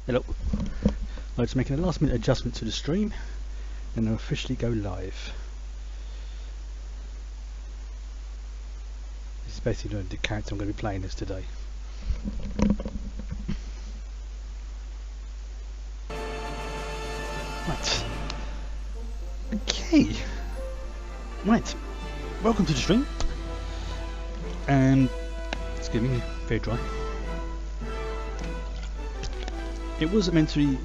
Hello. I'm just making a last minute adjustment to the stream and I'll officially go live. This is basically the character I'm going to be playing as today. Right. Okay. Right. Welcome to the stream. And excuse me, very dry. It was meant to be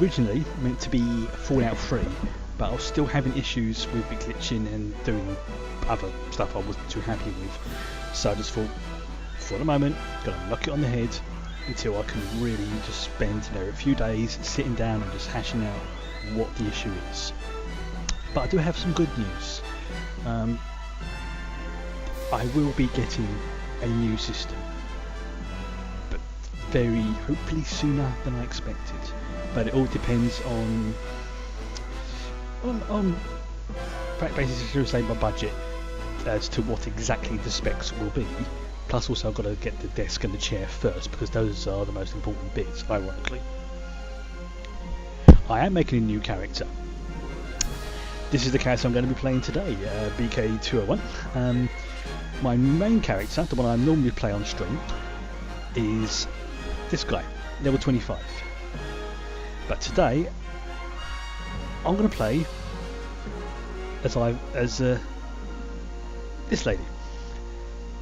originally meant to be Fallout 3, but I was still having issues with it glitching and doing other stuff I wasn't too happy with. So I just thought, for the moment, gonna knock it on the head until I can really just spend a few days sitting down and just hashing out what the issue is. But I do have some good news. I will be getting a new system. Hopefully sooner than I expected, but it all depends on basically my budget as to what exactly the specs will be. Plus also I've got to get the desk and the chair first because those are the most important bits, ironically. I am making a new character. This is the character I'm going to be playing today, BK201. My main character, the one I normally play on stream, is this guy, level 25. But today, I'm going to play as this lady,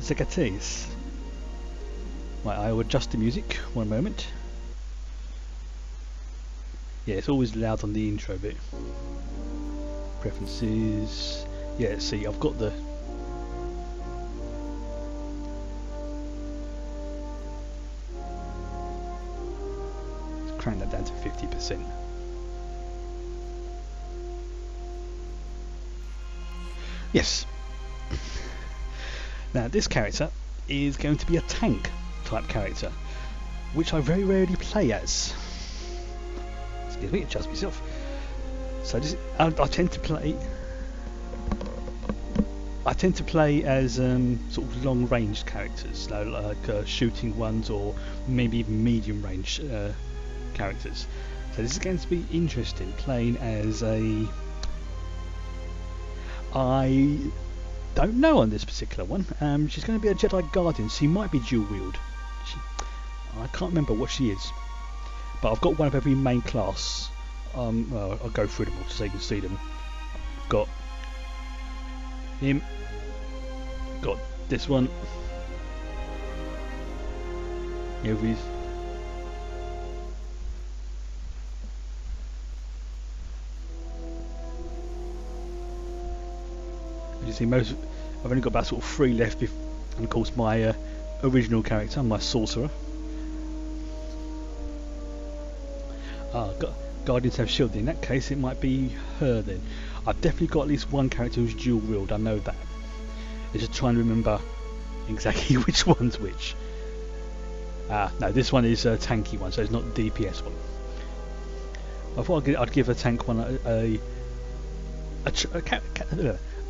Zagatis. Right, I will adjust the music. One moment. Yeah, it's always loud on the intro bit. Preferences. Yeah, see, I've got the. Crank that down to 50%. Yes. Now this character is going to be a tank type character, which I very rarely play as. Excuse me, adjust myself. So this, I tend to play as sort of long range characters, like shooting ones or maybe even medium range characters. So this is going to be interesting, playing as a... I don't know on this particular one. She's going to be a Jedi Guardian. She might be dual wield. I can't remember what she is, but I've got one of every main class. Well, I'll go through them all so you can see them. I've got him, got this one, Yovi's. You see, I've only got about sort of 3 left, and of course my original character, my sorcerer. Guardians have shield. In that case, it might be her then. I've definitely got at least one character who's dual wield. I know that. It's just trying to remember exactly which one's which. No, this one is a tanky one, so it's not the DPS one. I thought I'd give a tank one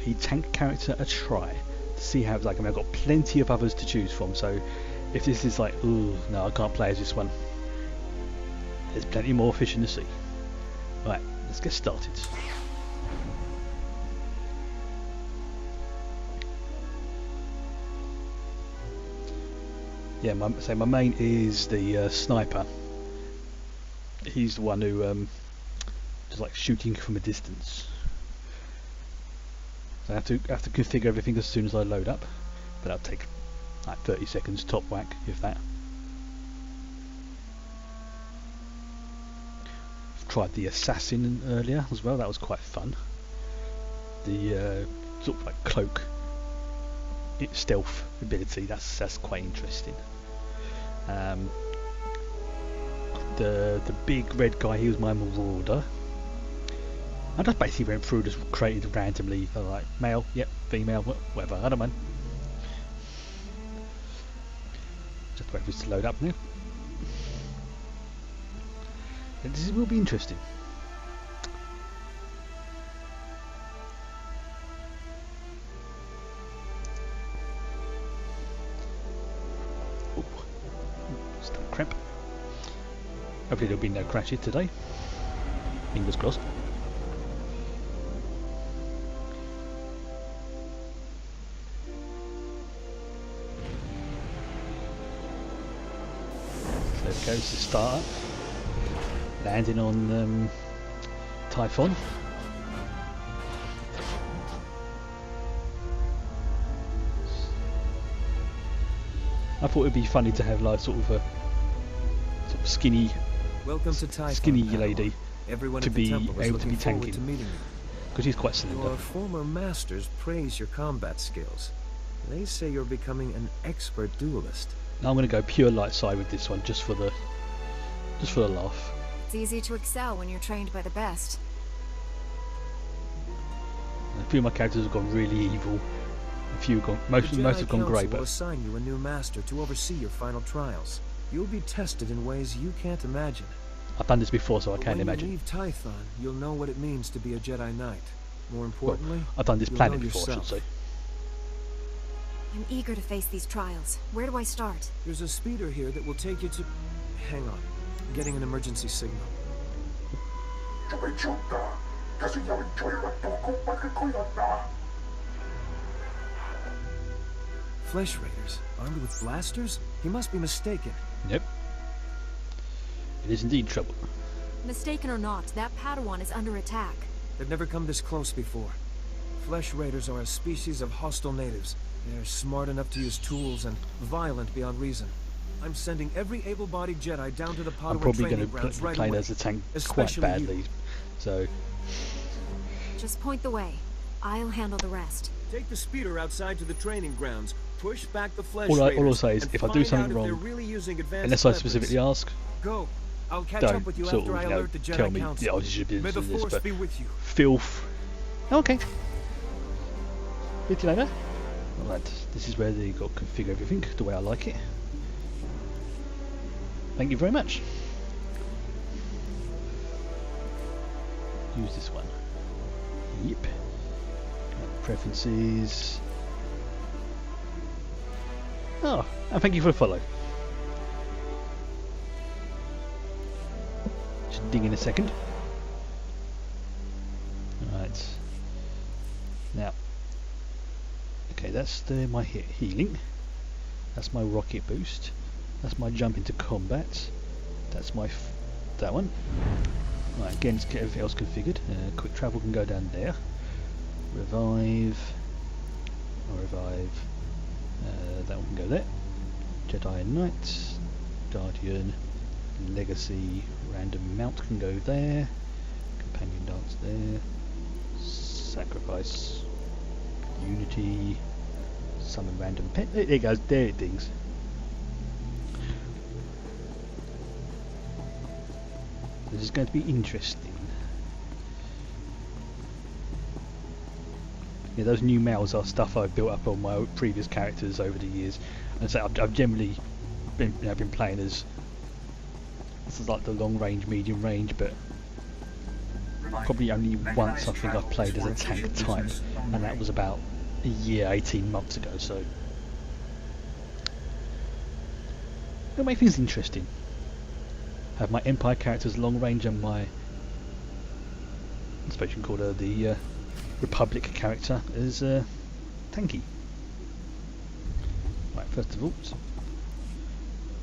a tank character a try to see how it's like. I mean, I've got plenty of others to choose from, so if this is like, ooh, no, I can't play as this one, there's plenty more fish in the sea. Right, let's get started. Yeah, my main is the sniper. He's the one who just like shooting from a distance. So I have to configure everything as soon as I load up, but that'll take like 30 seconds top whack, if that. I've tried the assassin earlier as well. That was quite fun. The sort of like cloak stealth ability. That's quite interesting. The big red guy, he was my marauder. I just basically went through, just created randomly, like male, yep, female, whatever, I don't mind. Just wait for this to load up now. And this will be interesting. Ooh. Stop cramp. Hopefully there'll be no crashes today. Fingers crossed. So it goes to start up. Landing on Typhon. I thought it'd be funny to have like sort of a skinny, skinny lady Everyone to at the be temple is able to be looking forward tanking, to meeting you. because she's quite slender. Your former masters praise your combat skills. They say you're becoming an expert duelist. Now I'm going to go pure light side with this one, just for the laugh. It's easy to excel when you're trained by the best. A few of my characters have gone really evil. A few have gone, most have gone grey, will but assign you a new master to oversee your final trials. You'll be tested in ways you can't imagine. I've done this before, so I But can't when imagine. you leave Typhon, you'll know what it means to be a Jedi Knight. More importantly, Well, I've done this you'll planet know before, I should yourself. say. I'm eager to face these trials. Where do I start? There's a speeder here that will take you to... Hang on. Getting an emergency signal. Flesh Raiders, armed with blasters? He must be mistaken. Nope. It is indeed trouble. Mistaken or not, that Padawan is under attack. They've never come this close before. Flesh Raiders are a species of hostile natives. They're smart enough to use tools and violent beyond reason. I'm sending every able-bodied Jedi down to the I'm Padawan probably training going grounds to right play away. as a tank quite Especially you. badly, so Just point the way. I'll handle the rest. Take the speeder outside to the training grounds. Push back the Flesh all Raiders. I'll say is and if I do find something out if wrong, they're really using advanced unless I weapons. specifically ask, Go. I'll catch don't up with you sort after of, I you know, alert the Jedi tell me, Council. yeah, you should be May the doing this, Force but be with you. filth. Okay. Bit later. Alright, this is where they got to configure everything the way I like it. Thank you very much. Use this one. Yep. Preferences. Oh, and thank you for the follow. Just ding in a second. Alright. Now. Okay, that's my healing. That's my rocket boost. That's my jump into combat. That's my that one. Right, again, let's get everything else configured. Quick travel can go down there. Revive. Or revive. That one can go there. Jedi Knight. Guardian. Legacy. Random mount can go there. Companion dance there. Sacrifice. Unity. Summon random pet. There it goes. There it dings. This is going to be interesting. Yeah, those new mouths are stuff I've built up on my previous characters over the years, and so I've generally been playing as this is like the long range, medium range, but probably only once I think I've played as a tank type, and that was about a year, 18 months ago. So it'll make things interesting. Have my Empire characters long range and my, I suppose you can call her the Republic character as tanky. Right, first of all,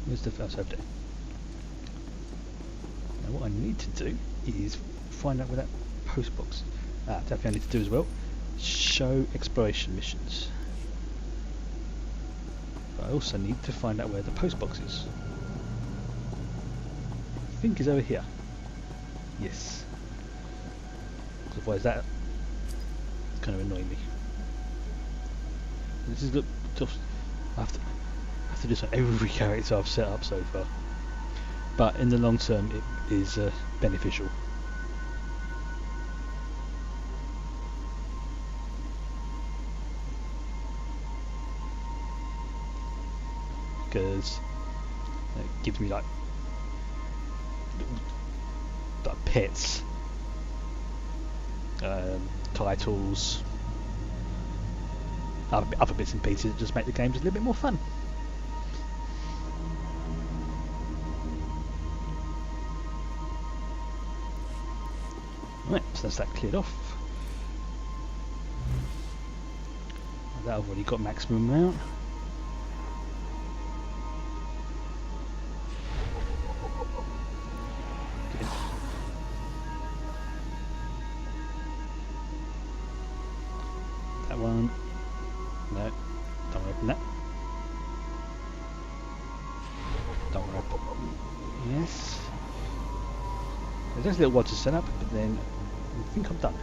where's the first over there? Now what I need to do is find out where that post box. Definitely I need to do as well. Show exploration missions. But I also need to find out where the post box is. I think is over here. Yes. Otherwise that is kind of annoying me. This is just I have to do this on every character I've set up so far. But in the long term it is beneficial. Because it gives me like pets, titles, other bits and pieces that just make the games a little bit more fun. So that's that cleared off. That I've already got maximum amount. Good. That one. No, don't open that. Don't open. Yes. There's a little while to set up, but then I think I'm done.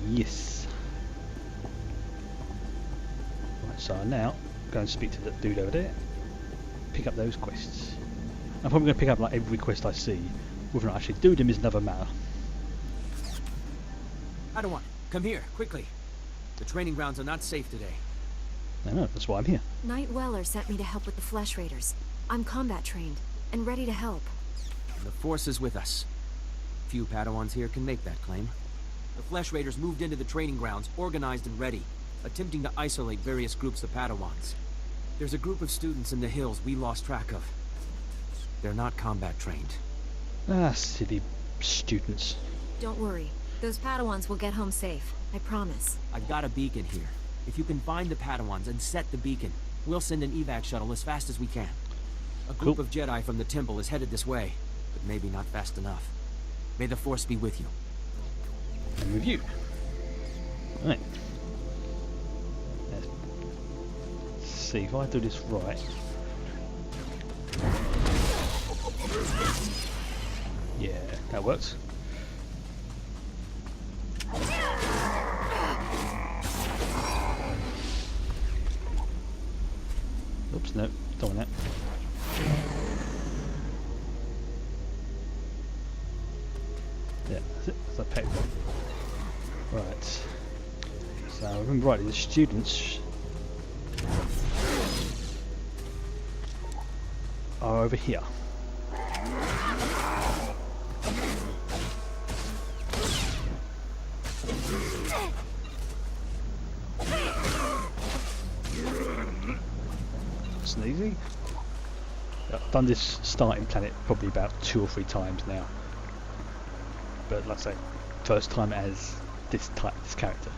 Yes. Right, so I now go and speak to the dude over there. Pick up those quests. I'm probably going to pick up like every quest I see. Whether or not I actually do them is another matter. Padawan, come here, quickly. The training grounds are not safe today. I know, that's why I'm here. Knight Weller sent me to help with the Flesh Raiders. I'm combat trained and ready to help. The Force is with us. Few Padawans here can make that claim. The Flesh Raiders moved into the training grounds, organized and ready, attempting to isolate various groups of Padawans. There's a group of students in the hills we lost track of. They're not combat trained. Ah, silly students. Don't worry. Those Padawans will get home safe. I promise. I've got a beacon here. If you can find the Padawans and set the beacon, we'll send an evac shuttle as fast as we can. A group Cool. of Jedi from the temple is headed this way, but maybe not fast enough. May the Force be with you. And with you. Right. Let's see if I do this right. Yeah, that works. Oops, no, don't want that. Yeah, that's it. That's that paper. Right. So I remember rightly, the students are over here. Sneezy. I've done this starting planet probably about 2 or 3 times now. But like I say, first time as this character.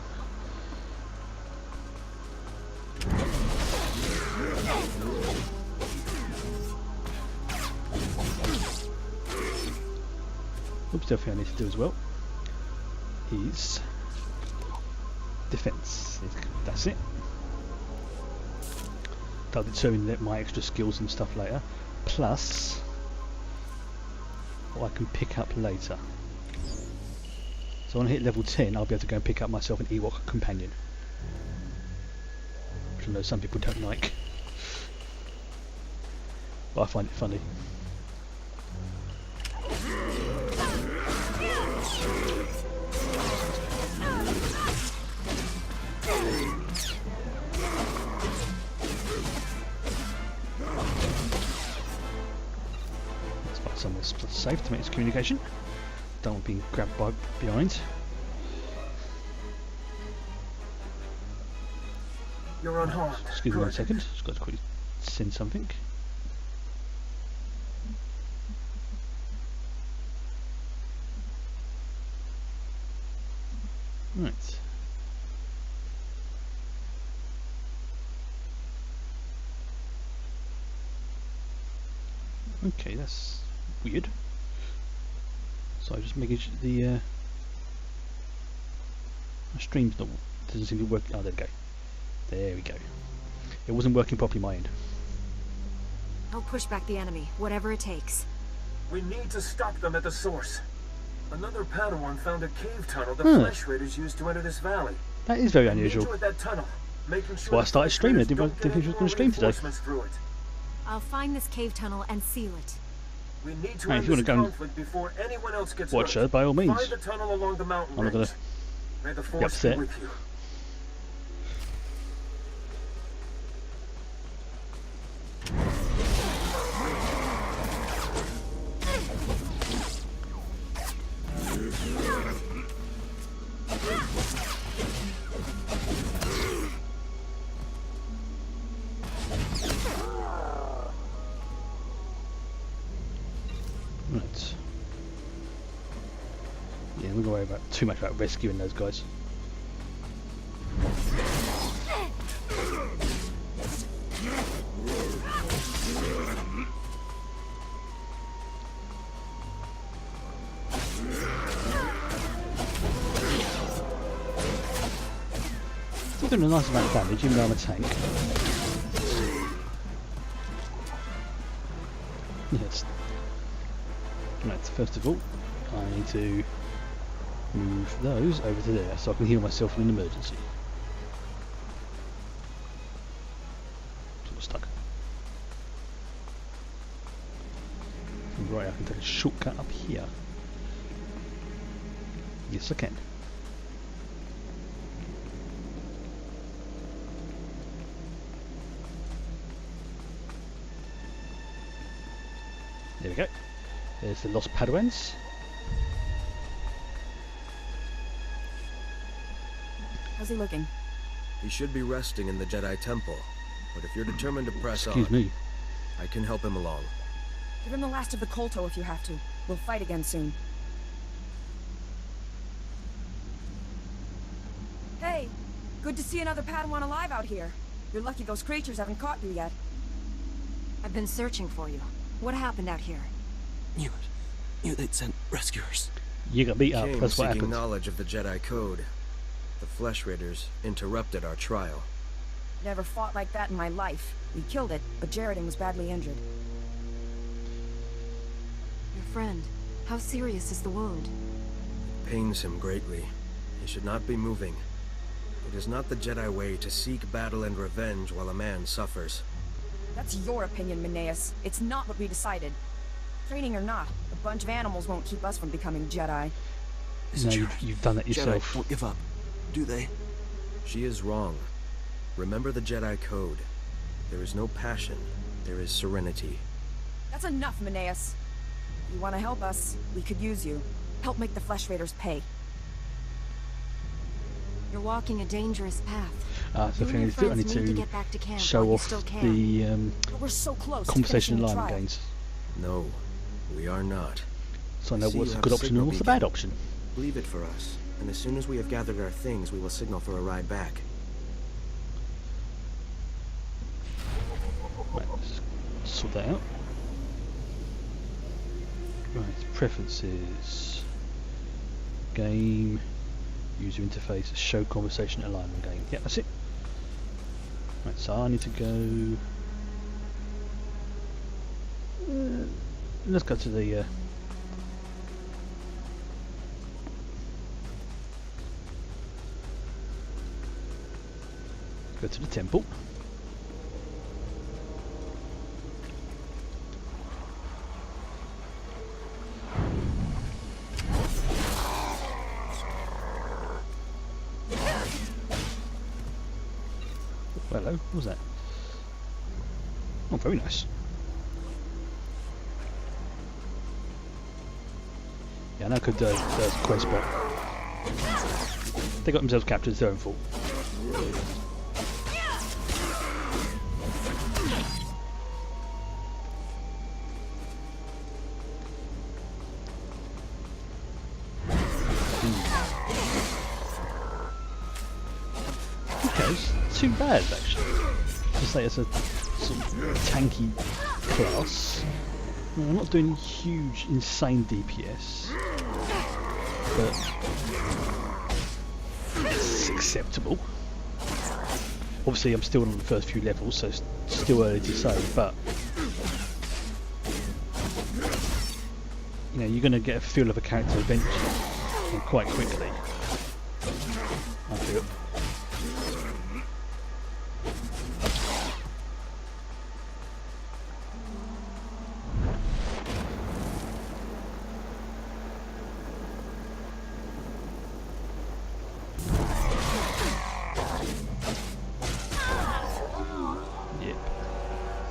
Oops, the other thing I need to do as well is defense. That's it. That'll determine my extra skills and stuff later. Plus what I can pick up later. So when I hit level 10, I'll be able to go and pick up myself an Ewok companion. Which I know some people don't like. But I find it funny. Let's find somewhere safe to make this communication. Don't want being grabbed by behind. You're unharmed. Excuse me 1 second. Just got to quickly send something. Right. Okay, that's weird. So just making sure the my stream's not doesn't seem to be working. Oh, there we go. There we go. It wasn't working properly my end. I'll push back the enemy, whatever it takes. We need to stop them at the source. Another Padawan found a cave tunnel the Huh. Flesh Raiders used to enter this valley. That is very We need unusual. you at that tunnel, making sure Well, I the started Flesh streaming. I Raiders didn't don't think get she was any gonna more stream today. reinforcements through it. I'll find this cave tunnel and seal it. We need to Hey, end if you wanna this go and conflict before anyone else gets Watch hurt. her, by all means. Find the tunnel along the mountain I'm not gonna range. May the be Force be upset. with you. Right. too much about rescuing those guys. Still doing a nice amount of damage, even though I'm a tank. Yes. Right, first of all, I need to move those over to there so I can heal myself in an emergency. Sort of stuck. Right, I can take a shortcut up here. Yes, I can. There we go. There's the Lost Padawans. How's he looking? He should be resting in the Jedi Temple, but if you're determined to press on, Excuse me. I can help him along. Give him the last of the Kolto if you have to. We'll fight again soon. Hey! Good to see another Padawan alive out here. You're lucky those creatures haven't caught you yet. I've been searching for you. What happened out here? Knew they'd sent rescuers. You got beat up, Came that's what seeking happened. knowledge of the Jedi Code. The Flesh Raiders interrupted our trial. Never fought like that in my life. We killed it, but Jaredin was badly injured. Your friend. How serious is the wound? Pains him greatly. He should not be moving. It is not the Jedi way to seek battle and revenge while a man suffers. That's your opinion, Mineas. It's not what we decided. Training or not, a bunch of animals won't keep us from becoming Jedi. No, you've done it yourself. Jedi won't give up, do they? She is wrong. Remember the Jedi Code. There is no passion. There is serenity. That's enough, Mineas. You want to help us, we could use you. Help make the Flesh Raiders pay. You're walking a dangerous path. So if I need to do, I need to to get back to camp show while you off still can. the But we're so close to conversation finishing the alignment trial. gains. No, we are not. So I know See, what's you a have good a option signal and what's the beacon. bad option. Leave it for us, and as soon as we have gathered our things, we will signal for a ride back. Right, let's sort that out. Right, preferences. Game. User interface. Show conversation alignment game. Yeah, that's it. Right, so I need to go. Let's go to the. Go to the temple. Hello, what was that? Oh, very nice. Yeah, I know I could quest, but they got themselves captured, it's their own fault. Okay, it's too bad actually. To say it's a sort of tanky class. No, I'm not doing huge, insane DPS, but it's acceptable. Obviously, I'm still on the first few levels, so it's still early to say. But you know, you're going to get a feel of a character eventually, and quite quickly. I feel.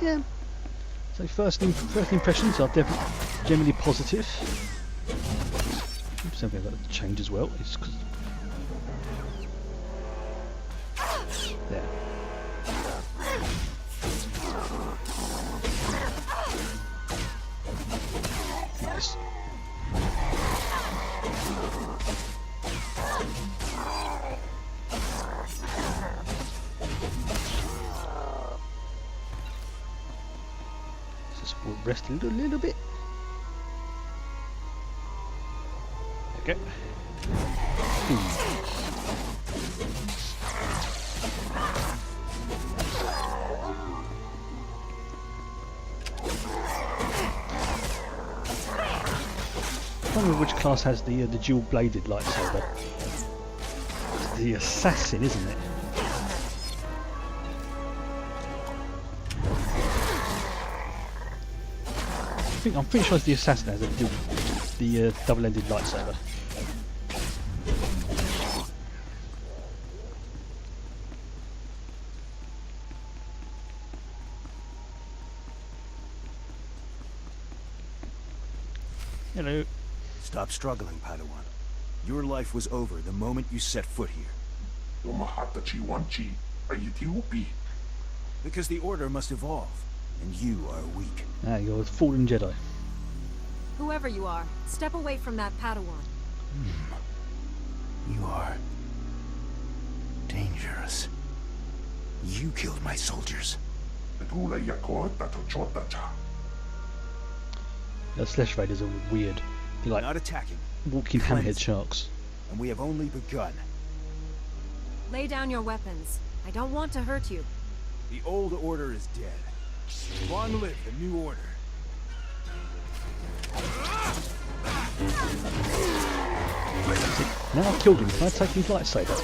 Yeah. So first impressions are definitely generally positive. Something I've got to change as well. It's 'cause there. Nice. So we'll rest a little bit. Okay. I don't know which class has the dual-bladed lightsaber. It's the assassin, isn't it? I'm pretty sure it's the assassin has the double-ended lightsaber. Hello. Stop struggling, Padawan. Your life was over the moment you set foot here. Because the Order must evolve, and you are weak. Ah, you're a fallen Jedi. Whoever you are, step away from that Padawan. You are dangerous. You killed my soldiers. The Slash Raiders are weird. They're like Not attacking, walking hammerhead sharks. and we have only begun. Lay down your weapons. I don't want to hurt you. The old order is dead. Long live the new order. Now I've killed him, can I take his lightsaber?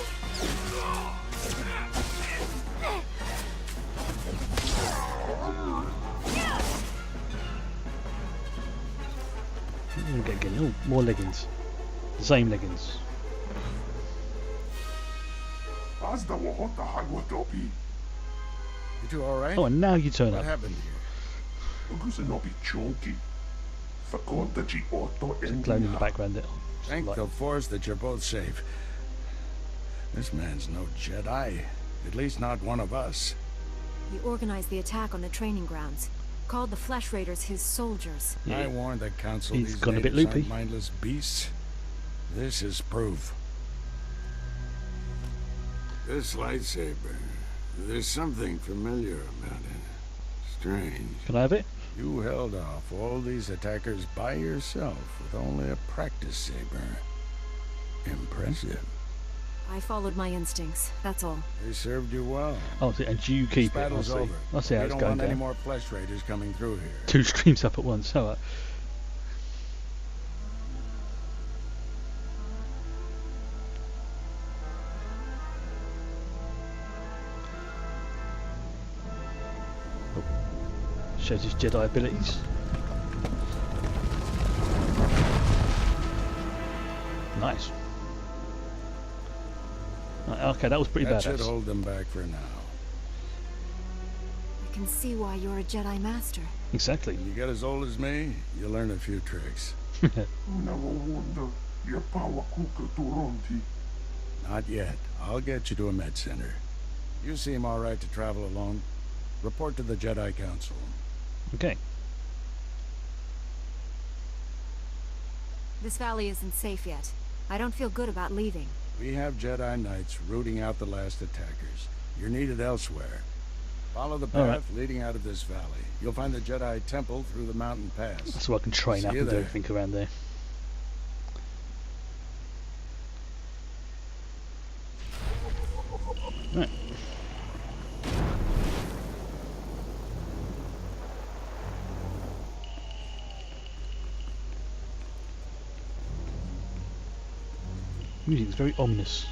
Oh, more leggings. The same leggings. You two all right? Oh, and now you turn What up. happened here? Glowing in the background there. Thank Like- the Force that you're both safe. This man's no Jedi. At least not one of us. He organized the attack on the training grounds. Called the Flesh Raiders his soldiers. Yeah. I warned the Council He's these gone a bit natives aren't loopy. mindless beasts. This is proof. This lightsaber, there's something familiar about it. Strange. Can I have it? You held off all these attackers by yourself with only a practice saber. Impressive. I followed my instincts, that's all. They served you well. Oh, and you This keep it. I battle's see. over. I see how We it's don't going want any down. more Flesh Raiders coming through here. Two streams up at once. Alright. Oh. Shows his Jedi abilities. Nice. Right, okay, that was pretty That should badass. hold them back for now. I can see why you're a Jedi Master. Exactly. When you get as old as me, you learn a few tricks. Not yet. I'll get you to a med center. You seem all right to travel alone. Report to the Jedi Council. Okay. This valley isn't safe yet. I don't feel good about leaving. We have Jedi Knights rooting out the last attackers. You're needed elsewhere. Follow the All path right. leading out of this valley. You'll find the Jedi Temple through the mountain pass. So I can train See up you and do there. everything around there. Right. Music's very ominous.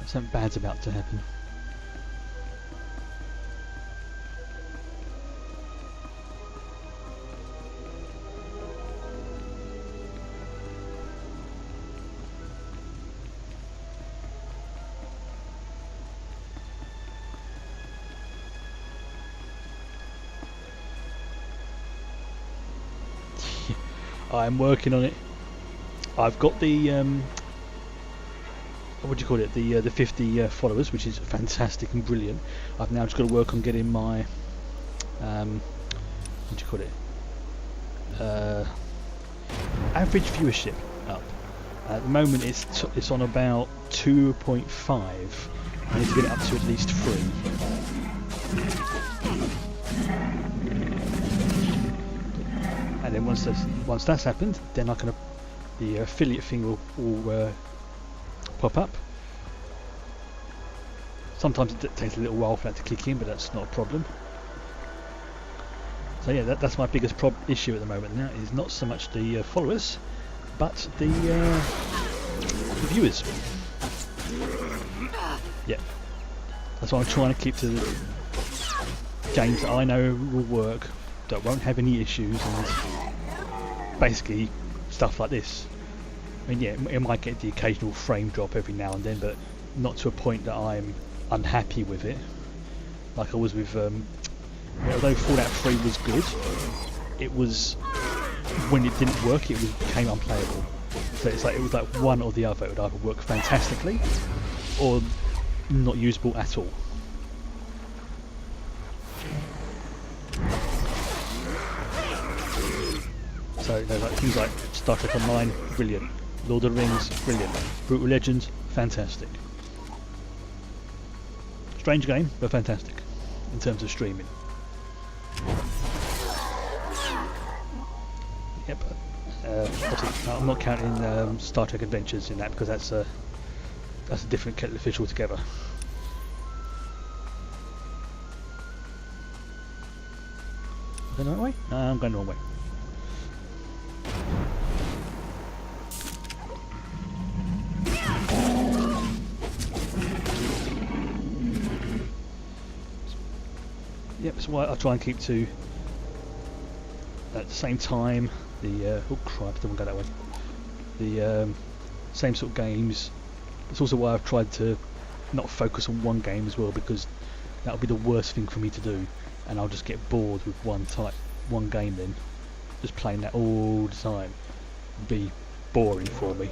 Something bad's about to happen. I'm working on it. I've got the what do you call it? The 50 followers, which is fantastic and brilliant. I've now just got to work on getting my what do you call it? Average viewership up. At the moment, it's on about 2.5. I need to get it up to at least 3. And then once that's happened, then I can the affiliate thing will pop up. Sometimes it takes a little while for that to kick in, but that's not a problem. So yeah, that's my biggest issue at the moment now, is not so much the followers, but the viewers. Yeah, that's why I'm trying to keep to games that I know will work, that won't have any issues, and basically stuff like this. I mean, yeah, it might get the occasional frame drop every now and then, but not to a point that I'm unhappy with it, like I was with although Fallout 3 was good, it was, when it didn't work, it became unplayable. So it was like one or the other. It would either work fantastically or not usable at all. So like things like Star Trek Online, brilliant. Lord of the Rings, brilliant. Brutal Legends, fantastic. Strange game, but fantastic in terms of streaming. Yep. Obviously, I'm not counting Star Trek Adventures in that, because that's a different kettle of fish altogether. Going the right way? No, I'm going the wrong way. Yep, so I try and keep to, at the same time, the oh crap, don't want to go that way. The same sort of games. It's also why I've tried to not focus on one game as well, because that would be the worst thing for me to do, and I'll just get bored with one game then. Just playing that all the time would be boring for me.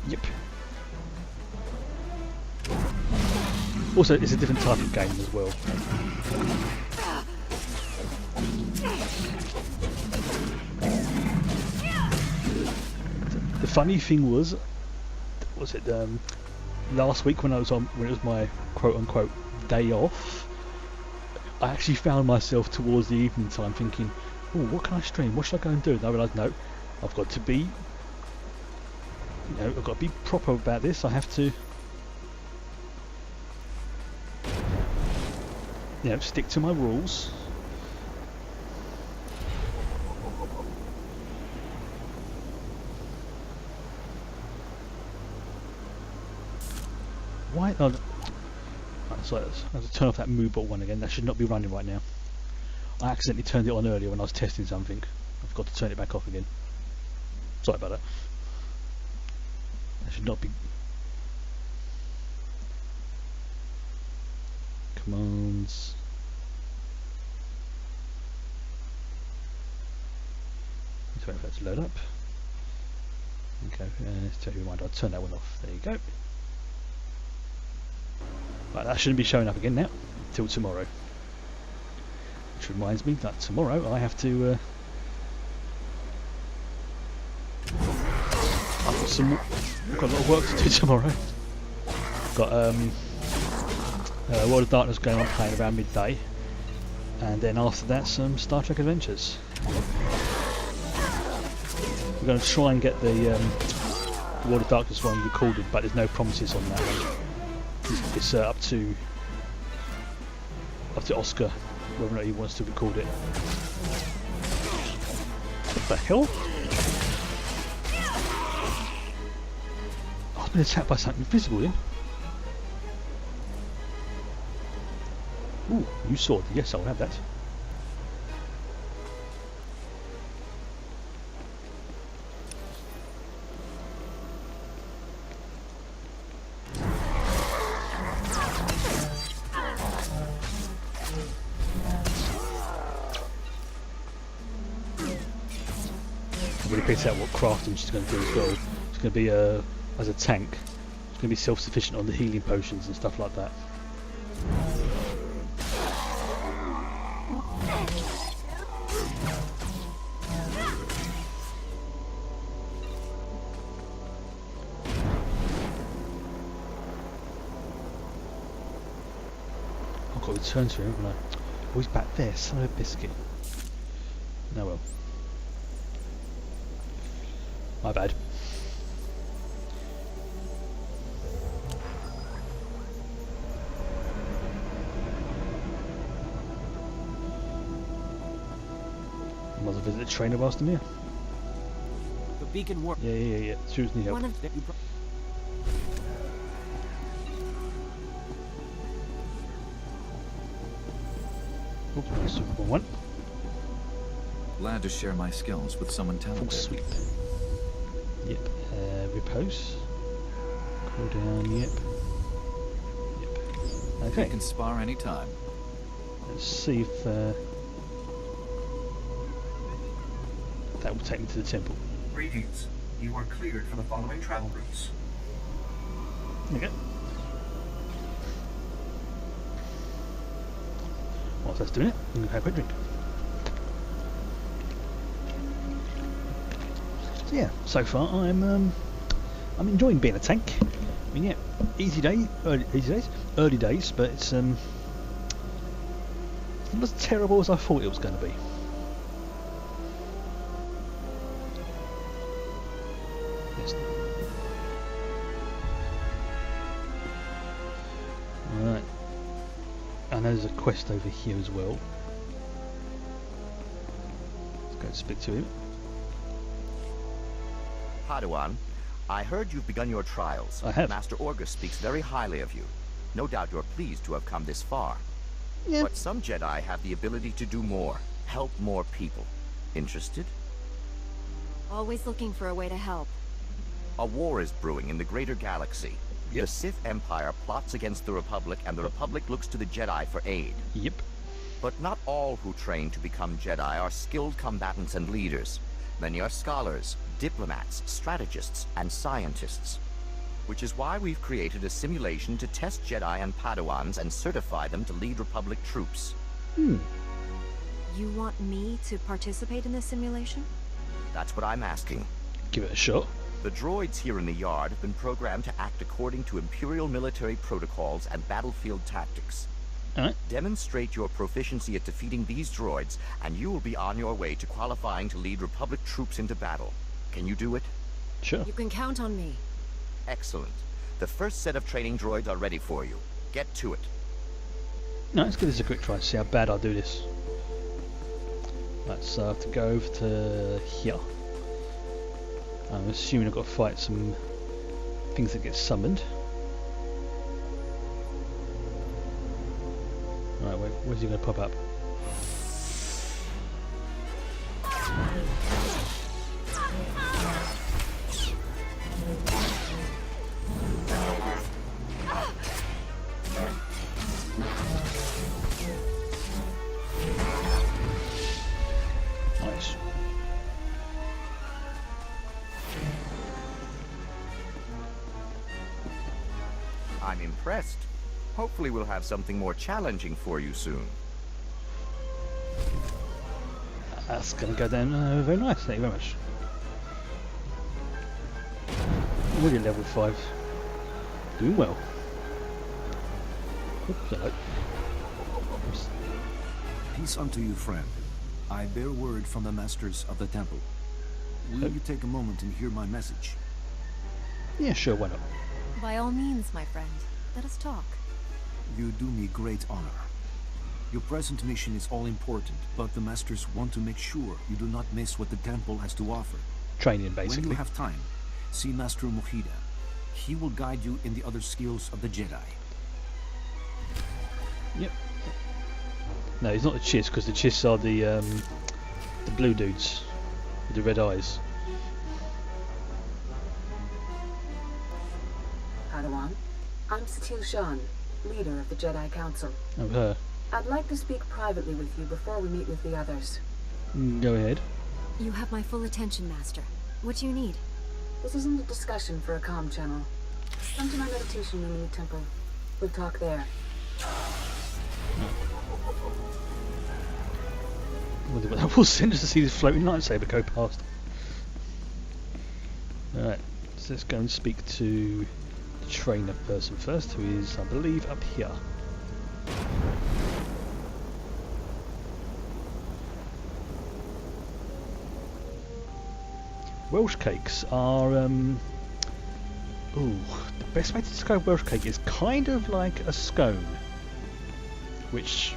Yep. Also, it's a different type of game as well. The funny thing was it last week when it was my quote-unquote day off, I actually found myself towards the evening time thinking, oh, what can I stream? What should I go and do? And I realised, no, I've got to be, I've got to be proper about this. I have to, stick to my rules. Why? Oh, right, so I have to turn off that MooBot one again. That should not be running right now. I accidentally turned it on earlier when I was testing something. I've got to turn it back off again. Sorry about that. That should not be. Commands. Let's wait for that to load up. Okay, let's tell you a reminder. I'll turn that one off. There you go. Right, that shouldn't be showing up again now until tomorrow. Which reminds me that tomorrow I have to. I've got a lot of work to do tomorrow. Got World of Darkness going on playing around midday, and then after that some Star Trek Adventures. We're going to try and get the World of Darkness one recorded, but there's no promises on that one. It's up to Oscar whether or not he wants to record it. What the hell? Oh, I've been attacked by something invisible then. Ooh, new sword. Yes, I'll have that. I've already picked out what crafting she's going to do as well. It's going to be as a tank. It's going to be self-sufficient on the healing potions and stuff like that. I've got to return to him, haven't I? Oh, he's back there, son of a biscuit. No, well. My bad. I might as well visit the trainer whilst I'm here. The beacon work. Yeah. Choose need help. One of Oops, that's the wrong one. Glad to share my skills with someone Full talented. sweep. Yep. Repose. Cool down. Yep. You Okay. can spar anytime. Let's see if that will take me to the temple. Greetings. You are cleared for the following travel routes. There you go. Whilst that's doing it, I'm going to have a quick drink. So yeah, so far I'm enjoying being a tank. I mean, yeah, early days, but it's not as terrible as I thought it was going to be. Yes. Alright. I know there's a quest over here as well. Let's go and speak to him. Padawan, I heard you've begun your trials. I have. Master Orgus speaks very highly of you. No doubt you're pleased to have come this far. Yeah. But some Jedi have the ability to do more, help more people. Interested? always looking for a way to help. A war is brewing in the greater galaxy. Yep. The Sith Empire plots against the Republic, and the Republic looks to the Jedi for aid. Yep. But not all who train to become Jedi are skilled combatants and leaders. Many are scholars, diplomats, strategists, and scientists. Which is why we've created a simulation to test Jedi and Padawans and certify them to lead Republic troops. You want me to participate in this simulation? That's what I'm asking. Give it a shot. The droids here in the yard have been programmed to act according to Imperial military protocols and battlefield tactics. Alright. Demonstrate your proficiency at defeating these droids, and you will be on your way to qualifying to lead Republic troops into battle. Can you do it? Sure. You can count on me. Excellent. The first set of training droids are ready for you. Get to it. No, let's give this a quick try to see how bad I do this. Right, so I have to go over to here. I'm assuming I've got to fight some things that get summoned. Right, where's he going to pop up? Nice. I'm impressed. Hopefully we'll have something more challenging for you soon. That's going to go down very nice, thank you very much. Already at level 5. Doing well. Oops, hello. Peace unto you, friend. I bear word from the masters of the temple. Will you take a moment and hear my message? Yeah, sure, why not? By all means, my friend. Let us talk. You do me great honor. Your present mission is all important, but the masters want to make sure you do not miss what the temple has to offer. Training, When basically. you have time, see Master Mojida. He will guide you in the other skills of the Jedi. Yep. No, he's not the Chiss, because the Chiss are the blue dudes with the red eyes. Padawan, I'm Satil Shan, leader of the Jedi Council. Oh, her. I'd like to speak privately with you before we meet with the others. Go ahead. You have my full attention, Master. What do you need? This isn't a discussion for a comm channel. Come to my meditation room in the temple. We'll talk there. I wonder what that was then, just to see this floating lightsaber go past. Alright, so let's go and speak to the trainer person first, who is, I believe, up here. Welsh cakes are the best way to describe Welsh cake is kind of like a scone, which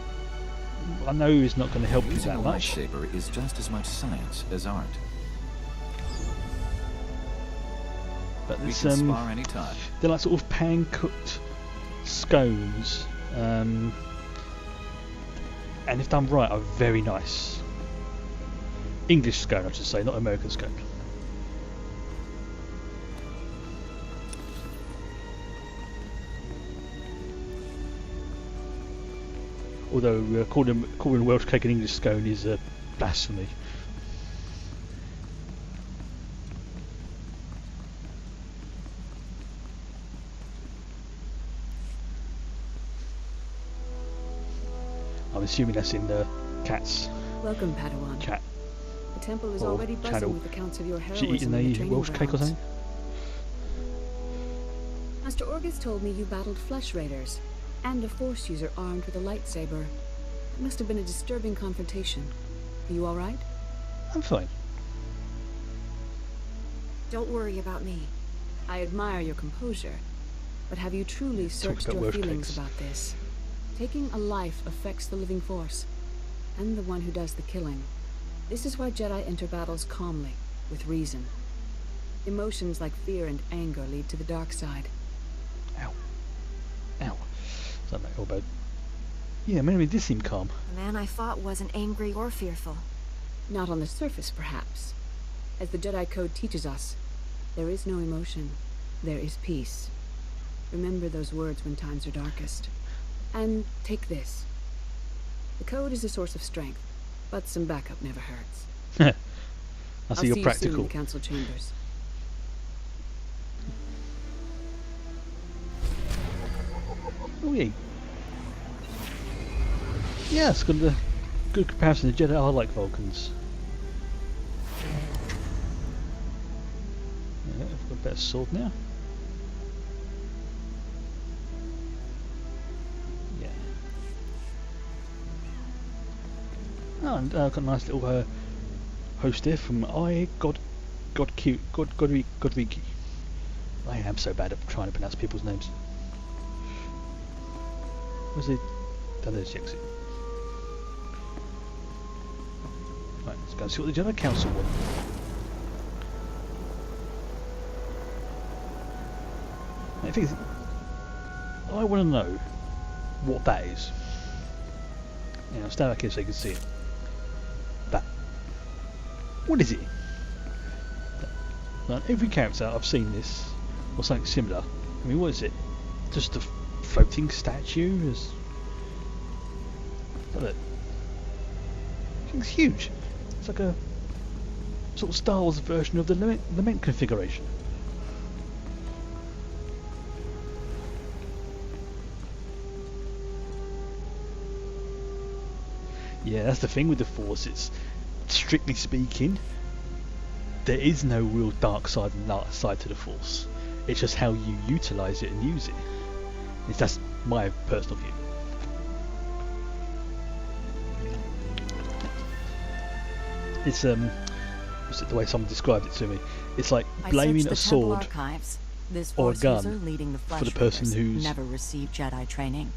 I know is not going to help you Using that a much. lightsaber is just as much science as art. But We it's, can spar anytime. they're like sort of pan-cooked scones, and if done right, are very nice. English scone, I should say, not American scone. Although calling Welsh cake an English scone is blasphemy. I'm assuming that's in the Cat's Welcome, Padawan. chat. The temple is or already buzzing channel. with accounts of your Is she heroism eating in the a training Welsh cake or grounds. something? Master Orgus told me you battled flesh raiders and a force user armed with a lightsaber. It must have been a disturbing confrontation. Are you all right? I'm fine. Don't worry about me. I admire your composure, but have you truly searched about your Welsh feelings cakes. about this? Taking a life affects the living force, and the one who does the killing. This is why Jedi enter battles calmly, with reason. Emotions like fear and anger lead to the dark side. Ow. Something all about. Yeah, maybe this seemed calm. The man I fought wasn't angry or fearful. Not on the surface, perhaps. As the Jedi Code teaches us, there is no emotion, there is peace. Remember those words when times are darkest. And take this. The Code is a source of strength, but some backup never hurts. I I'll see you're you soon in practical. the council chambers. Oh yeah. Yeah, it's got a good comparison to Jedi are like Vulcans. Yeah, I've got a better sword now. Yeah. Oh, and I've got a nice little host here from Godriki. I am so bad at trying to pronounce people's names. Where's the... Oh, there's the exit. Right, let's go see what the Jedi Council want. Now, the thing is, I want to know what that is. Now, stand back here so you can see it. That. What is it? Now, every character I've seen this, or something similar. I mean, what is it? Just a floating statue? Look at it. It's huge. It's like a sort of Star Wars version of the Lament configuration. Yeah, that's the thing with the Force. It's, strictly speaking, there is no real dark side and light side to the Force. It's just how you utilise it and use it. That's my personal view. It's what's it, the way someone described it to me? It's like blaming a sword archives. This or a Force gun user leading the for the Flesh person Raiders who's. never received Jedi training.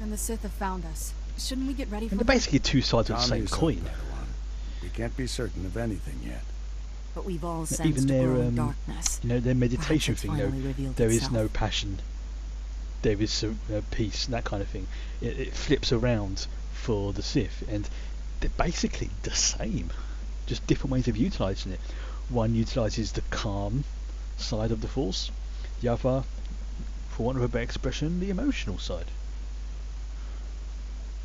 And the Sith have found us. Shouldn't we get ready for And they're them? basically two sides of the Calm same yourself, coin. Padawan. We can't be certain of anything yet. But we've all Even sensed their growing darkness. you know, their meditation Perhaps it's thing. finally revealed There is itself. no passion. There is peace and that kind of thing. It flips around for the Sith, and they're basically the same, just different ways of utilising it. One utilises the calm side of the Force, the other, for want of a better expression, the emotional side.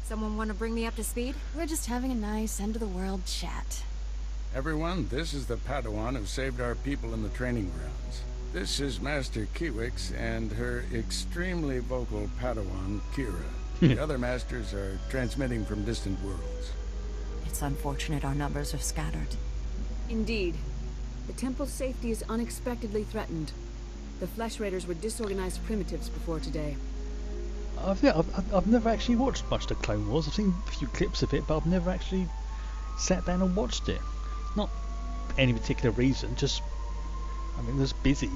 Someone want to bring me up to speed? We're just having a nice end-of-the-world chat. Everyone, this is the Padawan who saved our people in the training grounds. This is Master Kiwix and her extremely vocal Padawan, Kira. The other masters are transmitting from distant worlds. It's unfortunate our numbers are scattered. Indeed. The temple's safety is unexpectedly threatened. The Flesh Raiders were disorganized primitives before today. I've never actually watched much of Clone Wars. I've seen a few clips of it, but I've never actually sat down and watched it. Not any particular reason. Just, I mean, just busy.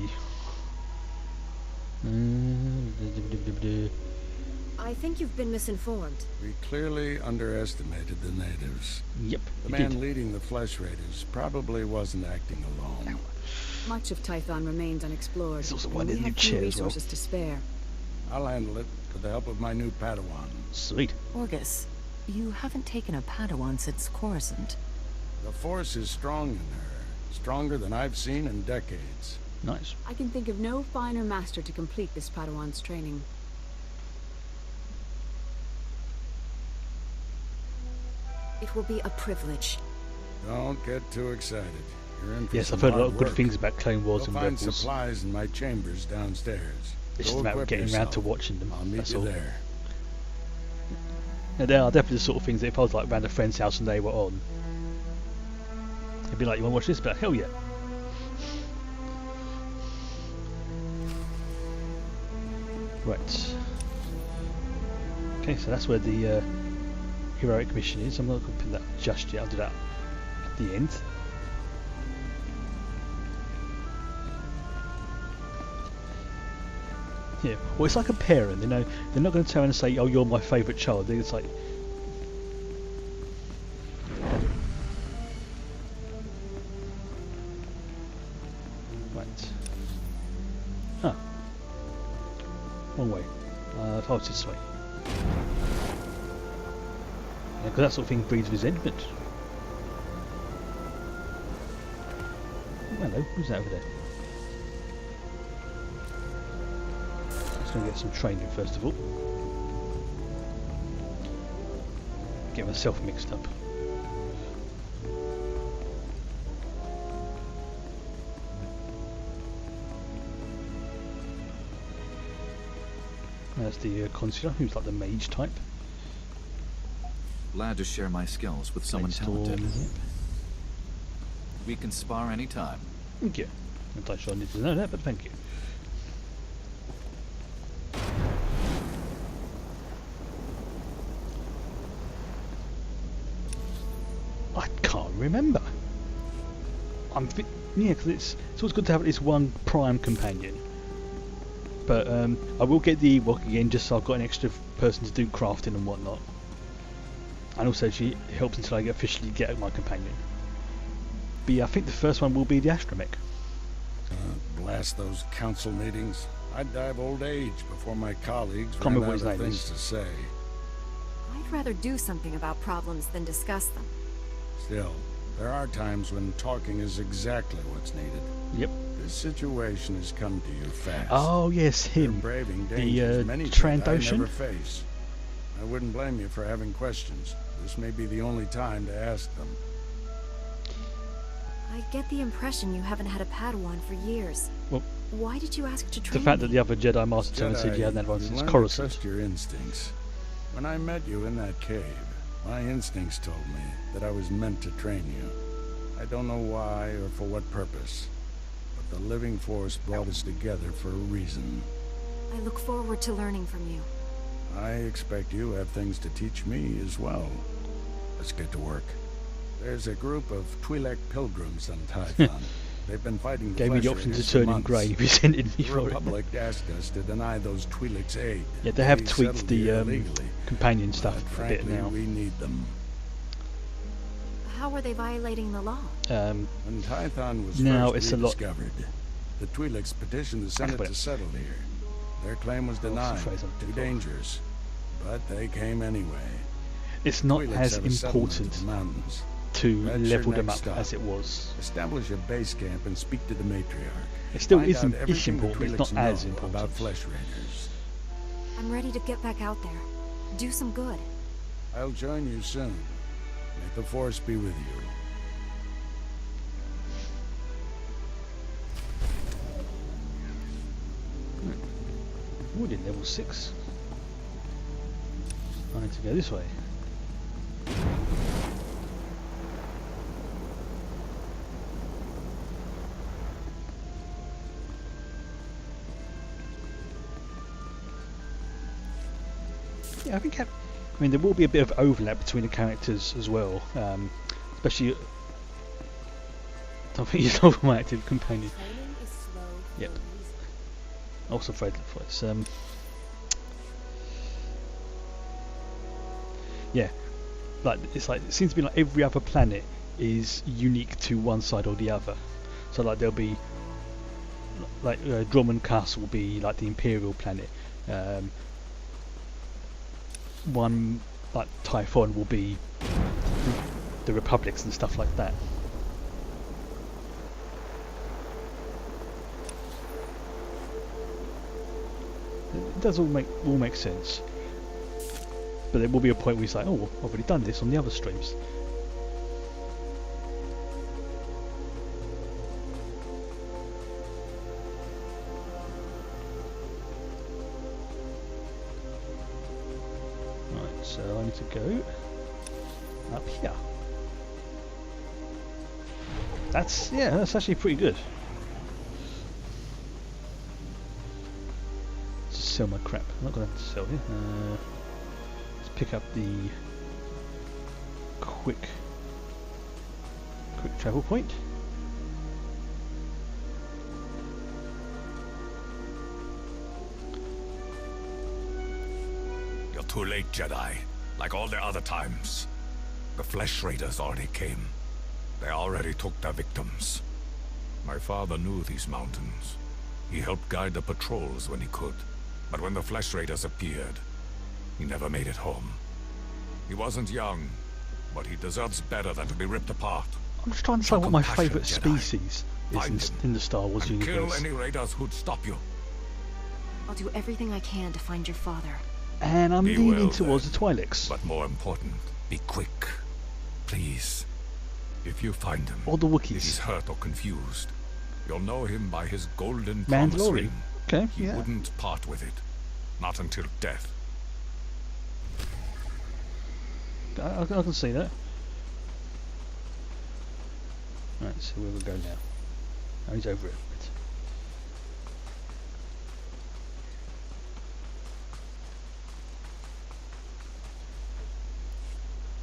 I think you've been misinformed. We clearly underestimated the natives. Yep. The man leading the Flesh Raiders probably wasn't acting alone. Much of Tython remains unexplored. It's also and one we of the new have few chairs, well. resources to spare. I'll handle it with the help of my new Padawan. Sweet. Orgus, you haven't taken a Padawan since Coruscant. The Force is strong in her. Stronger than I've seen in decades. Nice. I can think of no finer master to complete this Padawan's training. It will be a privilege. Don't get too excited. You're in for Yes, some I've heard a lot hard of good work. things about Clone Wars You'll and find Rebels. supplies in my chambers downstairs. It's just Go a matter of equip getting around yourself. to watching them. I'll meet That's you all. there. Now, they are definitely the sort of things that if I was like around a friend's house and they were on, it'd be like, you want to watch this? But hell yeah. Right. Okay, so that's where the heroic mission is. I'm not going to pin that just yet. I'll do that at the end. Yeah, well, it's like a parent, you know. They're not going to turn around and say, "Oh, you're my favourite child." It's like, right. Ah, wrong way. Oh, it's this way. Yeah, because that sort of thing breeds resentment. Oh, hello, who's that over there? Going to get some training first of all. Get myself mixed up. There's the consular, who's like the mage type. Glad to share my skills with someone talented. We can spar anytime. Thank you. I'm not sure I need to know that, but thank you. I can't remember. Yeah, because it's always good to have at least one prime companion. But I will get the Ewok again, just so I've got an extra person to do crafting and whatnot. And also she helps until I officially get my companion. But yeah, I think the first one will be the astromech. Blast those council meetings. I'd die of old age before my colleagues Can't ran remember out what of his name things is. to say. I'd rather do something about problems than discuss them. Still, there are times when talking is exactly what's needed. Yep. This situation has come to you fast. Oh yes, him. You're braving The dangers many Trandoshan. I never face. I wouldn't blame you for having questions. This may be the only time to ask them. I get the impression you haven't had a Padawan for years. Well, why did you ask to train the fact that me? the other Jedi Master Seven said you hadn't had one you since learn to Coruscant. trust your instincts. When I met you in that cave, my instincts told me that I was meant to train you. I don't know why or for what purpose, but the Living Force brought us together for a reason. I look forward to learning from you. I expect you have things to teach me as well. Let's get to work. There's a group of Twi'lek pilgrims on Tython. They've been fighting the Gave me the Flesh option to Raiders turn for him grey months. if you sent it me The for it. Republic asked us to deny those Twi'leks aid. Yeah, they have We tweaked settled the it illegally, companion stuff but a bit frankly, now. we need them. How are they violating the law? When Tython was now first it's a lot. rediscovered, the Twi'leks petitioned the Senate but- to settle here. Their claim was denied, phrase I'm too looking for. dangerous. But they came anyway. It's not Twi'leks as have a settlement important in the mountains. to That's your level them next up stop. as it was. Establish a base camp and speak to the matriarch. It still Find isn't out it's everything the important, but it's Twi'leks not as know important. about Flesh Raiders. I'm ready to get back out there. Do some good. I'll join you soon. May the Force be with you. We're in level 6. I need to go this way. Yeah, I think. I mean, there will be a bit of overlap between the characters as well, especially don't think he's not my active companion. Training is slow for Yep. a reason. Also afraid of the voice. Yeah, like it seems to be like every other planet is unique to one side or the other. So like there'll be like Drummond Castle will be like the Imperial planet. One like Typhon will be the Republics and stuff like that. It does all make sense. But there will be a point where he's like, oh, I've already done this on the other streams. Right, so I need to go up here. That's actually pretty good. Just sell my crap. I'm not going to have to sell here. Let's pick up the quick travel point. You're too late, Jedi. Like all the other times. The Flesh Raiders already came. They already took their victims. My father knew these mountains. He helped guide the patrols when he could. But when the Flesh Raiders appeared, he never made it home. He wasn't young, but he deserves better than to be ripped apart. I'm just trying to decide what my favourite species is in the Star Wars universe. Kill any raiders who'd stop you. I'll do everything I can to find your father. And I'm Be leaning well, towards then. the Twi'leks. But more important, be quick. Please. If you find him, or the Wookiees. If he's hurt or confused, you'll know him by his golden promise Mandalorian. ring. Okay, He yeah. wouldn't part with it. Not until death. I can see that. Right, so where we go now? Oh, he's over it.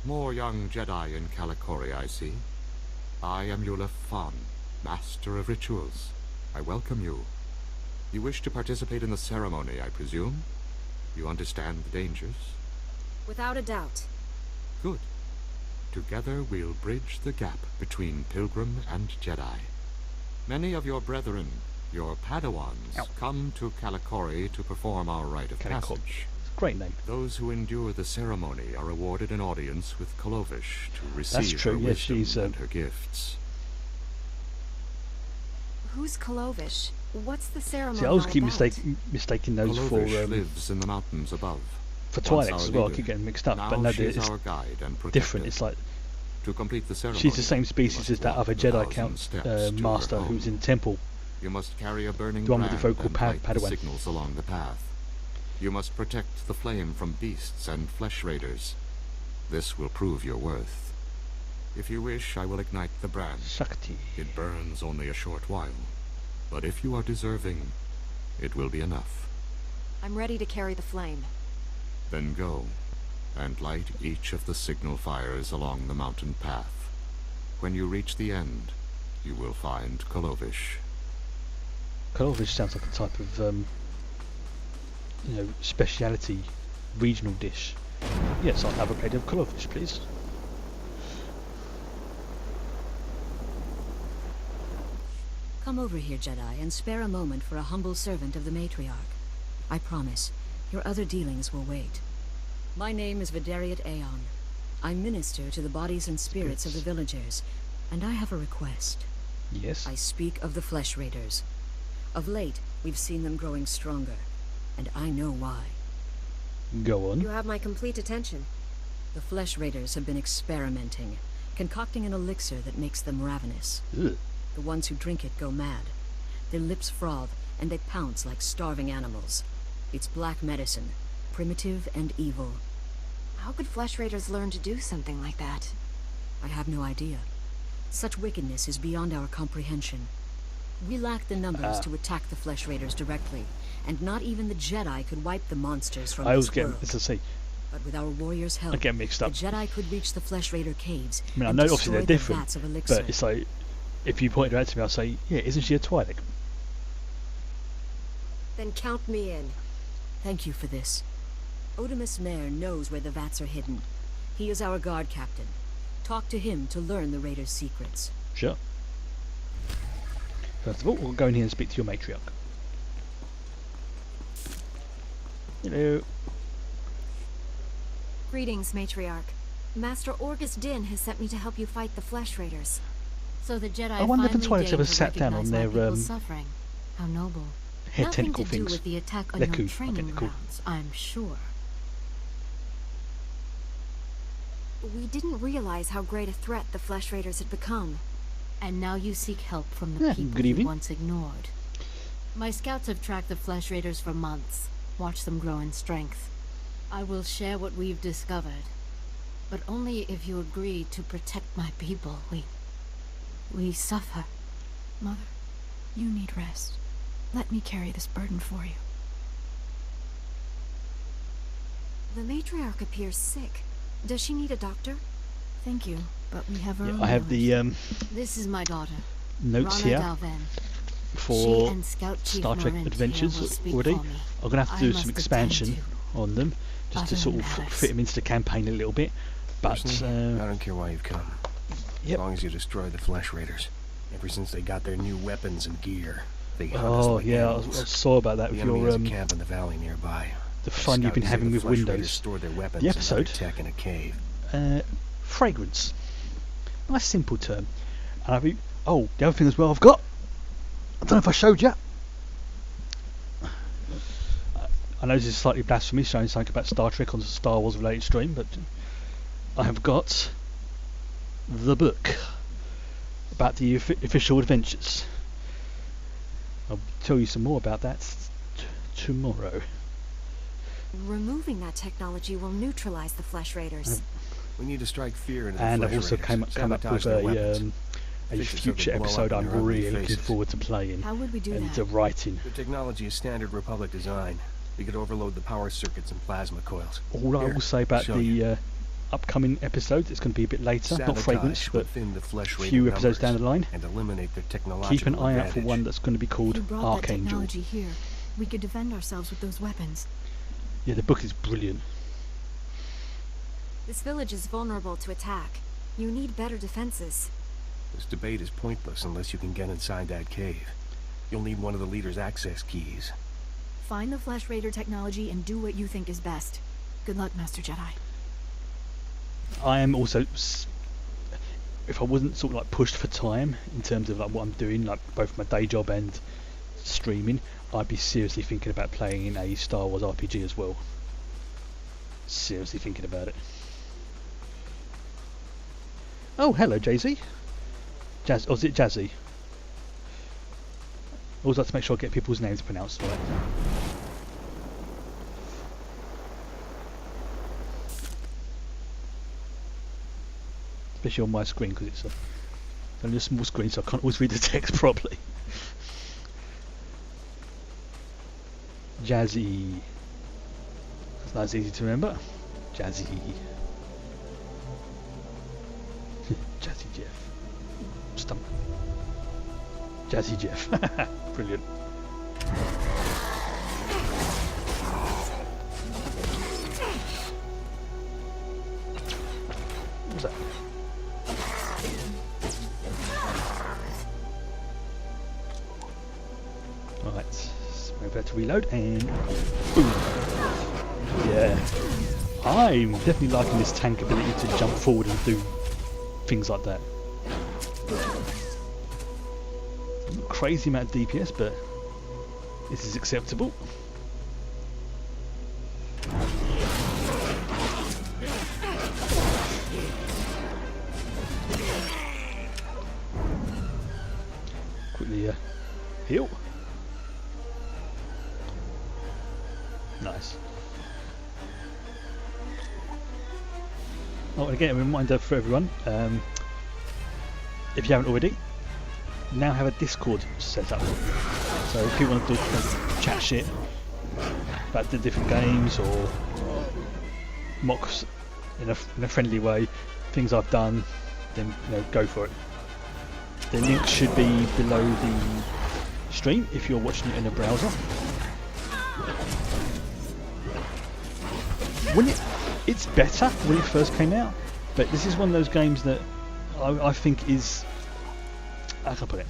More young Jedi in Kalikori, I see. I am Yulef Fan, Master of Rituals. I welcome you. You wish to participate in the ceremony, I presume? You understand the dangers? Without a doubt. Good. Together we'll bridge the gap between Pilgrim and Jedi. Many of your brethren, your Padawans, come to Kalikori to perform our rite of passage. Great name. Those who endure the ceremony are awarded an audience with Kolovish to receive true, her yes, wisdom she's, and her gifts. Who's Kolovish? What's the ceremony See, I always all keep about? mistaking those for Kolovish lives in the mountains above. for Once Twi'leks our as well. I leader. keep getting mixed up, Now but no, she is it's our guide and protector. different. It's like To complete the ceremony, she's the same you species must as that walk other the Jedi 1,000 steps to master her who's home. in the temple. You must carry a burning The one with the brand vocal and light the Padawan. signals along the path. You must protect the flame from beasts and flesh raiders. This will prove your worth. If you wish, I will ignite the brand. Shakti. It burns only a short while, but if you are deserving, it will be enough. I'm ready to carry the flame. Then go, and light each of the signal fires along the mountain path. When you reach the end, you will find Kolovish. Kolovish sounds like a type of speciality regional dish. Yes, I'll have a plate of Kolovish, please. Come over here, Jedi, and spare a moment for a humble servant of the Matriarch. I promise, your other dealings will wait. My name is Vidariat Aeon. I minister to the bodies and spirits of the villagers, and I have a request. Yes? I speak of the Flesh Raiders. Of late, we've seen them growing stronger, and I know why. Go on. You have my complete attention. The Flesh Raiders have been experimenting, concocting an elixir that makes them ravenous. Ugh. The ones who drink it go mad. Their lips froth, and they pounce like starving animals. It's black medicine, primitive and evil. How could Flesh Raiders learn to do something like that? I have no idea. Such wickedness is beyond our comprehension. We lack the numbers to attack the Flesh Raiders directly, and not even the Jedi could wipe the monsters from I always this get world. it's a C. But with our warriors' help, I get mixed up. the Jedi could reach the Flesh Raider caves I mean, I and know destroy obviously they're the different, vats of elixir. but it's like if you pointed her out to me, I'll say, yeah, isn't she a Twi'lek? Then count me in. Thank you for this. Otimus Mayer knows where the vats are hidden. He is our guard captain. Talk to him to learn the Raiders' secrets. Sure. First of all, we'll go in here and speak to your matriarch. Hello. Greetings, Matriarch. Master Orgus Din has sent me to help you fight the Flesh Raiders. So the Jedi I wonder if the finally Twi'leks ever deigned to sat down on recognize their my people's suffering. How noble. head Nothing tentacle to do things. with the attack on Leku, your I training think they're called. grounds, I'm sure. We didn't realize how great a threat the Flesh Raiders had become. And now you seek help from the Yeah, people good you evening. once ignored. My scouts have tracked the Flesh Raiders for months, watched them grow in strength. I will share what we've discovered, but only if you agree to protect my people. We suffer. Mother, you need rest. Let me carry this burden for you. The Matriarch appears sick. Does she need a doctor? Thank you, but we have our Yeah, own I have the This is my daughter, notes Rana here Dalven. She for and Scout Chief Star Trek Marant Adventures here will speak already. for me. I'm going to have to I do must some attend expansion on them, just to other sort of matters. fit them into the campaign a little bit. But Personally, I don't care why you've come. Yep. As long as you destroy the Flesh Raiders. Ever since they got their new weapons and gear, they hunt us oh like yeah, I animals. saw about that The with enemy your has a camp in the valley nearby. the fun you've been Scouts say having the with Flesh Raiders Windows. store their weapons The and other episode, tech in a cave. fragrance, nice simple term. And I've oh, the other thing as well I've got. I don't know if I showed you. I know this is slightly blasphemy, showing something about Star Trek on the Star Wars related stream, but I have got the book about the official adventures. I'll tell you some more about that tomorrow. Removing that technology will neutralize the Flesh Raiders. We need to strike fear into the And Flesh I've also Raiders. come up Sabotage with their weapons. a Fix it so they future blow up episode in I'm their ugly really looking faces. forward to playing. How would we do and that? writing. The technology is standard Republic design. We could overload the power circuits and plasma coils. All I Here, will say about show you. the upcoming episodes, it's going to be a bit later, not Sabotage fragrance, but within the Flesh a Raider few episodes down numbers the line. and eliminate their technological Keep an eye out for advantage. one that's going to be If called you brought that Archangel. technology here, we could defend ourselves with those weapons. Yeah, the book is brilliant. This village is vulnerable to attack. You need better defenses. This debate is pointless unless you can get inside that cave. You'll need one of the leader's access keys. Find the Flesh Raider technology and do what you think is best. Good luck, Master Jedi. I am also, if I wasn't sort of like pushed for time in terms of like what I'm doing, like both my day job and streaming, I'd be seriously thinking about playing a Star Wars RPG as well. Seriously thinking about it. Oh, hello, Jay-Z. Jazz, or is it Jazzy? I always like to make sure I get people's names pronounced right. Especially on my screen, because it's only a small screen, so I can't always read the text properly. Jazzy. That's nice, easy to remember. Jazzy. Jazzy Jeff. Stump. Jazzy Jeff. Brilliant. What's that? Alright, so maybe I have to reload and boom. Yeah. I'm definitely liking this tank ability to jump forward and do things like that. Not crazy amount of DPS, but this is acceptable. Quickly heal. Nice. Oh, and again, a reminder for everyone, if you haven't already, now have a Discord set up. So if you want to do chat shit about the different games or mocks in a friendly way, things I've done, then go for it. The link should be below the stream if you're watching it in a browser. It's better when it first came out, but this is one of those games that I think is, how can I put it?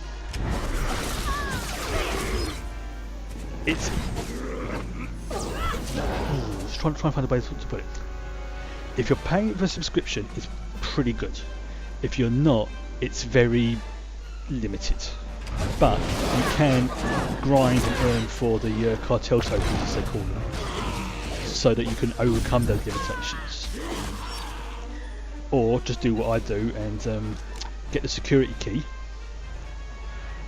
It's trying to find a way to put it. If you're paying for a subscription, it's pretty good. If you're not, it's very limited. But you can grind and earn for the cartel tokens, as they call them, so that you can overcome those limitations. Or just do what I do and get the security key,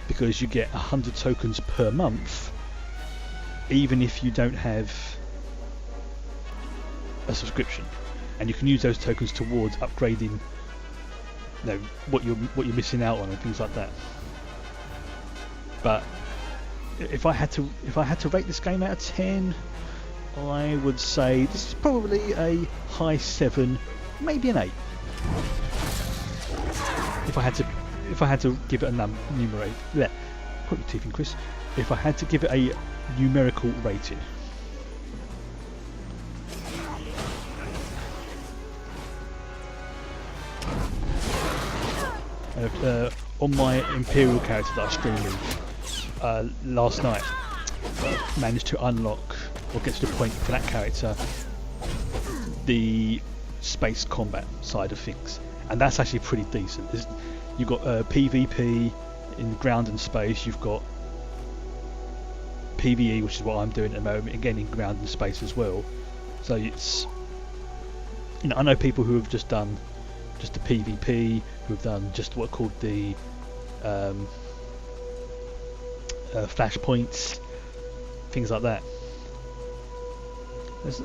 because you get 100 tokens per month, even if you don't have a subscription, and you can use those tokens towards upgrading, what you're missing out on and things like that. But if I had to rate this game out of 10, I would say this is probably a high 7, maybe an 8. If I had to give it a numeric, yeah, put your teeth in, Chris. If I had to give it a numerical rating. On my Imperial character that I streamed with last night, managed to unlock, or get to the point for that character, the space combat side of things, and that's actually pretty decent. You've got PvP in ground and space, you've got PvE, which is what I'm doing at the moment, again in ground and space as well. So it's, I know people who have just done just the PvP, who've done just what are called the flashpoints, things like that. It's a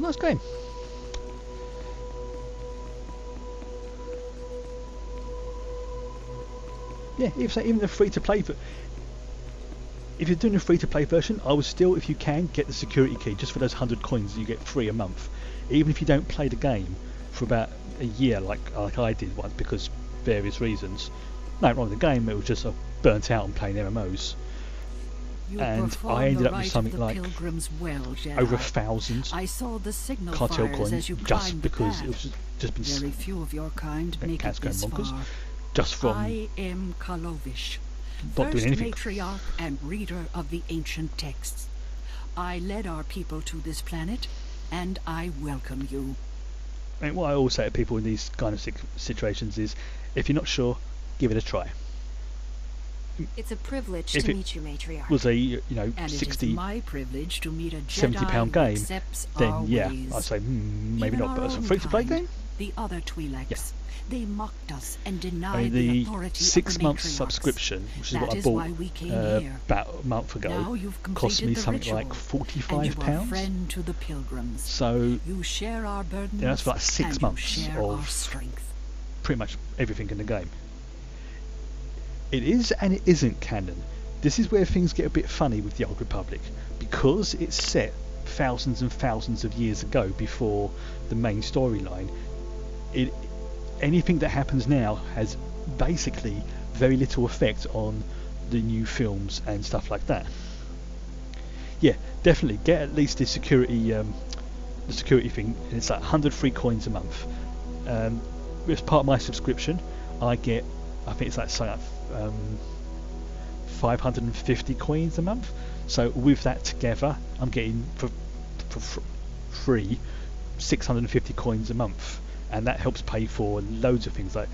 nice game. Yeah, even the free-to-play. If you're doing a free-to-play version, I would still, if you can, get the security key just for those 100 coins you get free a month. Even if you don't play the game for about a year, like I did once, because various reasons. No, wrong with the game. It was just burnt out on playing MMOs. And I ended up with something like over 1,000 cartel coins just because it was just been very few of your kind make it this far. Just from I am Kalovish, not doing anything. matriarch and reader of the ancient texts. I led our people to this planet, and I welcome you. I mean, what I always say to people in these kind of situations is, if you're not sure, give it a try. It's a privilege to meet you, matriarch. Was a and 60, it is my privilege to meet a £70 game, then yeah, I'd say maybe Even not. But as a our own free-to-play kind, game, the other Twi'leks. Yeah. They mocked us and I denied mean, the the authority 6 of the month matriarchs. subscription, which is That what I is bought why we came here. about a month ago, Now you've cost me completed the something like ritual, and you £45. are friend to the pilgrims. So you share our burdens, yeah, that's like 6 and months you share our of strength. pretty much everything in the game. It is and it isn't canon. This is where things get a bit funny with the Old Republic, because it's set thousands and thousands of years ago before the main storyline. Anything that happens now has basically very little effect on the new films and stuff like that. Yeah, definitely get at least the security thing. It's like 100 free coins a month. As part of my subscription, I get, I think it's like 550 coins a month. So with that together, I'm getting for free 650 coins a month. And that helps pay for loads of things like,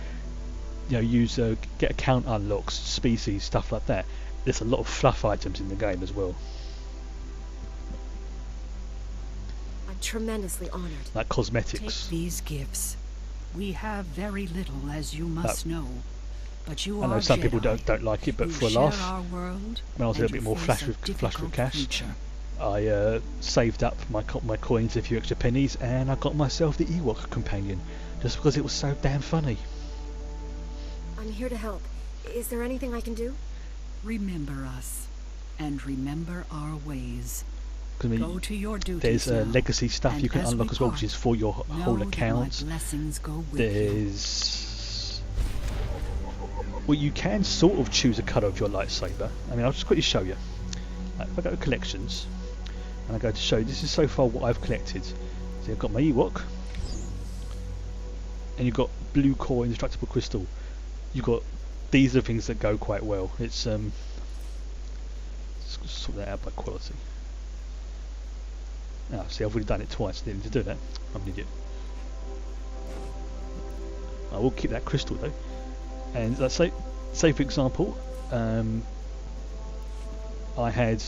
get account unlocks, species, stuff like that. There's a lot of fluff items in the game as well. I'm tremendously honored. Like cosmetics. Take these gifts. We have very little, as you must know. But you I know are some Jedi. people don't like it, but You for a share laugh, our world, when I was a and little bit you more face flush a with cash, difficult I saved up my coins, a few extra pennies, and I got myself the Ewok companion, just because it was so damn funny. I'm here to help. Is there anything I can do? Remember us, and remember our ways. I mean, Go to your duties there's now, legacy stuff and you can as unlock we as well, part, which is for your whole know that my account. blessings go with There's Well, you can sort of choose a colour of your lightsaber. I mean, I'll just quickly show you. If I go to collections, and I go to show you, this is so far what I've collected. So I've got my Ewok, and you've got blue core indestructible crystal. You've got, these are things that go quite well. It's let's sort that out by quality. Now, see, I've already done it twice. I didn't need to do that. I'm an idiot. I will keep that crystal though. And let's say for example, I had,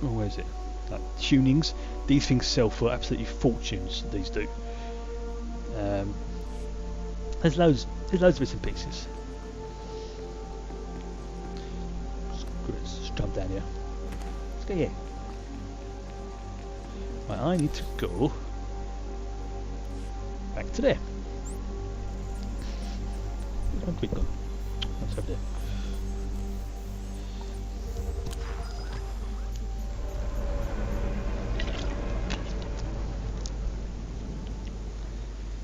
where is it? Like tunings. These things sell for absolutely fortunes. These do. There's loads of bits and pieces. Let's jump down here. Let's go here. Right, I need to go back to there. Where's my quick gun? That's over there.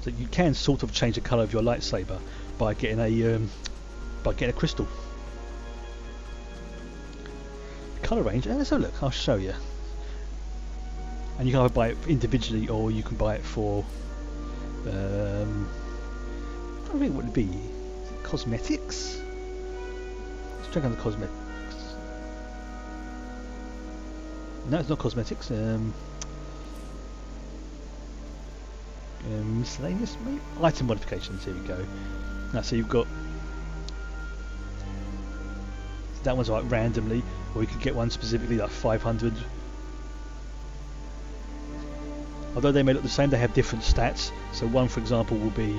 So you can sort of change the colour of your lightsaber by getting a crystal. Colour range, let's have a look, I'll show you. And you can either buy it individually or you can buy it for I don't think what it would be. Cosmetics? Let's check on the cosmetics. No, it's not cosmetics. Miscellaneous, maybe? Item modifications, here we go. Now, so you've got that one's like randomly, or you could get one specifically like 500. Although they may look the same, they have different stats. So one, for example, will be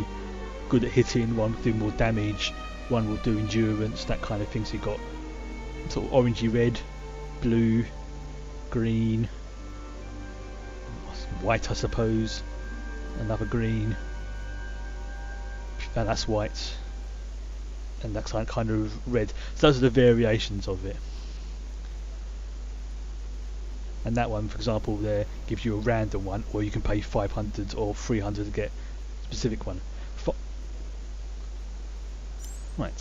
good at hitting, one will do more damage, one will do endurance, that kind of thing. So you've got sort of orangey red, blue, green, white I suppose, another green, and that's white, and that's kind of red. So those are the variations of it. And that one, for example, there gives you a random one, or you can pay 500 or 300 to get a specific one. Right.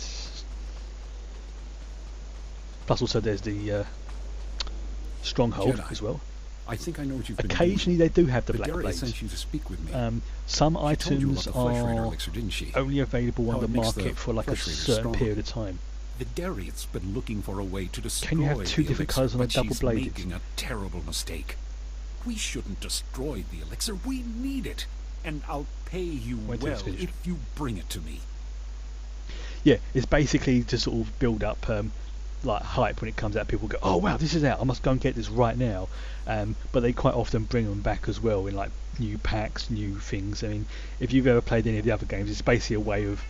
Plus, also there's the stronghold Jedi. as well. I think I know what you've Occasionally they do have the black Vidaria blades. sent you to speak with me. Some She told you items about the Flesh Raider are elixir, didn't she? only available How on the it makes market the for like a Flesh Raiders certain stronger. period of time. Vidaria's been looking for a way to destroy Can you have two the different elixir, colours on a but she's double-bladed? making a terrible mistake. We shouldn't destroy the elixir. We need it. And I'll pay you Wait till well it's finished. if you bring it to me. Yeah, it's basically to sort of build up like hype when it comes out. People go, oh wow, this is out, I must go and get this right now. But they quite often bring them back as well in like new packs, new things. I mean, if you've ever played any of the other games, it's basically a way of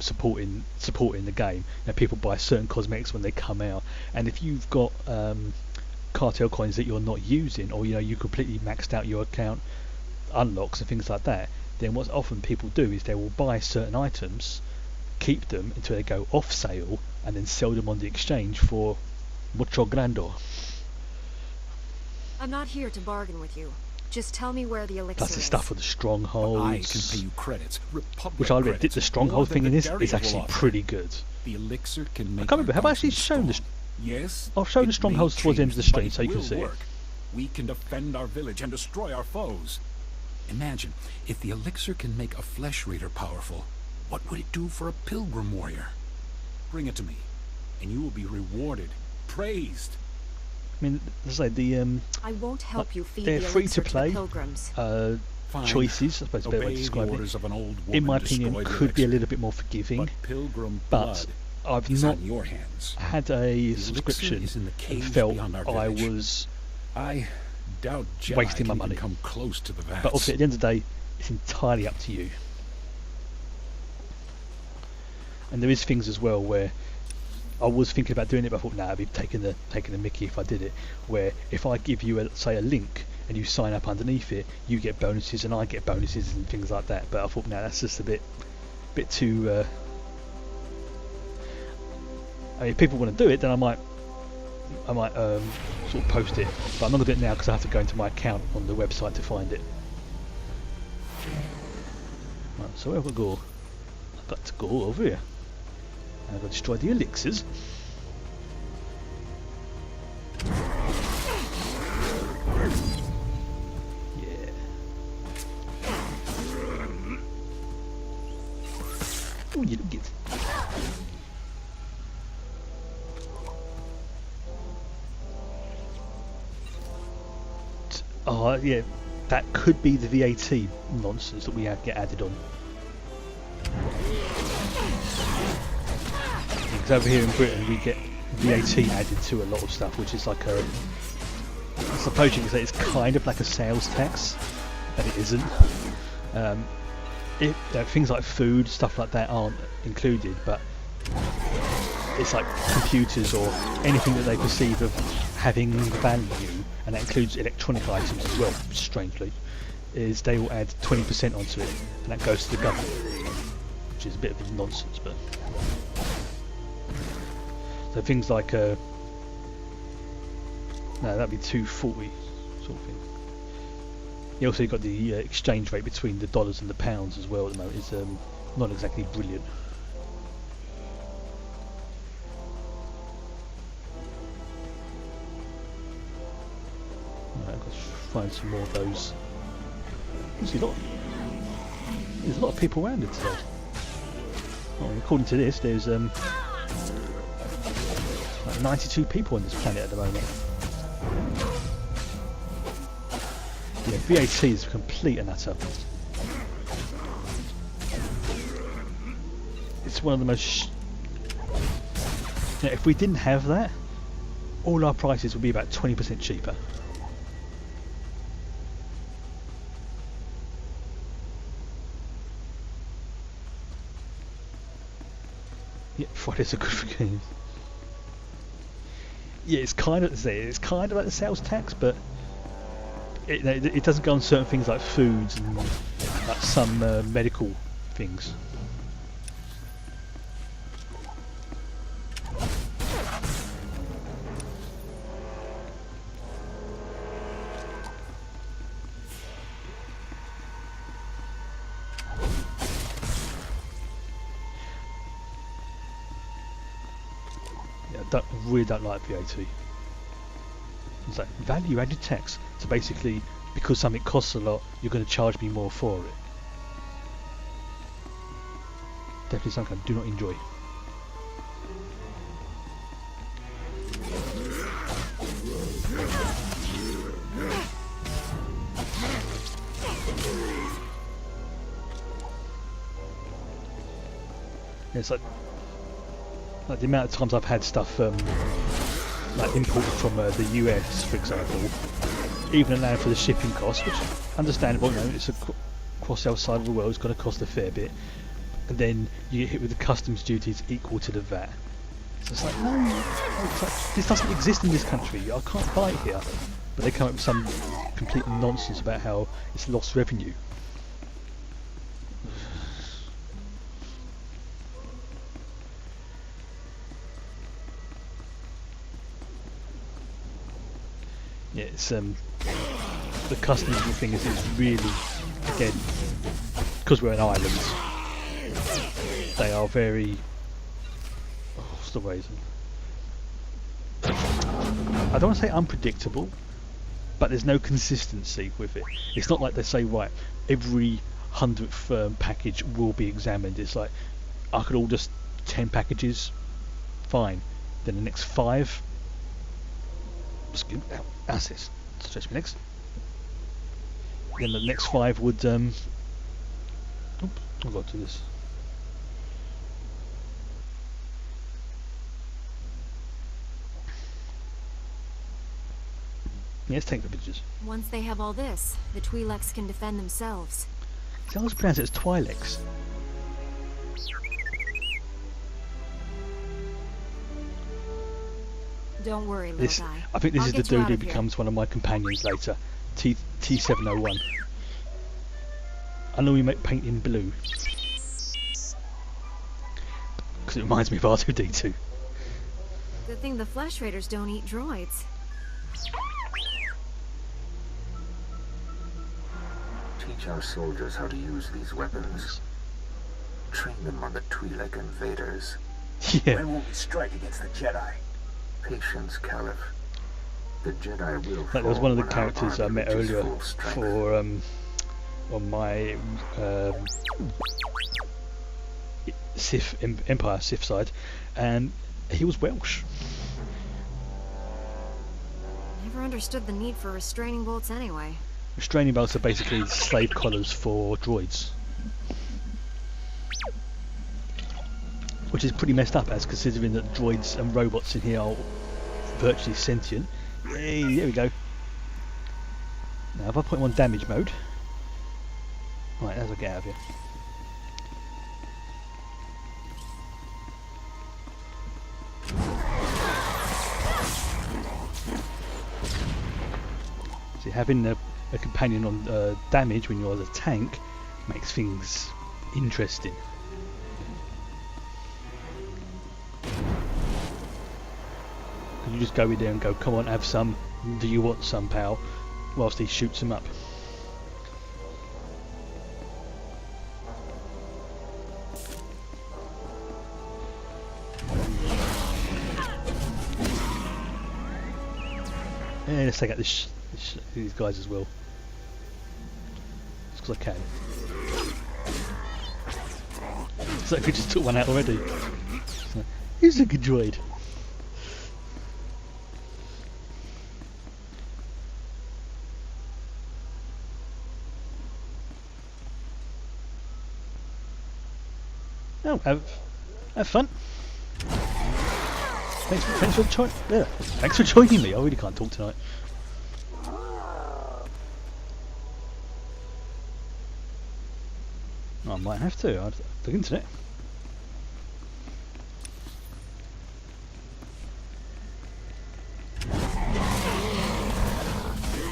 supporting the game. Now, people buy certain cosmetics when they come out, and if you've got cartel coins that you're not using, or you completely maxed out your account unlocks and things like that, then what often people do is they will buy certain items, keep them until they go off sale, and then sell them on the exchange for mucho grande. I'm not here to bargain with you. Just tell me where the elixir That's the is. stuff for the strongholds. I can pay you credits. Republic Which I admit, credits, the stronghold more than thing in this Vidaria is will actually offer. pretty good. The elixir can make I can't remember, have I actually shown this? Yes. I'll show the it strongholds may towards the end of the change, stream but so you it can will see it. work. We can defend our village and destroy our foes. Imagine, if the elixir can make a Flesh Raider powerful, what would it do for a pilgrim warrior? Bring it to me, and you will be rewarded, praised. I mean, as I say, the I won't help you feed they're the free elixir to the play pilgrims. Fine. choices, I suppose is a better way Obey to the describe orders it. of an old In my woman, opinion, destroy the could be a elixir. little bit more forgiving, But pilgrim but blood I've is not on your hands. had a The subscription elixir is in the and cave felt beyond our I village. was I doubt Jedi wasting my can money. even come close to the vats. But obviously, at the end of the day, it's entirely up to you. And there is things as well where I was thinking about doing it, but I thought, nah, I'd be taking the mickey if I did it. Where if I give you say a link and you sign up underneath it, you get bonuses and I get bonuses and things like that. But I thought, nah, that's just a bit too. I mean, if people want to do it, then I might sort of post it, but I'm not going to do it now because I have to go into my account on the website to find it. Right, so where will I go? I've got to go over here. I've got to destroy the elixirs. Yeah. Oh, you don't get. Oh, yeah. That could be the VAT nonsense that we get added on. Because over here in Britain we get VAT added to a lot of stuff, which is like a... I suppose you could say it's kind of like a sales tax, but it isn't. Things like food, stuff like that aren't included, but it's like computers or anything that they perceive of having value, and that includes electronic items as well, strangely, is they will add 20% onto it, and that goes to the government, which is a bit of nonsense, but... So things like, no, that'd be 240 sort of thing. You also got the exchange rate between the dollars and the pounds as well at the moment. It's not exactly brilliant. Right, I've got to find some more of those. There's a lot of people around it today. Well, according to this, there's like 92 people on this planet at the moment. Yeah, VAT is complete and utter. It's one of the most... if we didn't have that, all our prices would be about 20% cheaper. Yeah, Friday's a good game. Yeah, it's kind of like the sales tax, but it doesn't go on certain things like foods and like some medical things. I really don't like VAT. It's like value-added tax. So basically, because something costs a lot, you're going to charge me more for it. Definitely something I do not enjoy. It's like the amount of times I've had stuff like imported from the US, for example, even allowed for the shipping costs, which understandable, you know, it's across our side of the world, it's going to cost a fair bit, and then you get hit with the customs duties equal to the VAT. So it's like, no, it's like, this doesn't exist in this country, I can't buy it here. But they come up with some complete nonsense about how it's lost revenue. Yeah, it's the customs thing is really, again, because we're an island, they are very, what's the way? I don't want to say unpredictable, but there's no consistency with it. It's not like they say, right, every 100th package will be examined. It's like, I could order 10 packages, fine. Then the next 5, that's it. Stretch my legs. Then the next 5 would I'll go to this. Yeah, let's take the pictures. Once they have all this, the Twi'leks can defend themselves. See, I always pronounce it as Twi'leks. Don't worry, little guy. I think this is the dude who becomes one of my companions later. T701. I know we make paint in blue. Because it reminds me of R2-D2. Good thing the Flesh Raiders don't eat droids. Teach our soldiers how to use these weapons. train them on the Twi'lek invaders. Yeah. When will we strike against the Jedi? Patience, Caliph. The Jedi will That was one of the fall when our characters I army met reaches earlier full strength. for on my Sith Empire Sith side, and he was Welsh. Never understood the need for restraining bolts anyway. Restraining belts are basically slave collars for droids, which is pretty messed up, as considering that droids and robots in here are virtually sentient. Hey, there we go. Now if I put him on damage mode, right, as I get out of here. See, having a companion on damage when you're the tank makes things interesting. You just go in there and go, come on, have some. Do you want some, pal? Whilst he shoots him up. And let's take out these guys as well. Just because I can. So we just took one out already. So, he's a good droid. Oh, have fun. Thanks for joining me. I really can't talk tonight. I might have to. I'll look into it.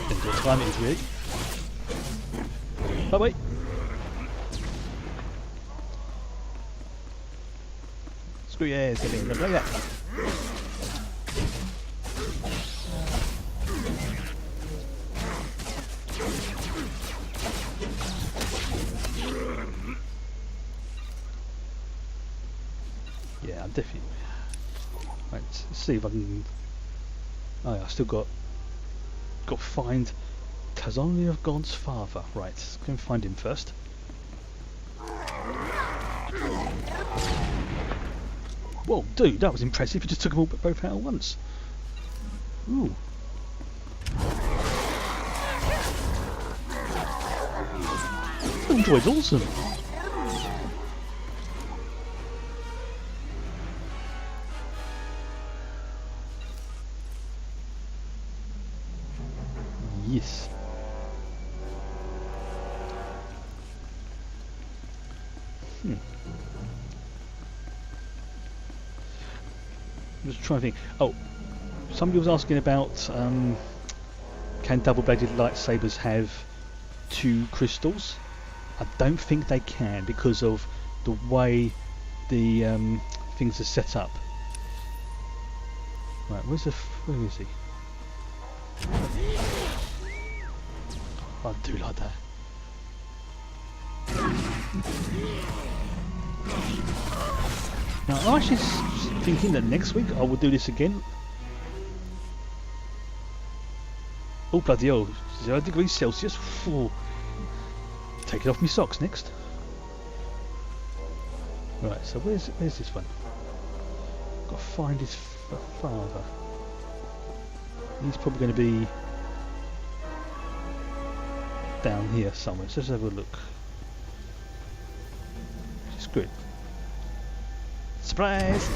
Didn't get time into it. Bye bye. Screw yeah, it's gonna be like that. Yeah, I'm definitely. Right, let's see if I can. Oh yeah, I still got find Tazoni of God's father. Right, let's go and find him first. Whoa, dude, that was impressive. You just took them all both out at once. Ooh. That droid's awesome. Yes. I'm just trying to think. Oh, somebody was asking about can double-bladed lightsabers have 2 crystals? I don't think they can because of the way the things are set up. Right, where is he? I do like that. Now, I'm actually thinking that next week I will do this again. Oh bloody hell, 0 degrees Celsius. Ooh. Taking off my socks next. Right, so where's this one? Got to find his father. He's probably going to be down here somewhere. So let's have a look. Screw it. Surprise!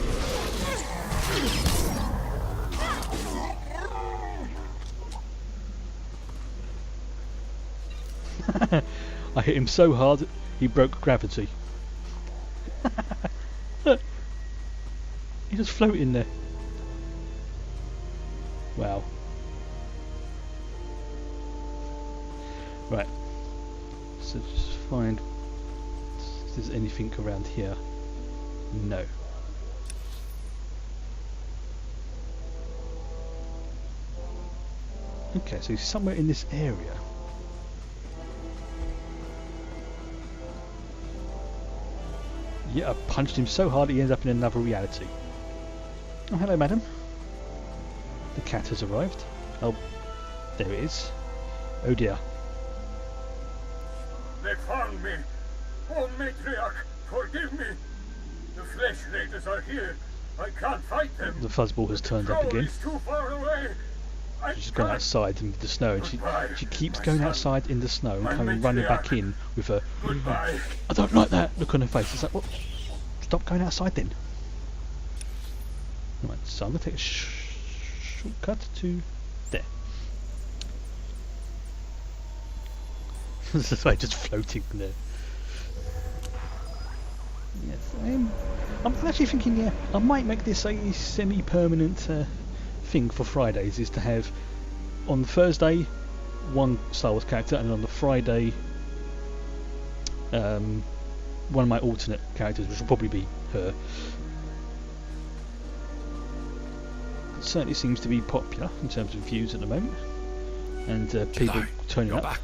I hit him so hard he broke gravity. Look, he just floated in there. Wow. Right. So just find if there's anything around here. No. Okay, so he's somewhere in this area. Yeah, I punched him so hard he ends up in another reality. Oh, hello, madam. The cat has arrived. Oh, there it is. Oh dear. They found me. Oh, Matriarch, forgive me. The Flesh Raiders are here. I can't fight them. The fuzzball has turned up again. Is too far away. She's gone outside in the snow, and she keeps going outside in the snow and coming running back in with a I don't like that look on her face. It's like, what? Stop going outside then. Right, so I'm going to take a shortcut to there. This is like just floating there. Yes, I'm actually thinking, yeah, I might make this a semi-permanent thing for Fridays, is to have on Thursday one Star Wars character, and on the Friday one of my alternate characters, which will probably be her. It certainly seems to be popular in terms of views at the moment, and people turning up. Back.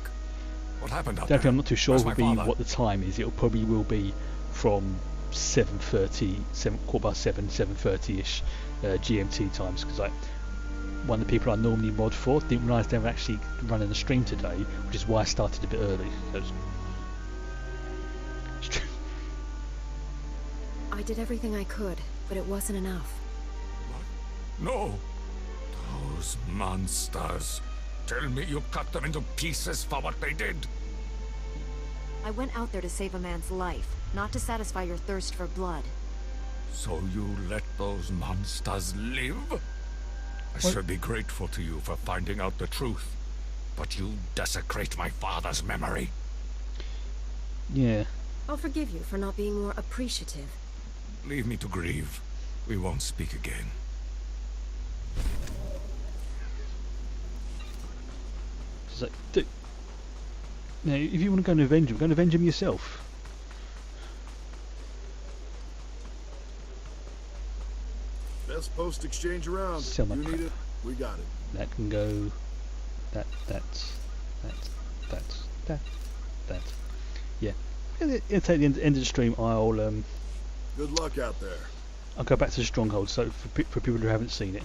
What happened up I'm not too sure will be what the time is. It probably will be from 7:30, 7:30ish GMT times, because like one of the people I normally mod for didn't realise they were actually running the stream today, which is why I started a bit early. I did everything I could, but it wasn't enough. No! Those monsters! Tell me you cut them into pieces for what they did! I went out there to save a man's life, not to satisfy your thirst for blood. So you let those monsters live? I should be grateful to you for finding out the truth, but you desecrate my father's memory. Yeah. I'll forgive you for not being more appreciative. Leave me to grieve. We won't speak again. She's like, dude, now, if you want to go and avenge him, go and avenge him yourself. Best post exchange around. Sell my You crap. need it, we got it. That can go. That. Yeah. It'll take the end of the stream. Good luck out there. I'll go back to the stronghold. So for people who haven't seen it,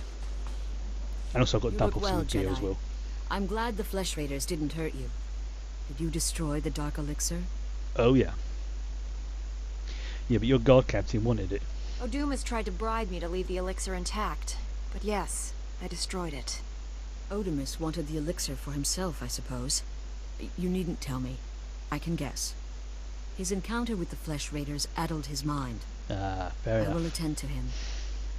and also I've got You dump look off some well, gear as Jedi. well. I'm glad the Flesh Raiders didn't hurt you. Did you destroy the Dark Elixir? Oh yeah. Yeah, but your guard captain wanted it. Odumas tried to bribe me to leave the elixir intact, but yes, I destroyed it. Odumas wanted the elixir for himself, I suppose. You needn't tell me. I can guess. His encounter with the Flesh Raiders addled his mind. Ah, fair I enough. will attend to him.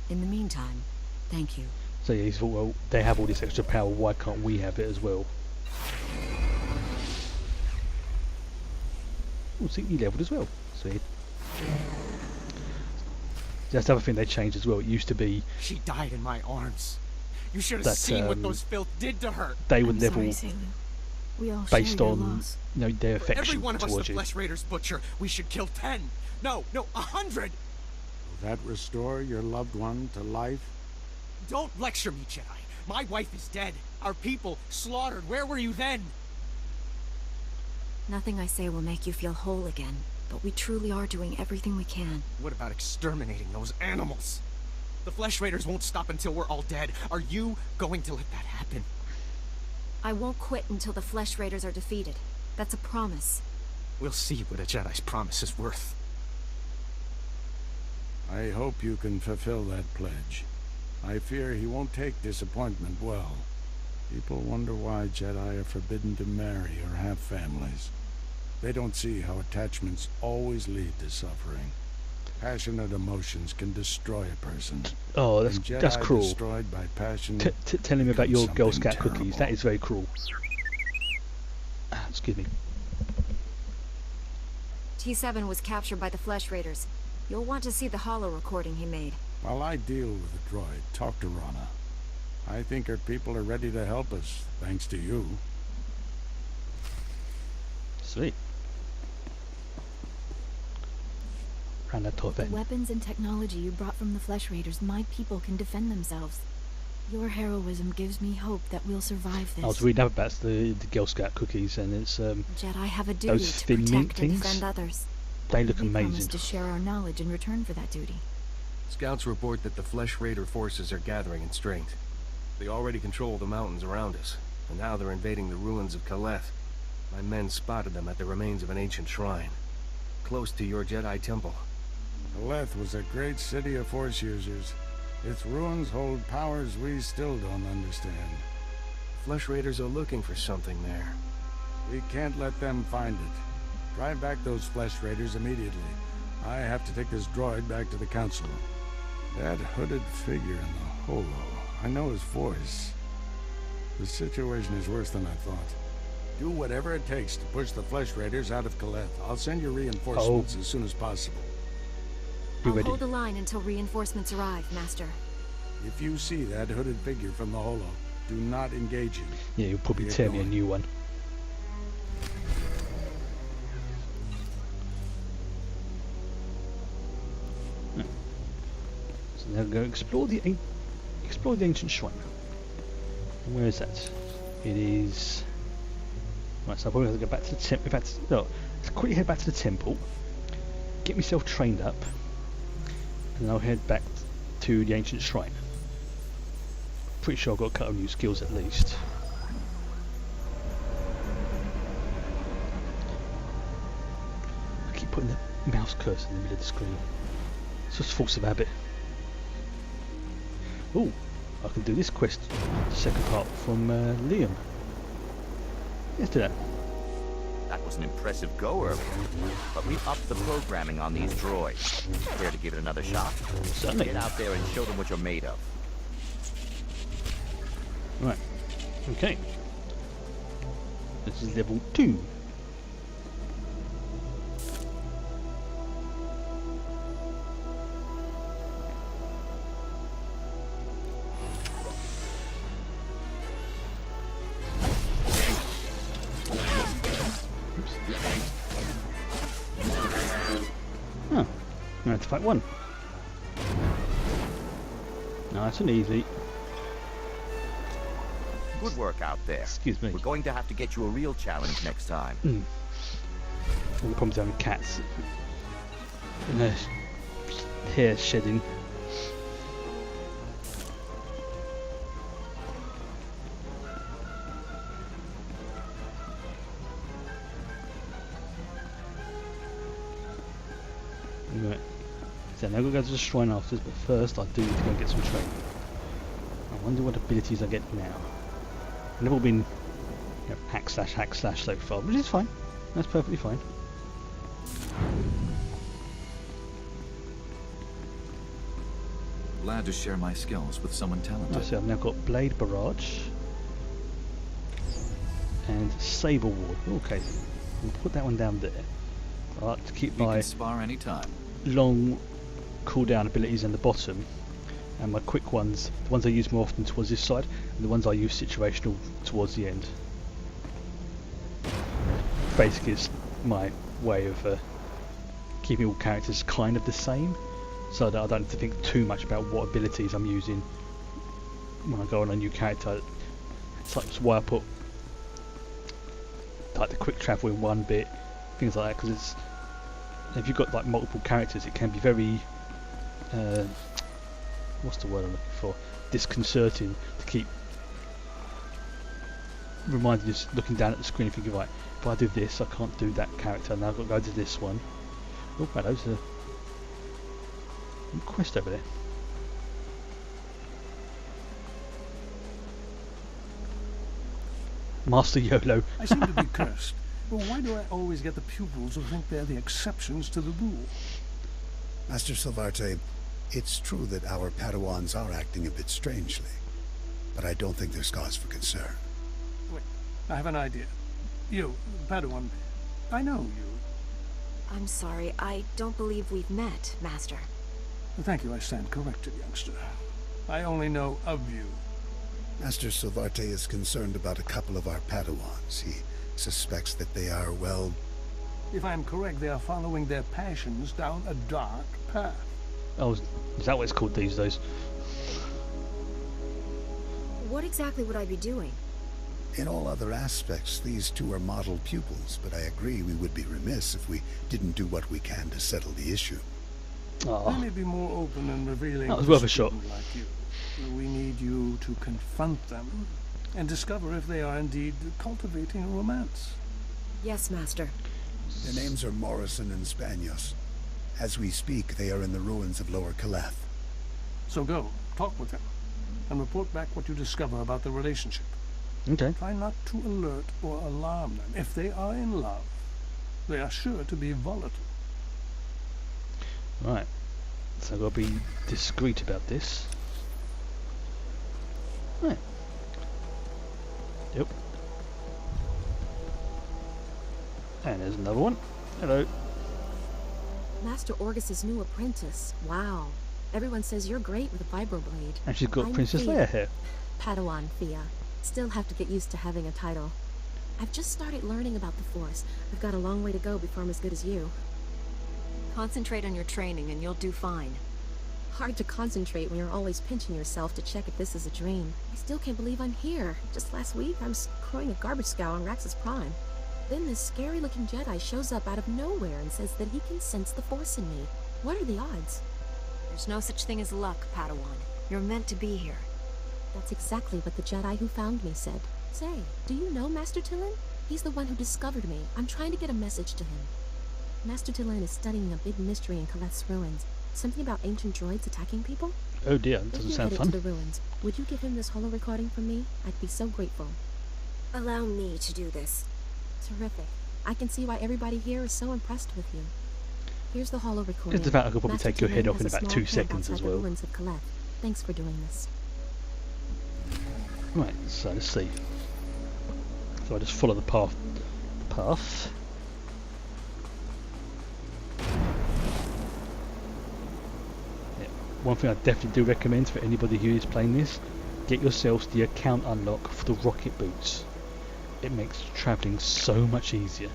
In the meantime, thank you. So yeah, he thought, well, they have all this extra power, why can't we have it as well? Oh, see, you leveled as well. Sweet. That's the other thing they changed as well. It used to be She died in my arms. You should have that, seen what those filth did to her. they would level We all based share your on loss. their For every affection one of us the towards you. Flesh Raiders butcher, we should kill 10. No, 100. Will that restore your loved one to life? Don't lecture me, Jedi. My wife is dead. Our people slaughtered. Where were you then? Nothing I say will make you feel whole again, but we truly are doing everything we can. What about exterminating those animals? The Flesh Raiders won't stop until we're all dead. Are you going to let that happen? I won't quit until the Flesh Raiders are defeated. That's a promise. We'll see what a Jedi's promise is worth. I hope you can fulfill that pledge. I fear he won't take disappointment well. People wonder why Jedi are forbidden to marry or have families. They don't see how attachments always lead to suffering. Passionate emotions can destroy a person. Oh, And that's Jedi cruel. destroyed by passion. Tell him about your becomes Girl something Scout cookies. That is very cruel. Excuse me. T7 was captured by the Flesh Raiders. You'll want to see the holo recording he made. While I deal with the droid, talk to Rana. I think her people are ready to help us, thanks to you. Sweet. The weapons and technology you brought from the Flesh Raiders, my people can defend themselves. Your heroism gives me hope that we'll survive this. I was reading up about the Girl Scout cookies, and it's Jedi have a duty those to thin mint protect and things. defend others. They look We promised amazing. to share our knowledge in return for that duty. Scouts report that the Flesh Raider forces are gathering in strength. They already control the mountains around us, and now they're invading the ruins of Kaleth. My men spotted them at the remains of an ancient shrine, close to your Jedi temple. Kaleth was a great city of Force users. Its ruins hold powers we still don't understand. Flesh Raiders are looking for something there. We can't let them find it. Drive back those Flesh Raiders immediately. I have to take this droid back to the Council. That hooded figure in the holo, I know his voice. The situation is worse than I thought. Do whatever it takes to push the Flesh Raiders out of Kaleth. I'll send you reinforcements as soon as possible. Be I'll ready. hold the line until reinforcements arrive, Master. If you see that hooded figure from the holo, do not engage him. Yeah, you'll probably Get tear me a going. new one. So now go explore the ancient shrine. Where is that? It is. Right, so I'll probably have to go back to the temple. No, let's quickly head back to the temple, get myself trained up, and then I'll head back to the ancient shrine. Pretty sure I've got a couple of new skills at least. I keep putting the mouse cursor in the middle of the screen. It's just force of habit. Oh, I can do this quest, the second part from Liam. Let's do that. That was an impressive go earlier, but we upped the programming on these droids. Care to give it another shot? Certainly. Get out there and show them what you're made of. Right. Okay. This is level 2. Oh, I have to fight one. Nice and easy. Good work out there. Excuse me. We're going to have to get you a real challenge next time. All the problems having cats and their hair shedding. Right. So now I've got to go to the shrine afterwards, but first I do need to go and get some training. I wonder what abilities I get now. I've never been hack slash so far, which is fine. That's perfectly fine. Glad to share my skills with someone talented. I see, I've now got Blade Barrage and Saber Ward. Okay, we'll put that one down there. I like to keep We my can spar anytime. long cooldown abilities in the bottom, and my quick ones, the ones I use more often, towards this side, and the ones I use situational towards the end. Basically, it's my way of keeping all characters kind of the same, so that I don't have to think too much about what abilities I'm using when I go on a new character. That's why I put like the quick travel in one bit, things like that, because it's, if you've got like multiple characters, it can be very what's the word I'm looking for? Disconcerting to keep reminding you, looking down at the screen, thinking, right, if I do this, I can't do that character. Now I've got to go to this one. Oh, hello, there's a quest over there. Master YOLO. I seem to be cursed. But why do I always get the pupils who think they're the exceptions to the rule? Master Silvarte, it's true that our Padawans are acting a bit strangely, but I don't think there's cause for concern. Wait, I have an idea. You, Padawan, I know you. I'm sorry, I don't believe we've met, Master. Thank you, I stand corrected, youngster. I only know of you. Master Silvarte is concerned about a couple of our Padawans. He suspects that they are, well... If I'm correct, they are following their passions down a dark path. Oh, is that what it's called these days? What exactly would I be doing? In all other aspects, these two are model pupils, but I agree we would be remiss if we didn't do what we can to settle the issue. They may be more open and revealing. That was worth a shot. Like you. We need you to confront them and discover if they are indeed cultivating a romance. Yes, Master. Their names are Morrison and Spanios. As we speak, they are in the ruins of Lower Caleth. So go, talk with them, and report back what you discover about the relationship. Okay. Try not to alert or alarm them. If they are in love, they are sure to be volatile. Right. So I've got to be discreet about this. Right. Yep. And there's another one. Hello. Master Orgus's new apprentice. Wow. Everyone says you're great with a vibroblade. And she's got I'm Princess Thea. Leia here. Padawan Thea. Still have to get used to having a title. I've just started learning about the Force. I've got a long way to go before I'm as good as you. Concentrate on your training and you'll do fine. Hard to concentrate when you're always pinching yourself to check if this is a dream. I still can't believe I'm here. Just last week, I was crowing a garbage scow on Raxus Prime. Then this scary-looking Jedi shows up out of nowhere and says that he can sense the Force in me. What are the odds? There's no such thing as luck, Padawan. You're meant to be here. That's exactly what the Jedi who found me said. Say, do you know Master Tillin? He's the one who discovered me. I'm trying to get a message to him. Master Tillin is studying a big mystery in Caleth's ruins. Something about ancient droids attacking people? Oh dear, that doesn't sound fun. If you're headed to the ruins, would you give him this holo recording from me? I'd be so grateful. Allow me to do this. Terrific. I can see why everybody here is so impressed with you. Here's the holo recording. It's the fact I could probably Master take your head Tillin off in has a about small 2 seconds camp as outside well. the ruins of Caleth. Thanks for doing this. Right, so let's see. So I just follow the path. Yeah. One thing I definitely do recommend for anybody who is playing this, get yourselves the account unlock for the rocket boots. It makes travelling so much easier,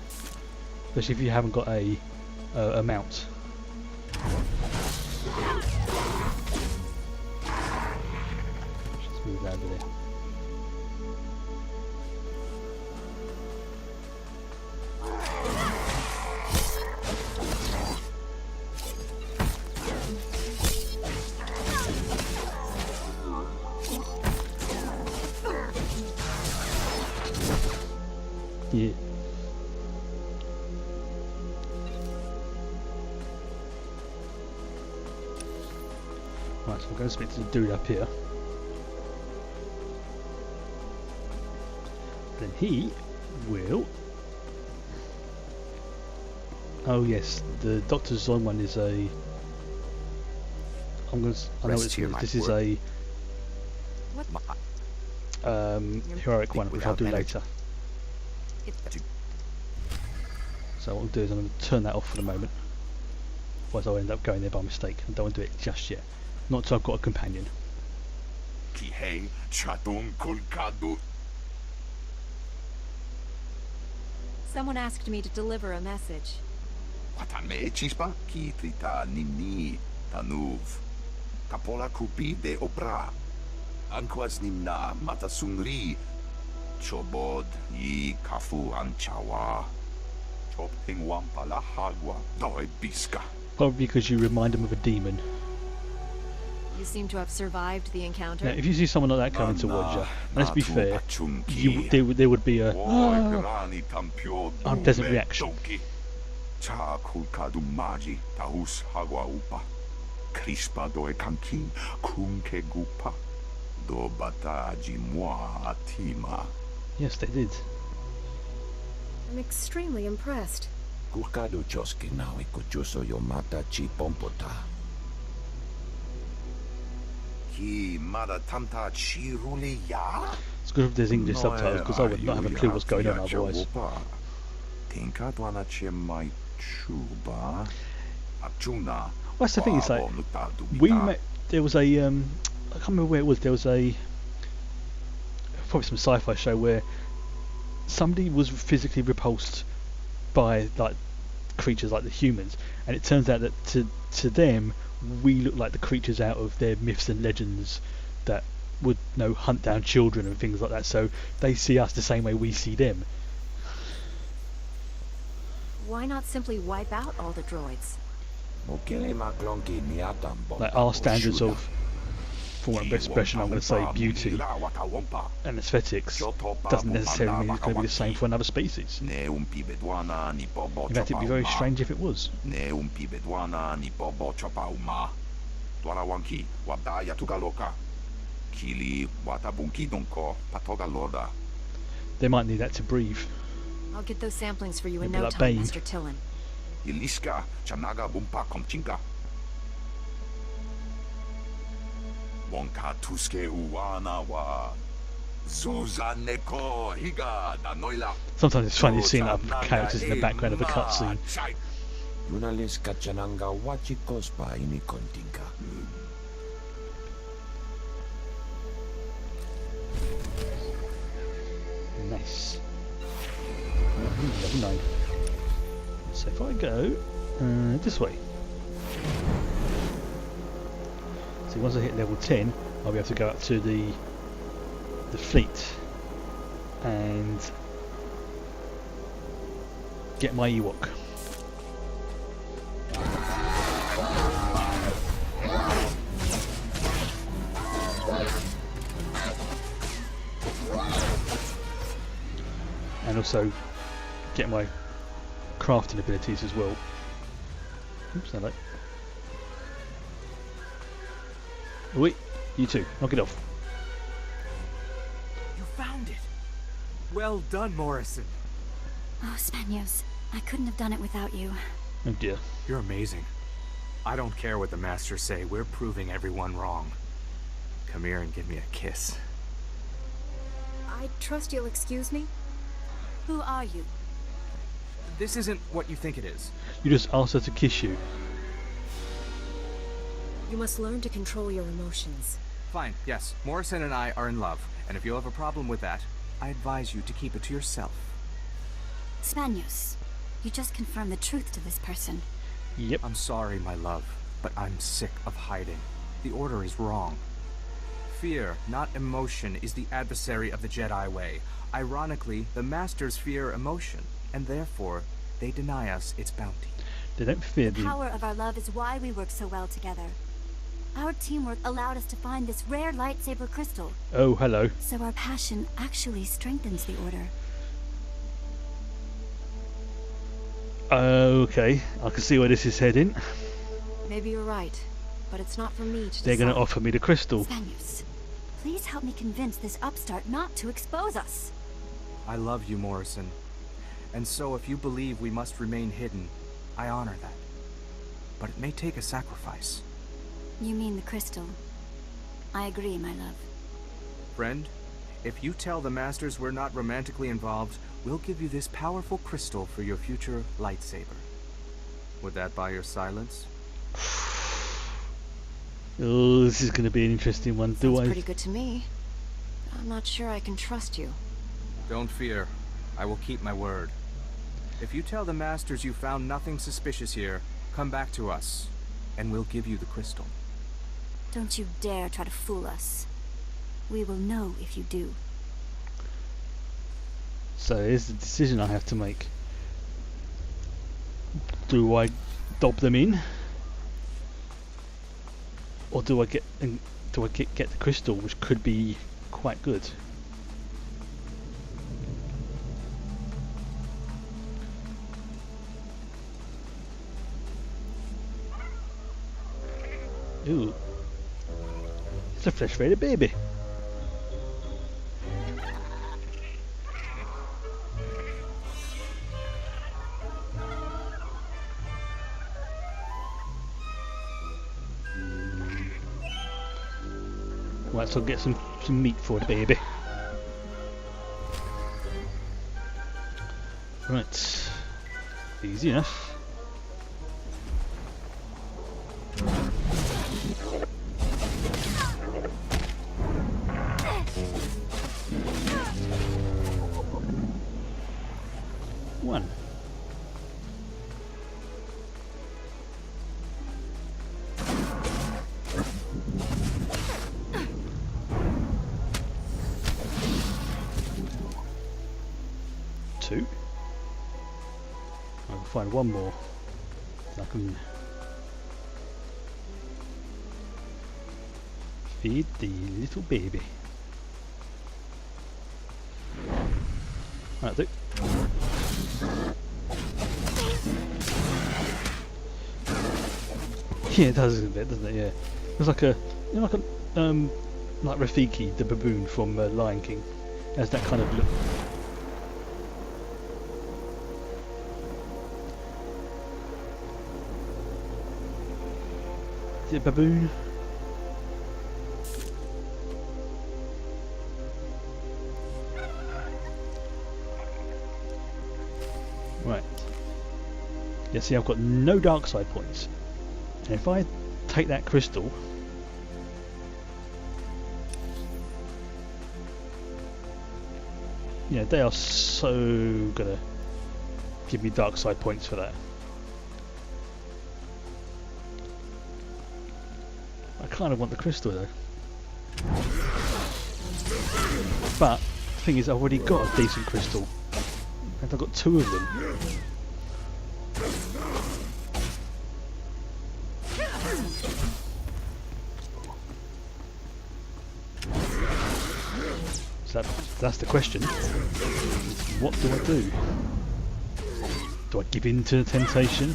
especially if you haven't got a mount. Just move over there. Yeah. Right, so I'm going to speak to the dude up here. Then he will... Oh yes, the Dr. Zon one is a... I know it's this is a heroic one, which I'll do later. So what I'll do is I'm going to turn that off for the moment. Otherwise I'll end up going there by mistake. I don't want to do it just yet. Not until I've got a companion. Someone asked me to deliver a message. Kapola kupi de opra. Ankwas nimna matasungri. Chobod yi kafu anchawa. Chopting wampala hagwa doi biska. Probably because you remind them of a demon. You seem to have survived the encounter. Now, if you see someone like that coming towards you, let's be fair, there would be a unpleasant reaction. Cha kulkadu maji tahus hagwa upa. Crispa doe kankin kunke gupa. Do bataji moi atima. Yes, they did. I'm extremely impressed. Kulkadu choski nawi kuchuso yomata chi pompota. Ki mada tamta chi ruli ya? It's good if there's English subtitles, because I would not have a clue what's going on otherwise. Tinkadwana che mai chuba. Achuna. Well, that's the thing, it's like, we met, there was a, I can't remember where it was, there was a, probably some sci-fi show where somebody was physically repulsed by, like, creatures like the humans, and it turns out that to them, we look like the creatures out of their myths and legends that would hunt down children and things like that, so they see us the same way we see them. Why not simply wipe out all the droids? Like our standards of, for want of best expression, I'm going to say beauty and aesthetics doesn't necessarily mean it's going to be the same for another species. In fact, it'd be very strange if it was. They might need that to breathe. I'll get those samplings for you in Maybe no like time, Bane. Master Tillin. Sometimes it's funny seeing other characters in the background of a cutscene. Nice. Level 9. So if I go this way. So once I hit level 10, I'll be able to go up to the fleet and get my Ewok. And also get my crafting abilities as well. Oops, hello. Wait, you two, knock it off. You found it! Well done, Morrison. Oh, Spanios, I couldn't have done it without you. Oh dear. You're amazing. I don't care what the Masters say, we're proving everyone wrong. Come here and give me a kiss. I trust you'll excuse me? Who are you? This isn't what you think it is. You just asked her to kiss you. You must learn to control your emotions. Fine, yes. Morrison and I are in love, and if you have a problem with that, I advise you to keep it to yourself. Spanios, you just confirmed the truth to this person. Yep. I'm sorry, my love, but I'm sick of hiding. The Order is wrong. Fear, not emotion, is the adversary of the Jedi way. Ironically, the Masters fear emotion, and therefore, they deny us its bounty. They don't fear The power of our love is why we work so well together. Our teamwork allowed us to find this rare lightsaber crystal. Oh, hello. So our passion actually strengthens the Order. Okay, I can see where this is heading. Maybe you're right, but it's not for me to They're going to decide. offer me the crystal. Spanios, please help me convince this upstart not to expose us. I love you, Morrison. And so if you believe we must remain hidden, I honor that. But it may take a sacrifice. You mean the crystal. I agree, my love. Friend, if you tell the Masters we're not romantically involved, we'll give you this powerful crystal for your future lightsaber. Would that buy your silence? Oh, this is going to be an interesting one. Sounds pretty good to me. I'm not sure I can trust you. Don't fear. I will keep my word. If you tell the Masters you found nothing suspicious here, come back to us, and we'll give you the crystal. Don't you dare try to fool us. We will know if you do. So here's the decision I have to make. Do I dob them in, or do I get the crystal, which could be quite good? Ooh, it's a Flesh Raider baby. Right, so I'll get some meat for the baby. Right, easy enough. One. 2. I can find one more. I can feed the little baby. Right, do. Yeah, it does a bit, doesn't it? Yeah, it's like a, you know, like Rafiki, the baboon from Lion King. It has that kind of look. Is it a baboon? Right. Yeah, see, I've got no dark side points. And if I take that crystal, yeah, they are so gonna give me dark side points for that. I kind of want the crystal though. But the thing is, I've already got a decent crystal. And I've got 2 of them. So that's the question. What do I do? Do I give in to the temptation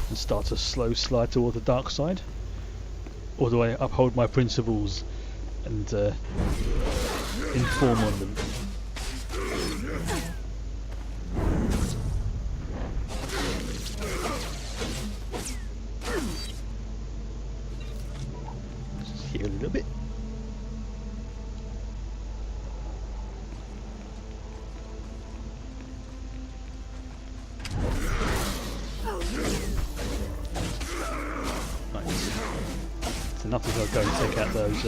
and start a slow slide toward the dark side? Or do I uphold my principles and inform on them? Just here a little bit. Enough as I'll go and take out those.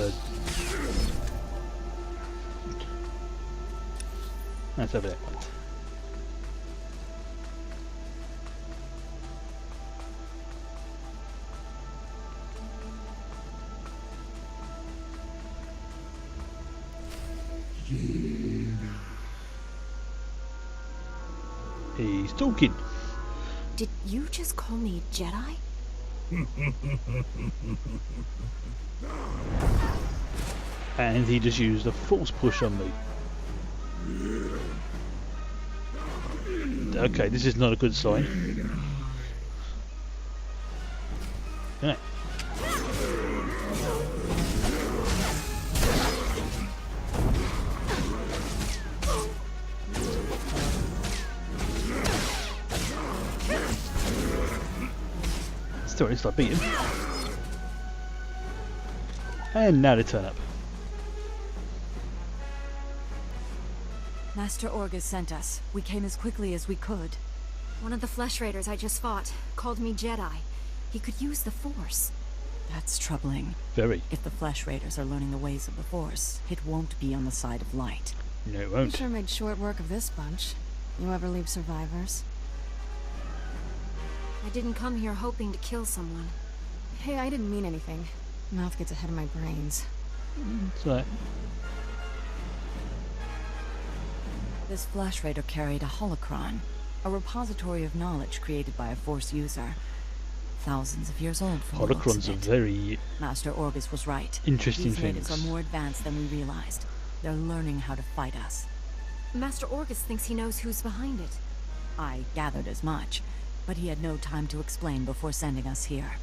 That's over there. He's talking. Did you just call me Jedi? And he just used a force push on me. Okay, this is not a good sign. Yeah. Still, it's not beating. And now they turn up. Master Orgus sent us. We came as quickly as we could. One of the Flesh Raiders I just fought called me Jedi. He could use the Force. That's troubling. Very. If the Flesh Raiders are learning the ways of the Force, it won't be on the side of light. No, it won't. You sure made short work of this bunch. You ever leave survivors? I didn't come here hoping to kill someone. Hey, I didn't mean anything. Mouth gets ahead of my brains. So. This Flesh Raider carried a holocron, a repository of knowledge created by a Force user. Thousands of years old from the looks Holocrons of are it. very Master Orgus was right. interesting These things. natives are more advanced than we realized. They're learning how to fight us. Master Orgus thinks he knows who's behind it. I gathered as much, but he had no time to explain before sending us here.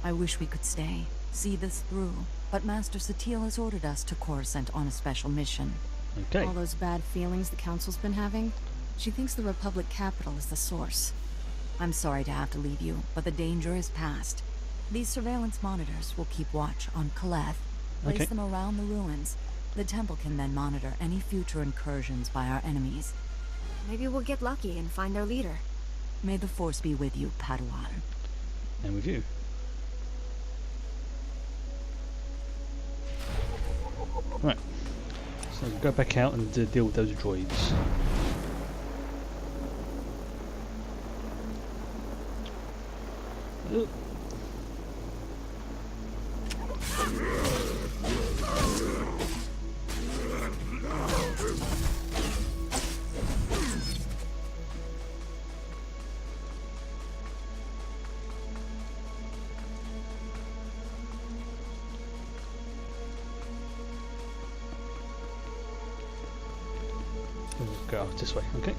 I wish we could stay, see this through, but Master Satele has ordered us to Coruscant on a special mission. Okay. All those bad feelings the Council's been having? She thinks the Republic capital is the source. I'm sorry to have to leave you, but the danger is past. These surveillance monitors will keep watch on Kaleth, place Okay. them around the ruins. The temple can then monitor any future incursions by our enemies. Maybe we'll get lucky and find their leader. May the Force be with you, Padawan. And with you. Right. So go back out and deal with those droids. go this way. Okay.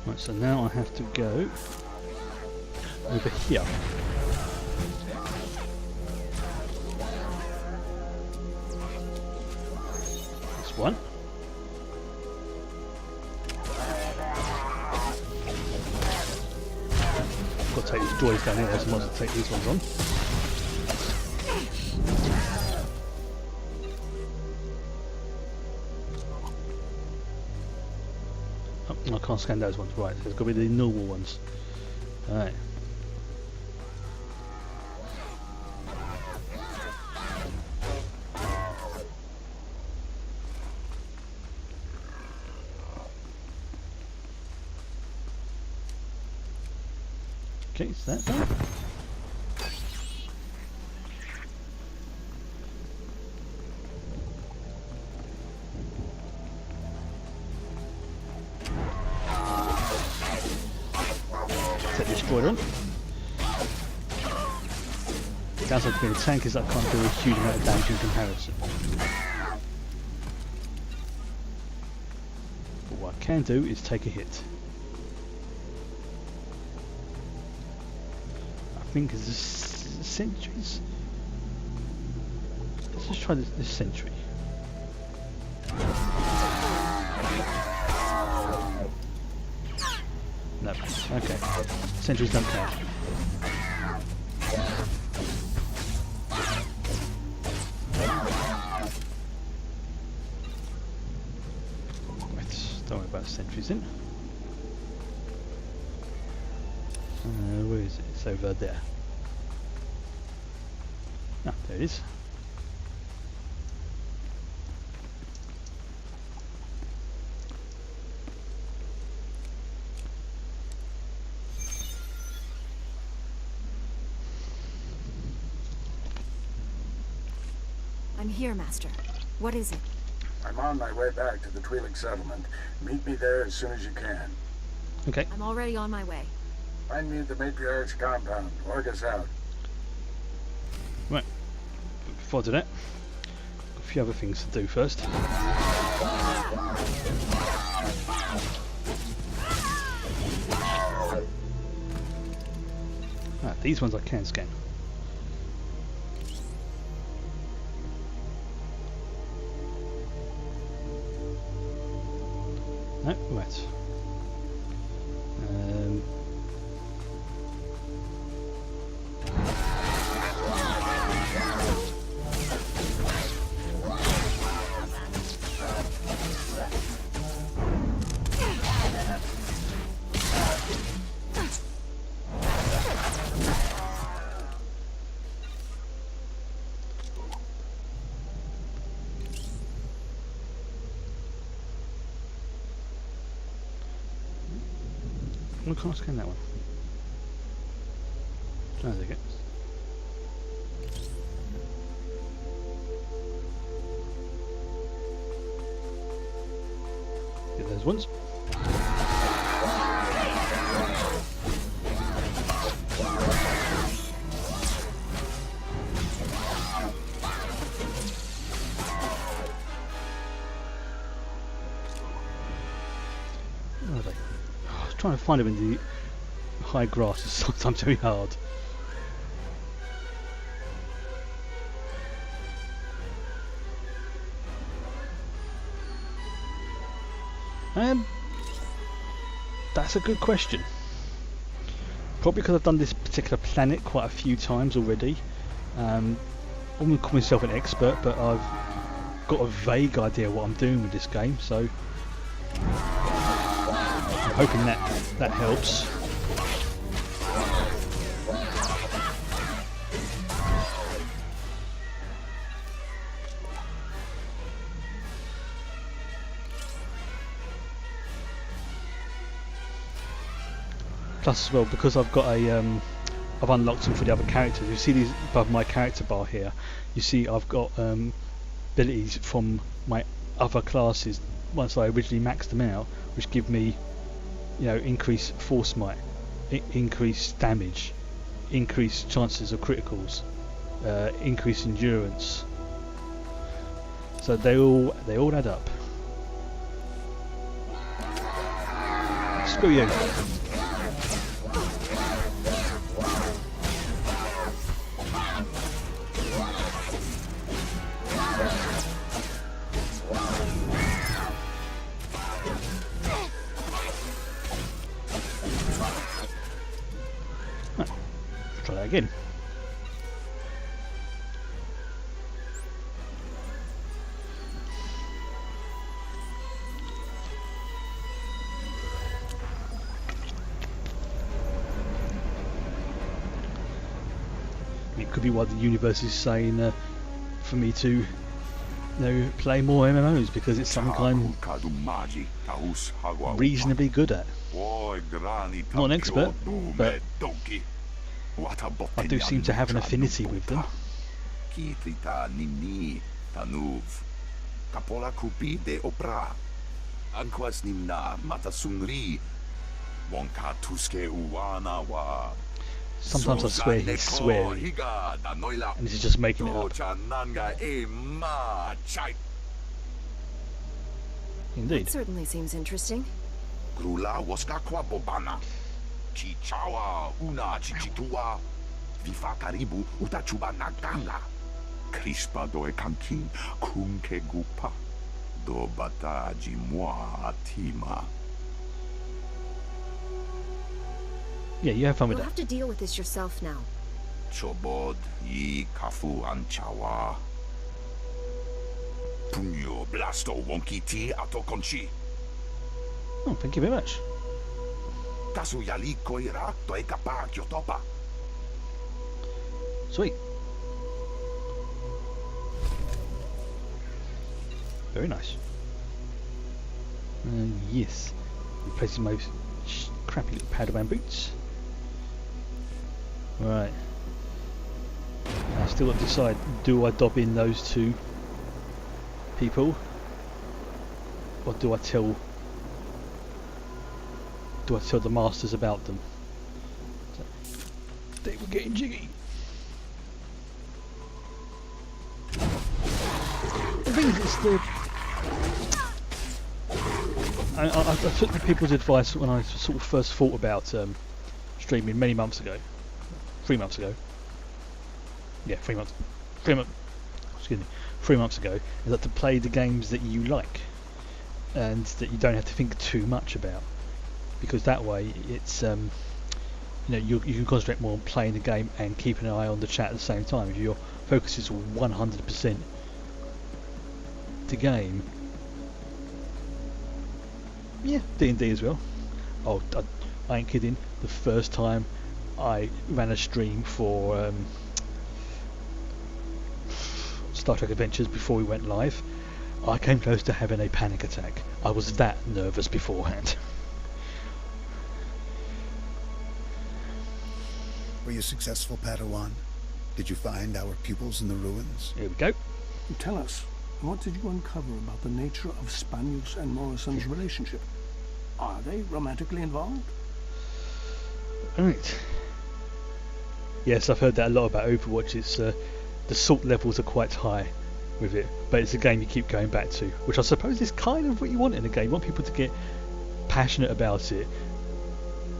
Right, so now I have to go over here. This one. Got to take these joys down here, so I might as well take these ones on. I can't scan those ones, right, so there's got to be the normal ones. Alright. Okay, so that's done. Set this droid on. The downside to being a tank is that I can't do a huge amount of damage in comparison. But what I can do is take a hit. I think it's sentries. Let's just try this sentry. No, okay. Sentries don't count. Right, don't worry about sentries then. Where is it? It's over there. Ah, there it is. I'm here, Master. What is it? I'm on my way back to the Twi'lek settlement. Meet me there as soon as you can. Okay. I'm already on my way. Find me at the Matriarch's compound. Org us out. Right. Before I do that, a few other things to do first. Ah, these ones I can scan. No, right. I can't scan that one. Oh, there you go. Get those ones. Where are they? Trying to find them in the high grass is sometimes very hard. That's a good question. Probably because I've done this particular planet quite a few times already. I wouldn't call myself an expert, but I've got a vague idea what I'm doing with this game, so I'm hoping that helps. Plus as well, because I've got a I've unlocked them for the other characters. You see these above my character bar here, you see I've got abilities from my other classes once I originally maxed them out, which give me, you know, increased force might. increased damage, increased chances of criticals, increased endurance. So they all add up. Screw you. Try that again. It could be why the universe is saying for me to play more MMOs, because it's something I'm reasonably good at. Not an expert, but I do seem to have an affinity with them. Sometimes I swear he's swearing, and he's just making it up. Indeed. That certainly seems interesting. Grula waska kwa bobana. Chichawa una chichitua. Vifa karibu utachuba naganga. Crispa doe kankin kunke gupa. Do bata jimwa atima. Yeah, you have fun with You'll that. have to deal with this yourself now. Chobod yi kafu anchawa. Punyo blasto wonkiti atokonchi. Oh, thank you very much. Kasu yali koira toe kapa kyotopa. Sweet. Very nice. Yes. Replacing my crappy little Padawan boots. Right. I still got to decide, do I dob in those two people? Or do I tell the masters about them? So, they were getting jiggy. The thing is, it's the I took the people's advice when I sort of first thought about streaming many months ago. 3 months ago. Yeah, 3 months. 3 months. Excuse me. 3 months ago, is that to play the games that you like, and that you don't have to think too much about, because that way it's you can concentrate more on playing the game and keeping an eye on the chat at the same time. If your focus is 100% the game. Yeah, D&D as well. Oh, I ain't kidding. The first time I ran a stream for Star Trek Adventures before we went live, I came close to having a panic attack. I was that nervous beforehand. Were you successful, Padawan? Did you find our pupils in the ruins? Here we go. Tell us, what did you uncover about the nature of Spanius and Morrison's relationship? Are they romantically involved? Right. Yes, I've heard that a lot about Overwatch. It's the salt levels are quite high with it, but it's a game you keep going back to, which I suppose is kind of what you want in a game. You want people to get passionate about it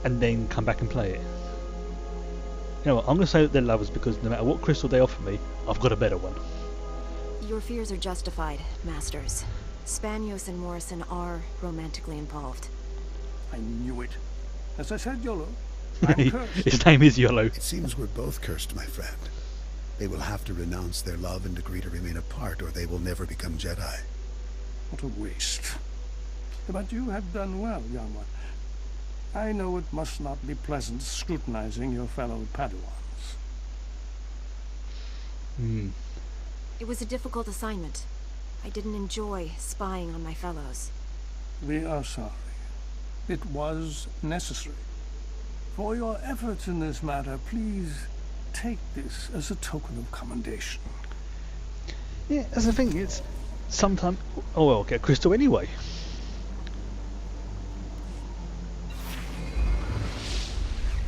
and then come back and play it. You know what, I'm going to say that they're lovers, because no matter what crystal they offer me, I've got a better one. Your fears are justified, Masters. Spanios and Morrison are romantically involved. I knew it. As I said, YOLO, I'm cursed. His name is YOLO. It seems we're both cursed, my friend. They will have to renounce their love and agree to remain apart, or they will never become Jedi. What a waste. But you have done well, young one. I know it must not be pleasant scrutinizing your fellow Padawans. It was a difficult assignment. I didn't enjoy spying on my fellows. We are sorry. It was necessary. For your efforts in this matter, please take this as a token of commendation. Yeah, that's the thing. It's sometimes. Oh well, get a crystal anyway.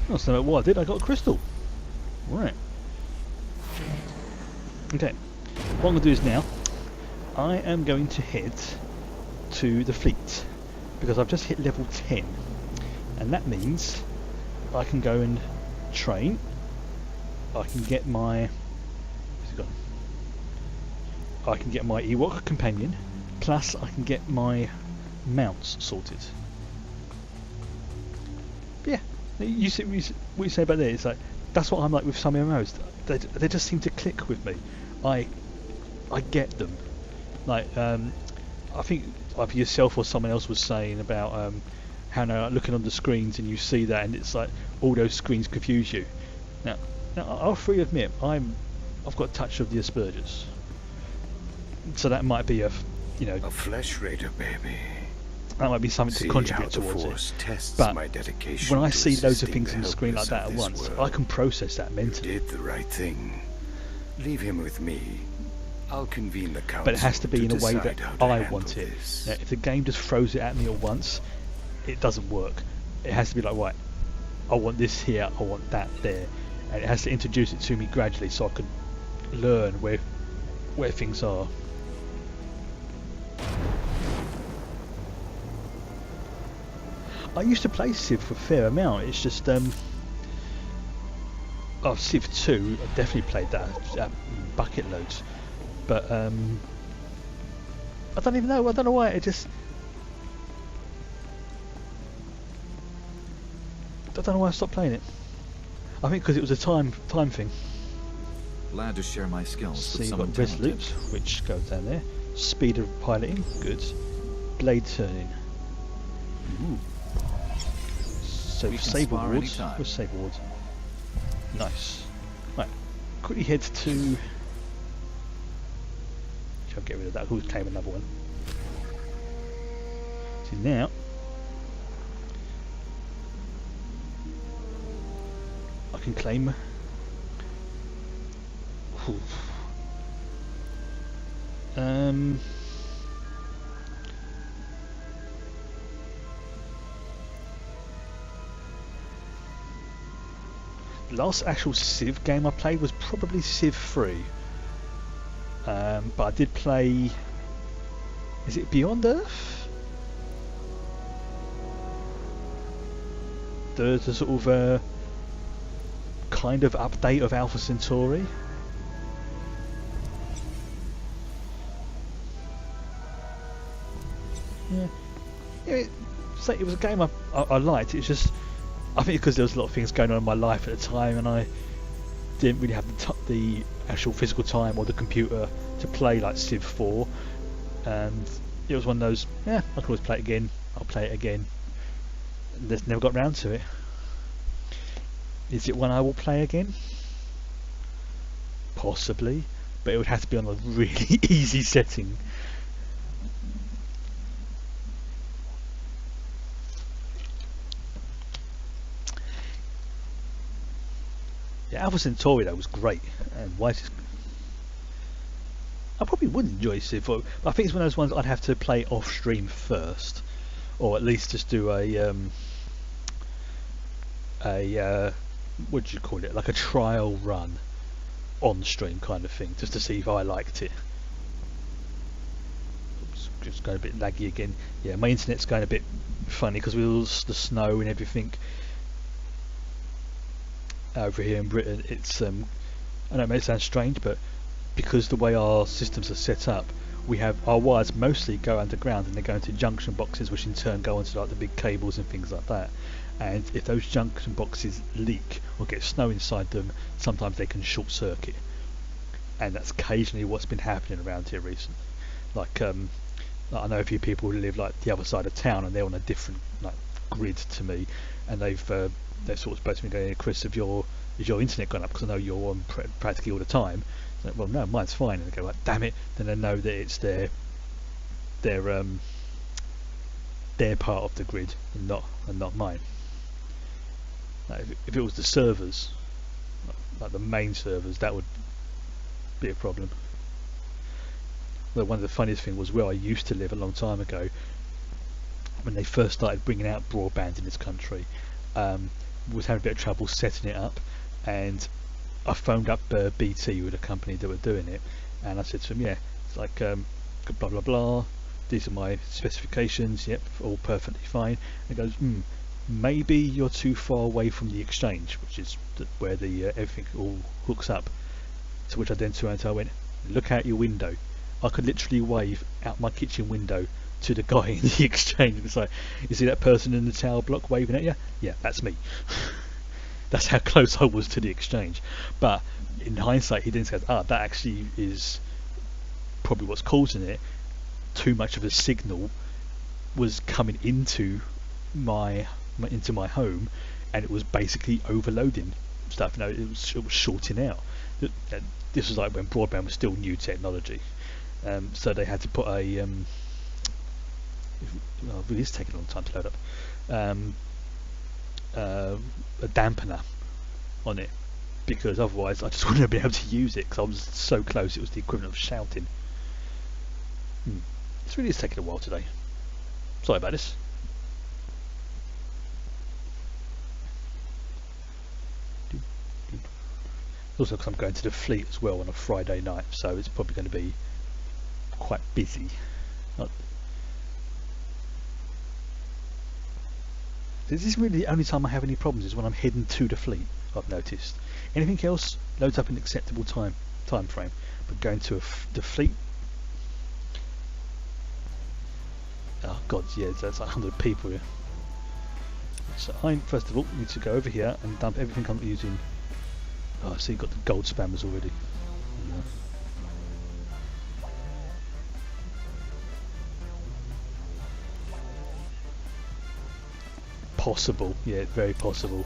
That's not what I did. I got a crystal. Right. Okay. What I'm going to do is now, I am going to head to the fleet because I've just hit level 10, and that means I can go and train. I can get my. Where's it gone? I can get my Ewok companion, plus I can get my mounts sorted. Yeah, you see what you say about that. It's like that's what I'm like with some MMOs. They just seem to click with me. I get them. Like I think either yourself or someone else was saying about how now looking on the screens and you see that and it's like all those screens confuse you. Now I'll freely admit I've got a touch of the Asperger's. So that might be a Flesh Raider, baby. That might be something to contribute towards it. But when I see loads of things on the screen like that at once, I can process that mentally. You did the right thing. Leave him with me. I'll convene the council. But it has to be in a way that I want it. Now, if the game just throws it at me at once, it doesn't work. It has to be like, right, I want this here, I want that there, and it has to introduce it to me gradually so I can learn where things are. I used to play Civ for a fair amount. It's just Civ 2, I definitely played that bucket loads, but I don't even know. I don't know why. I don't know why I stopped playing it. I think because it was a time thing. Glad to share my skills So with you've someone got Resolute, which goes down there. Speed of piloting, good. Blade turning. Ooh. So save awards. Where's save awards? Nice. Right. Quickly head to. Shall get rid of that? Who's claim another one? So now I can claim. The last actual Civ game I played was probably Civ 3. But I did play. Is it Beyond Earth? The sort of kind of update of Alpha Centauri. Yeah, it was a game I liked. It's just I think because there was a lot of things going on in my life at the time, and I didn't really have the actual physical time or the computer to play like Civ 4, and it was one of those. Yeah, I can always play it again. I'll play it again. And just never got round to it. Is it one I will play again? Possibly, but it would have to be on a really easy setting. Yeah, Alpha Centauri though was great, and I probably would enjoy Civ 4, but I think it's one of those ones I'd have to play off stream first, or at least just do a what do you call it, like a trial run on stream kind of thing, just to see if I liked it. Oops, just going a bit laggy again. Yeah, my internet's going a bit funny because with all the snow and everything over here in Britain. It's I know it may sound strange, but because the way our systems are set up, we have our wires mostly go underground and they go into junction boxes, which in turn go onto like the big cables and things like that. And if those junction boxes leak or get snow inside them, sometimes they can short circuit, and that's occasionally what's been happening around here recently. Like I know a few people who live like the other side of town, and they're on a different like grid to me, and they're sort of supposed to be going, Chris, is your internet gone up? Because I know you're on practically all the time. Like, well, no, mine's fine. And they go, like, damn it. Then they know that it's their part of the grid and not mine. Like, if it was the servers, like the main servers, that would be a problem. Well, one of the funniest things was where I used to live a long time ago, when they first started bringing out broadband in this country. was having a bit of trouble setting it up, and I phoned up BT, with a company that were doing it, and I said to them, yeah, it's like blah blah blah, these are my specifications, yep, all perfectly fine. And it goes, maybe you're too far away from the exchange, which is where the everything all hooks up. To which I then turned and I went, look out your window. I could literally wave out my kitchen window to the guy in the exchange. It's like, you see that person in the tower block waving at you? Yeah, that's me. That's how close I was to the exchange. But in hindsight, he then says, that actually is probably what's causing it. Too much of a signal was coming into my home, and it was basically overloading stuff. No, it was shorting out. This was like when broadband was still new technology, so they had to put a it really is taking a long time to load up, a dampener on it, because otherwise I just wouldn't have been able to use it because I was so close. It was the equivalent of shouting. This really is taking a while today. Sorry about this. Also because I'm going to the Fleet as well on a Friday night, so it's probably going to be quite busy. This is really the only time I have any problems, is when I'm heading to the Fleet, I've noticed. Anything else loads up in an acceptable time frame, but going to the Fleet, oh god, yeah, that's like 100 people here. So I first of all need to go over here and dump everything I'm using. Oh, I see you've got the gold spammers already. Yeah. Possible, yeah, very possible.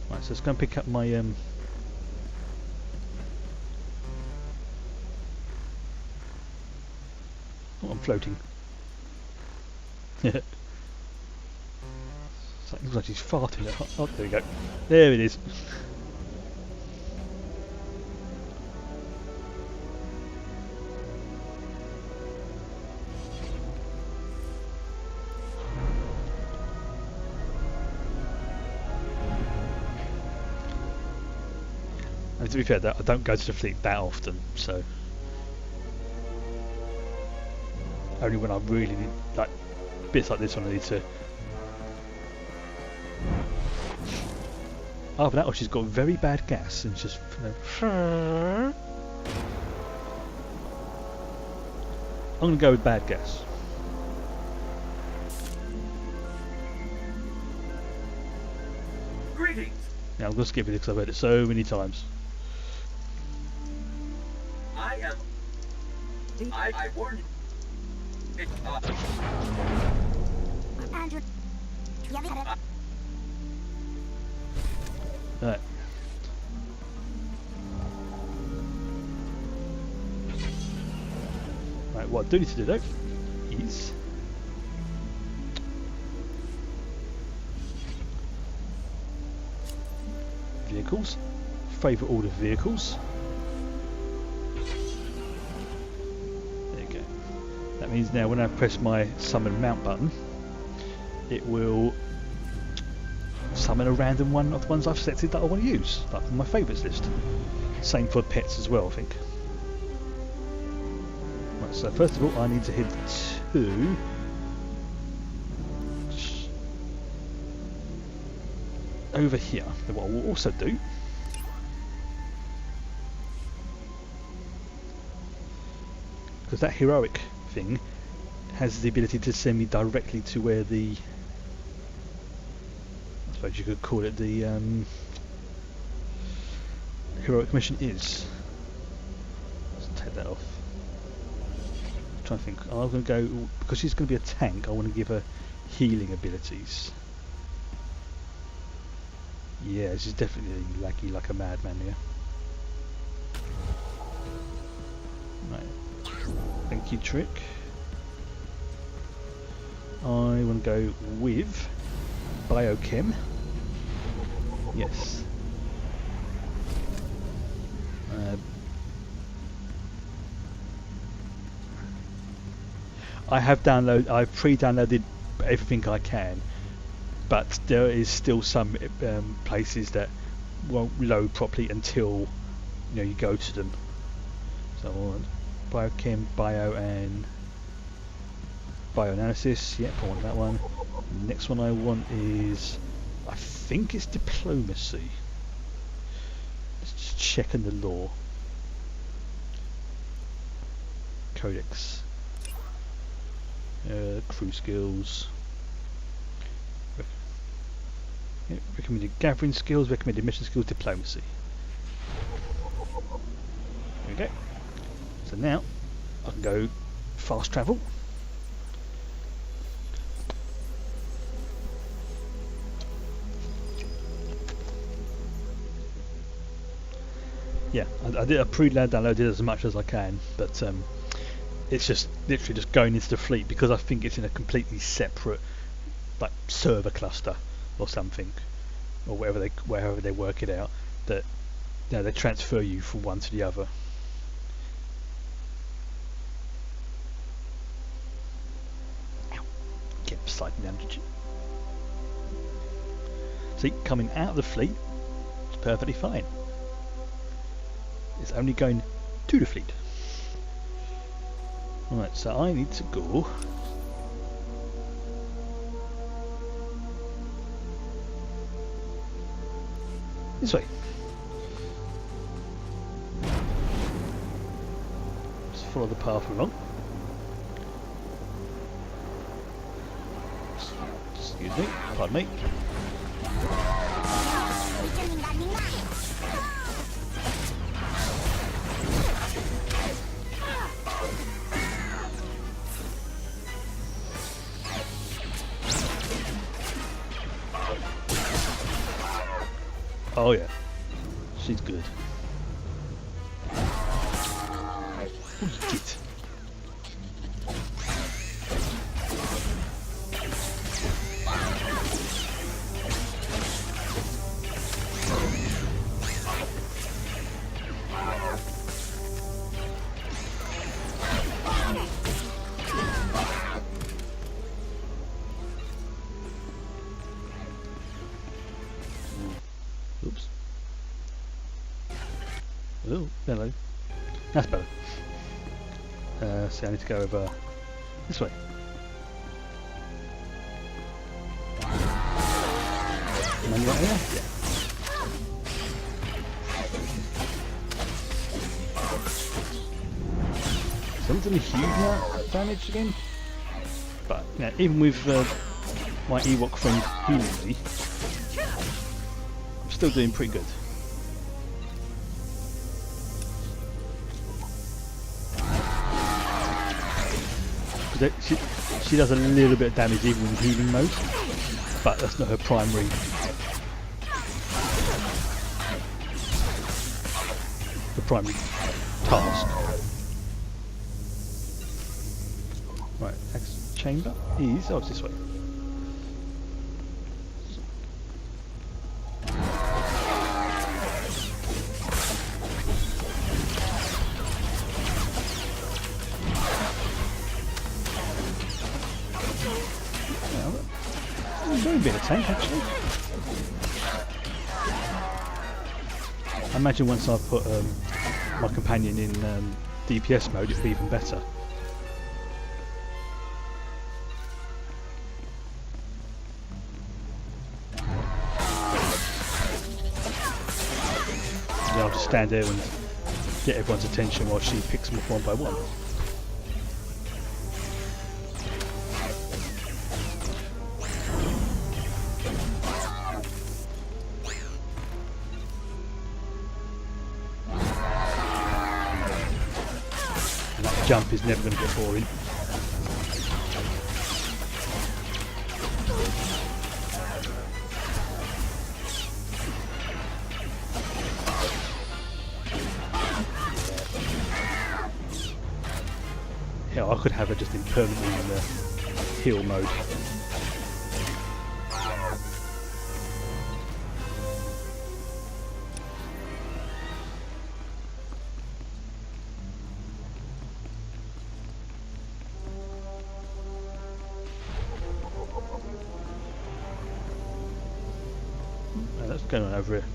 Right, so let's go and pick up my oh, I'm floating. It looks like she's farting. Oh, there we go. There it is. And to be fair, I don't go to the Fleet that often, so only when I really need, like bits like this one, I need to. After that, she's got very bad gas and just. I'm going to go with bad gas. Greetings. Yeah, I'm going to skip it because I've heard it so many times. I warned you. Andrew. Right. Right, what I do need to do though is vehicles, favourite order vehicles. There you go. That means now when I press my summon mount button, it will summon a random one of the ones I've selected that I want to use, like on my favourites list. Same for pets as well, I think. Right, so first of all I need to head to over here. Then what I will also do because that heroic thing has the ability to send me directly to where the, I suppose you could call it the heroic mission is. Let's take that off. I'm trying to think. I'm going to go, because she's going to be a tank, I want to give her healing abilities. Yeah, she's definitely laggy like a madman here. Right. Thank you, Trick. I want to go with Biochem. Yes. I've pre-downloaded everything I can but there is still some places that won't load properly until you go to them. So I want biochem, bio and bioanalysis. Yep, I want that one. The next one I want is, I think it's diplomacy. Let's just check in the law. Codex. Crew skills. Recommended gathering skills, recommended mission skills, diplomacy. There we go. So now I can go fast travel. Yeah, I pre-downloaded as much as I can, but it's just literally just going into the fleet because I think it's in a completely separate like server cluster or something, or wherever they work it out, that they transfer you from one to the other. Ow. Get beside me, damage. See, coming out of the fleet, it's perfectly fine. It's only going to the fleet. Right, so I need to go this way. Just follow the path along. Excuse me, pardon me. Oh yeah, she's good. Ooh, git. Oops. Oh, hello. That's better. So I need to go over this way. And then right here? Yeah. Something a huge amount of damage again. But yeah, even with my Ewok friend healing me, I'm still doing pretty good. She does a little bit of damage even in healing mode, but that's not her primary task. Right, next chamber is it's this way. Very bit of tank actually. I imagine once I put my companion in DPS mode, it'll be even better. Then I'll just stand there and get everyone's attention while she picks them up one by one. Jump is never going to get boring. Yeah, I could have her just in permanently in the heal mode. What's going on over here?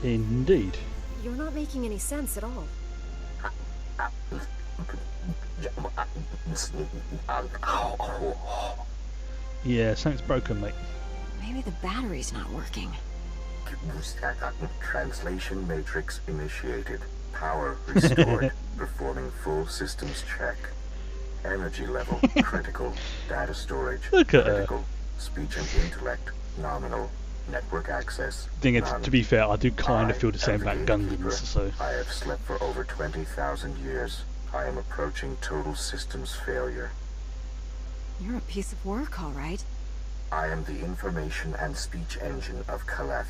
Indeed. You're not making any sense at all. Yeah, something's broken, mate. Maybe the battery's not working. Translation matrix initiated. Power restored. Performing full systems check. Energy level critical. Data storage critical. Speech and intellect nominal. Network access. Thing is, none. to be fair, I do kind of feel the same about Gungans, so. I have slept for over 20,000 years. I am approaching total systems failure. You're a piece of work, all right. I am the information and speech engine of Caleth.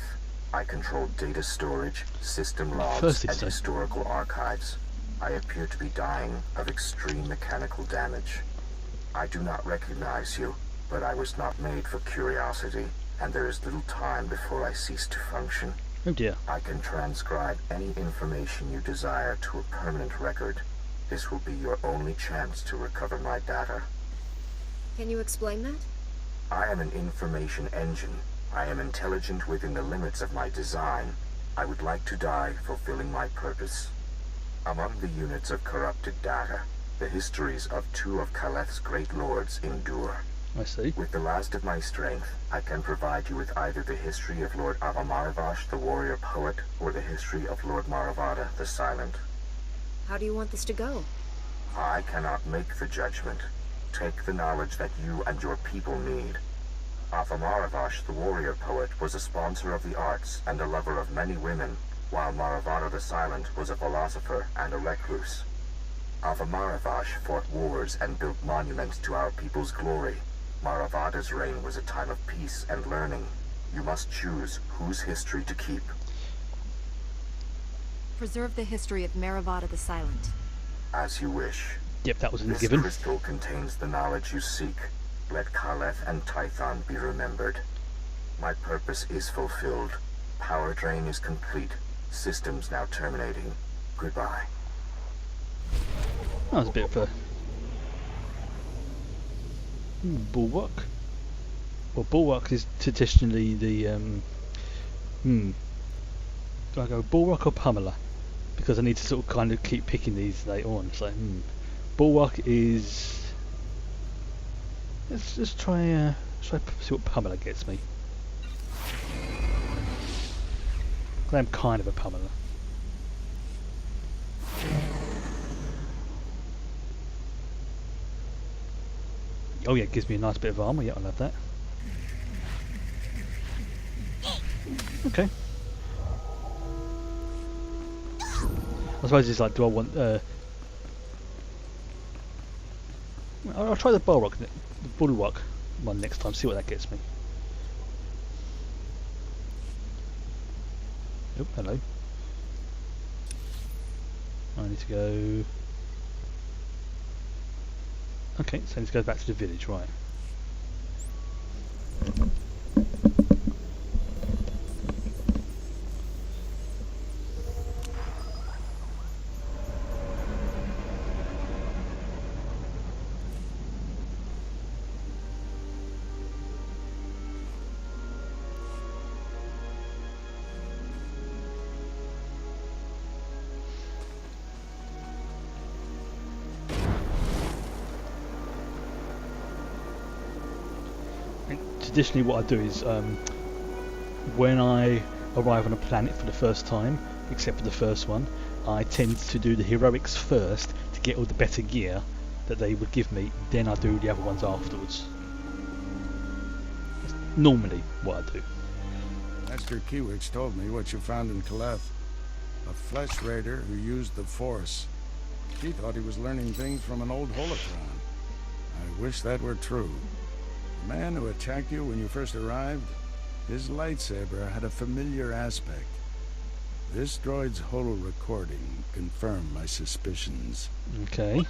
I control data storage, system logs, and historical archives. I appear to be dying of extreme mechanical damage. I do not recognize you, but I was not made for curiosity, and there is little time before I cease to function. Oh dear. I can transcribe any information you desire to a permanent record. This will be your only chance to recover my data. Can you explain that? I am an information engine. I am intelligent within the limits of my design. I would like to die fulfilling my purpose. Among the units of corrupted data, the histories of two of Caleth's great lords endure. I see. With the last of my strength, I can provide you with either the history of Lord Avamaravash, the warrior poet, or the history of Lord Maravada, the silent. How do you want this to go? I cannot make the judgment. Take the knowledge that you and your people need. Avamaravash, the warrior poet, was a sponsor of the arts and a lover of many women, while Maravada the Silent was a philosopher and a recluse. Avamaravash fought wars and built monuments to our people's glory. Maravada's reign was a time of peace and learning. You must choose whose history to keep. Preserve the history of Maravada the Silent. As you wish. Yep, that was in the This given. crystal contains the knowledge you seek. Let Caleth and Tython be remembered. My purpose is fulfilled. Power drain is complete. Systems now terminating. Goodbye. That was a bit of a bulwark. Well, bulwark is traditionally the do I go bulwark or pummeler? Because I need to sort of kind of keep picking these later on. So bulwark is. Let's just try see what pummeler gets me. I'm kind of a pummeler. Oh yeah, it gives me a nice bit of armor. Yeah, I love that. Okay. I suppose it's like, do I want? I'll try the bulwark one next time. See what that gets me. Oh, hello. I need to go. Okay, so let's go back to the village, right? Traditionally what I do is when I arrive on a planet for the first time, except for the first one, I tend to do the heroics first to get all the better gear that they would give me, then I do the other ones afterwards. That's normally what I do. Master Kiwix told me what you found in Caleth. A flesh raider who used the Force. He thought he was learning things from an old holocron. I wish that were true. The man who attacked you when you first arrived, his lightsaber had a familiar aspect. This droid's holo recording confirmed my suspicions. Okay.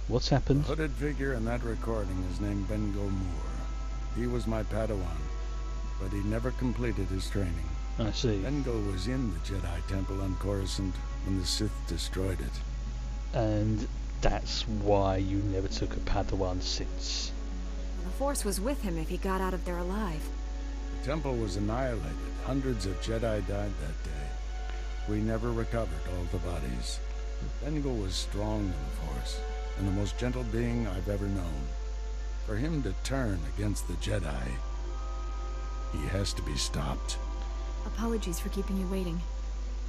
What's happened? The hooded figure in that recording is named Bengo Moore. He was my Padawan, but he never completed his training. I see. Bengal was in the Jedi Temple on Coruscant when the Sith destroyed it. And that's why you never took a Padawan since. The Force was with him if he got out of there alive. The temple was annihilated. Hundreds of Jedi died that day. We never recovered all the bodies. Bengal was strong in the Force, and the most gentle being I've ever known. For him to turn against the Jedi, he has to be stopped. Apologies for keeping you waiting.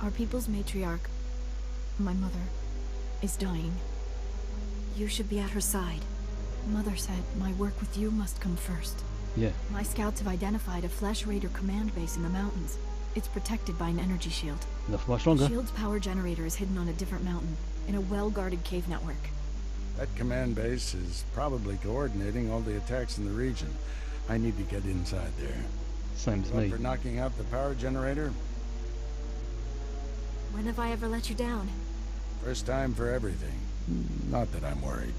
Our people's matriarch, my mother, is dying. You should be at her side. Mother said my work with you must come first. Yeah. My scouts have identified a Flesh Raider command base in the mountains. It's protected by an energy shield. Not for much longer. The shield's power generator is hidden on a different mountain, in a well-guarded cave network. That command base is probably coordinating all the attacks in the region. I need to get inside there. Same as me. For knocking out the power generator? When have I ever let you down? First time for everything. Not that I'm worried.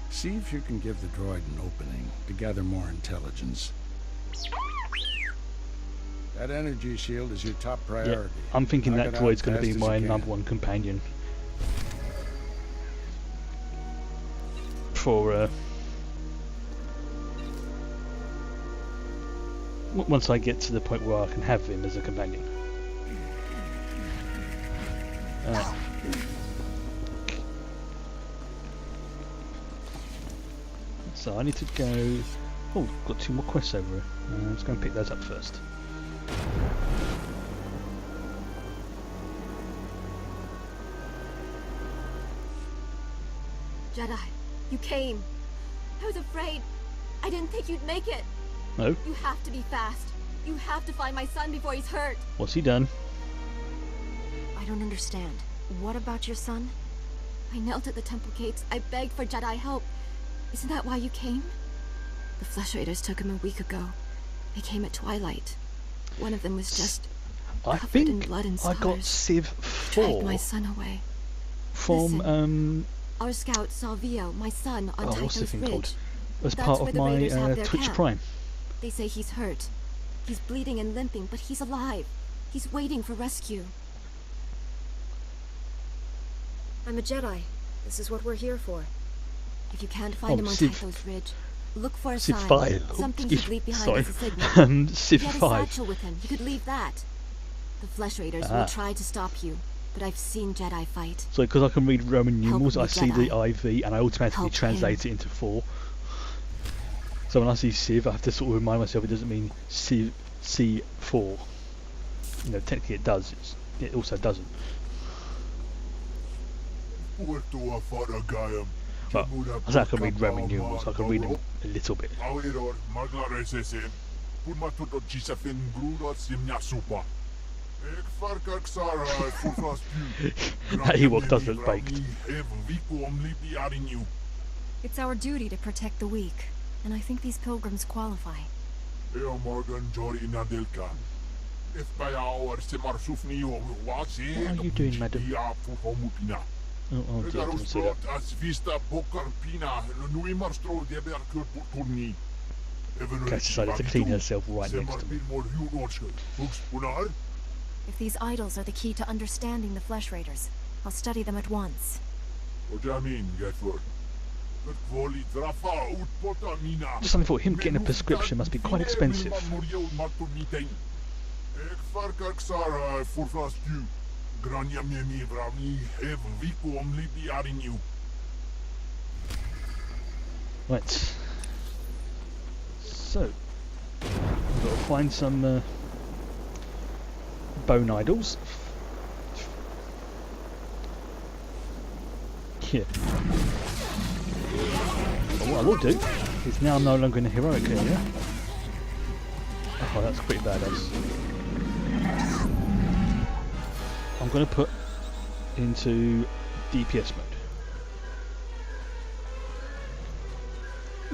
See if you can give the droid an opening to gather more intelligence. That energy shield is your top priority. Yeah, I'm thinking Knock that it droid's out going to be fast as my you can. #1 companion. For once I get to the point where I can have him as a companion. So I need to go. Oh, got 2 more quests over here. Let's go and pick those up first. Jedi, you came. I was afraid. I didn't think you'd make it. No? You have to be fast. You have to find my son before he's hurt. What's he done? I don't understand. What about your son? I knelt at the temple gates. I begged for Jedi help. Isn't that why you came? The Flesh Raiders took him a week ago. They came at twilight. One of them was just covered in blood and I scars. got Civ Dragged 4 my son away. from Our scout saw Vio, my son, on Tythos what's the thing Ridge. called? As That's part where of the my Raiders have their Twitch camp. Prime. They say he's hurt. He's bleeding and limping, but he's alive. He's waiting for rescue. I'm a Jedi. This is what we're here for. If you can't find him on Civ- Tythos Ridge, look for a Civ sign. 5. Something Civ- he'd leave behind sorry. as a signal. Civ he had a 5. satchel with him. You could leave that. The Flesh Raiders Ah. will try to stop you, but I've seen Jedi fight. So because I can read Roman numerals, me, I see the Jedi. IV and I automatically Help translate it into 4. So when I see Civ, I have to sort of remind myself it doesn't mean C4. You know, technically it does. It also doesn't. Well, I say I can read Roman numerals. I can read them a little bit. That Ewok does look baked. It's our duty to protect the weak, and I think these pilgrims qualify. What are you doing, madam? Oh dear, I didn't see that. Cass decided to clean herself right next to me. If these idols are the key to understanding the Flesh Raiders, I'll study them at once. Just something for him getting a prescription must be quite expensive. Right. So, we've got to find some bone idols. Here. But what I will do is now I'm no longer in the heroic area. Oh, that's pretty badass. I'm going to put into DPS mode. I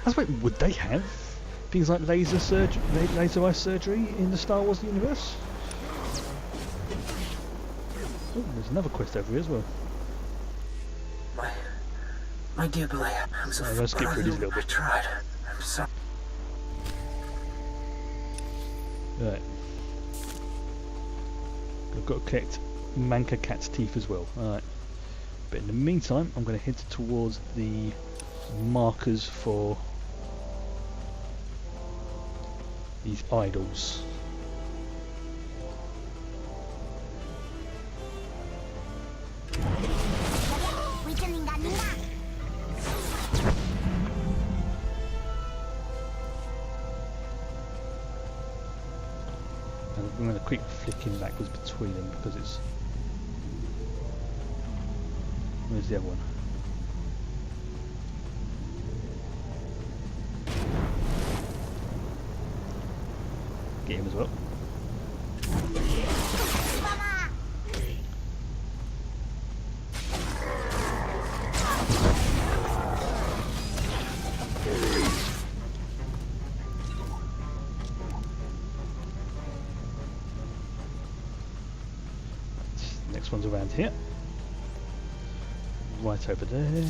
was waiting, would they have things like laser eye surgery in the Star Wars universe? Oh, there's another quest over here as well. My dear boy, I'm so let's skip through these a little I bit. tried. I'm sorry. Right. I've got to collect Manka Cat's teeth as well. Alright. But in the meantime, I'm going to head towards the markers for these idols. And I'm going to quick flicking backwards between them because it's... Where's the other one? Get him as well. Next one's around here. Right over there.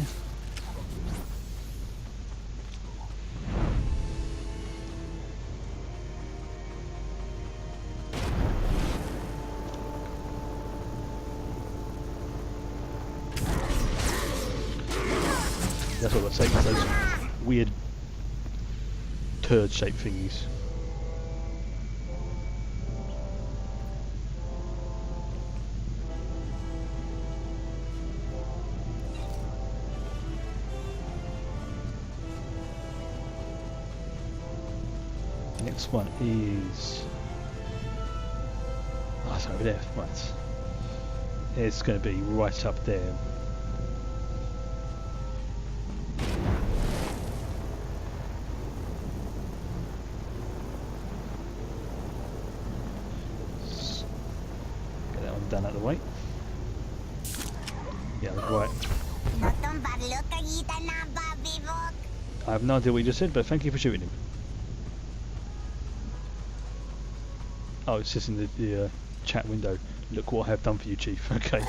That's what I was saying, those weird turd-shaped thingies. Next one is... Oh, it's over there, right. It's going to be right up there. Get that one done out of the way. Yeah, right. I have no idea what you just said, but thank you for shooting him. Oh, it's just in the chat window. Look what I have done for you, Chief. Okay.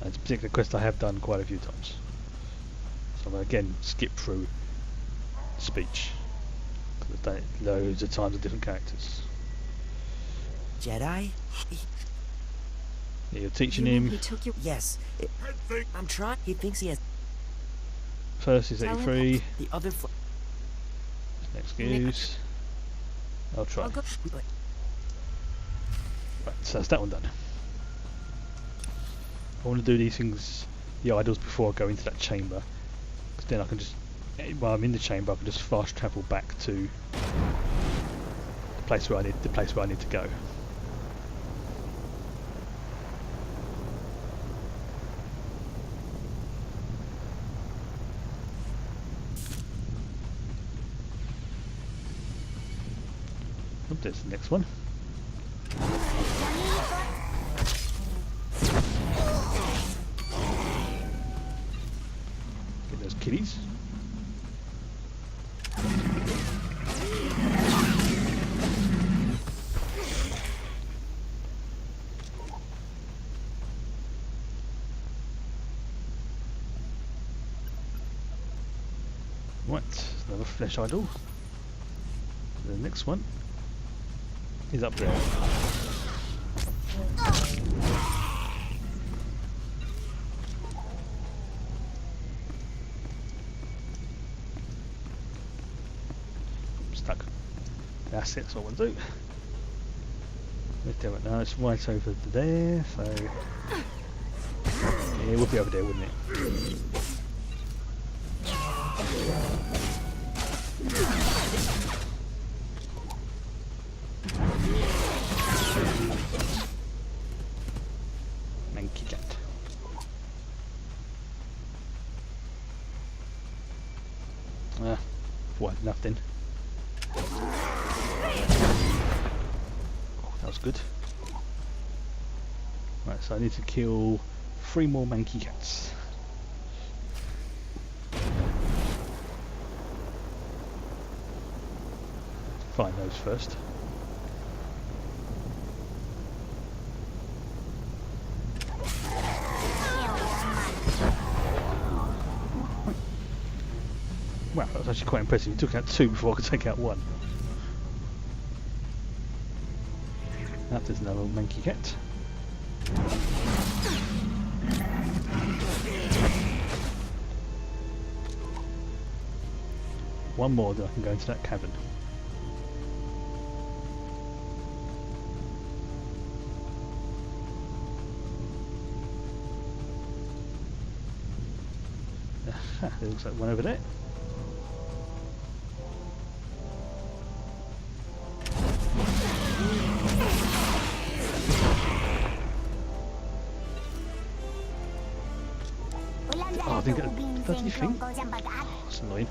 It's a particular quest I have done quite a few times. So I'm going to again skip through speech. I've done it loads of times with different characters. Jedi? Yeah, you're teaching him. He took you. Yes. I'm trying. He thinks he has. First is 83. The other. Excuse. I'll try. Right, so that's that one done. I want to do these things, the idols, before I go into that chamber, because then I can just, while I'm in the chamber, I can just fast travel back to the place where I need to go. Oh, there's the next one. Get those kitties. Right, another flesh idol. The next one is up there. I'm stuck. That's it, that's all I want to do. Let's do it now, it's right over there, so... Yeah, it would be over there, wouldn't it? Manky cat. What, nothing. Oh, that was good. Right, so I need to kill 3 more manky cats. find those first. Wow, that was actually quite impressive. You took out 2 before I could take out 1. That is another little manky cat. One more, then I can go into that cavern. Aha, there looks like one over there. Oh, I didn't get a bloody thing. Oh, that's annoying.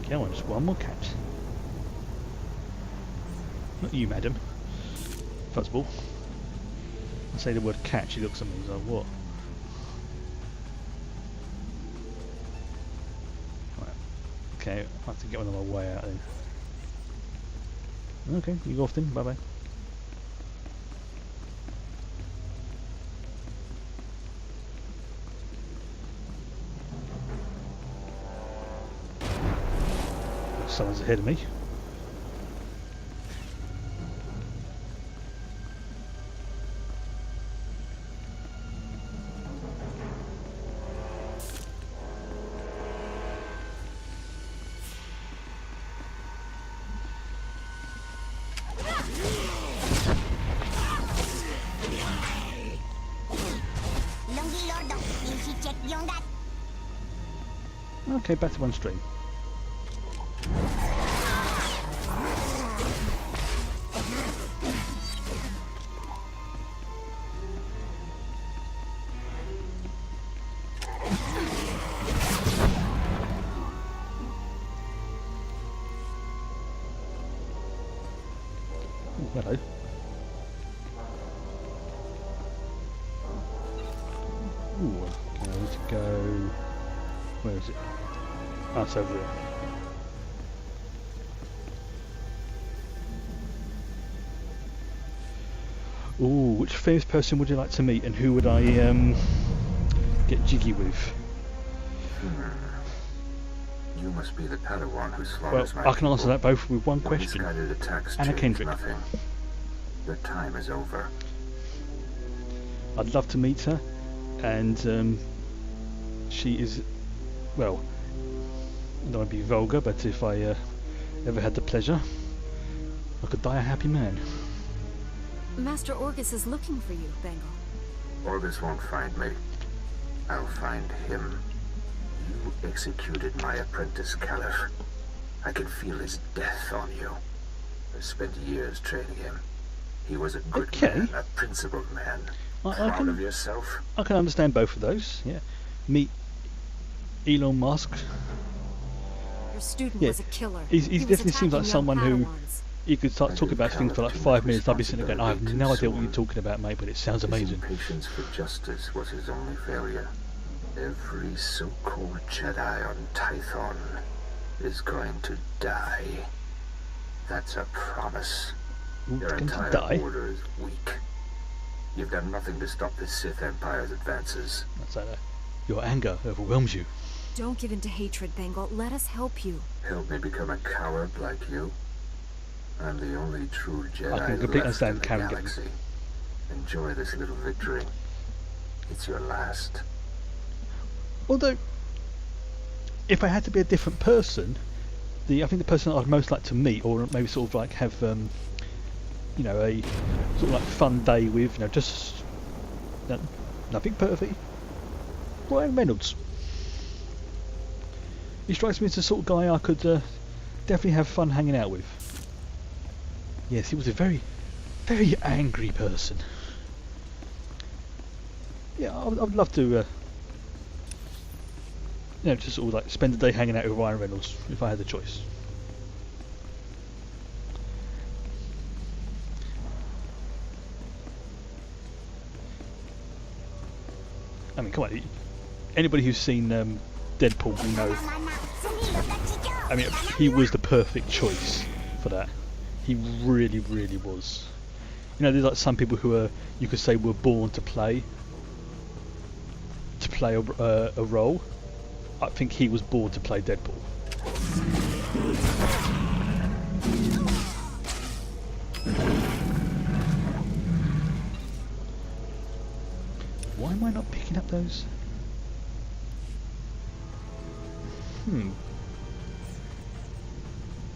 Okay, I want just one more cat. Not you, madam. Fuzzball. I say the word cat, she looks at me and goes, what? Right. Okay, I have to get one on my way out then. Okay, you go off then, bye bye. Someone's ahead of me. Okay, back to one stream. Ooh, hello. Ooh, okay, I need to go. Where is it? Oh, it's over there. Ooh, which famous person would you like to meet, and who would I get jiggy with? You must be the Padawan who slaughters my Well, I can answer people. that both with one question. Misguided attacks Anna change Kendrick. nothing. Your time is over. I'd love to meet her, and she is, well, I don't want to be vulgar, but if I ever had the pleasure, I could die a happy man. Master Orgus is looking for you, Bengal. Orgus won't find me. I'll find him. You executed my apprentice, Caliph. I can feel his death on you. I spent years training him. He was a good man, a principled man. Proud of yourself? I can understand both of those, yeah. Meet Elon Musk. Your student Yeah, was a killer. he was definitely seems like attacking someone young who Padawans. you could start talking about things for like 5 minutes. I'd be sitting there going, I have no idea what you're talking about, mate, but it sounds amazing. His impatience for justice was his only failure. Every so-called Jedi on Tython is going to die. That's a promise. Your entire order is weak. You've done nothing to stop the Sith Empire's advances. That's like that. Your anger overwhelms you. Don't give in to hatred, Bengal. Let us help you. Help me become a coward like you. I'm the only true Jedi I can completely left in understand the Karen galaxy. Enjoy this little victory. It's your last. Although, if I had to be a different person, I think the person I'd most like to meet, or maybe sort of like have, you know, a sort of like fun day with, you know, just nothing perfect. Ryan Reynolds. He strikes me as the sort of guy I could definitely have fun hanging out with. Yes, he was a very, very angry person. Yeah, I'd love to, you know, just sort of like spend a day hanging out with Ryan Reynolds if I had the choice. mean, come on. Anybody who's seen Deadpool will know. I mean, he was the perfect choice for that. He really, really was. You know, there's like some people who are, you could say, were born to play a role. I think he was born to play Deadpool. Why am I not picking up those?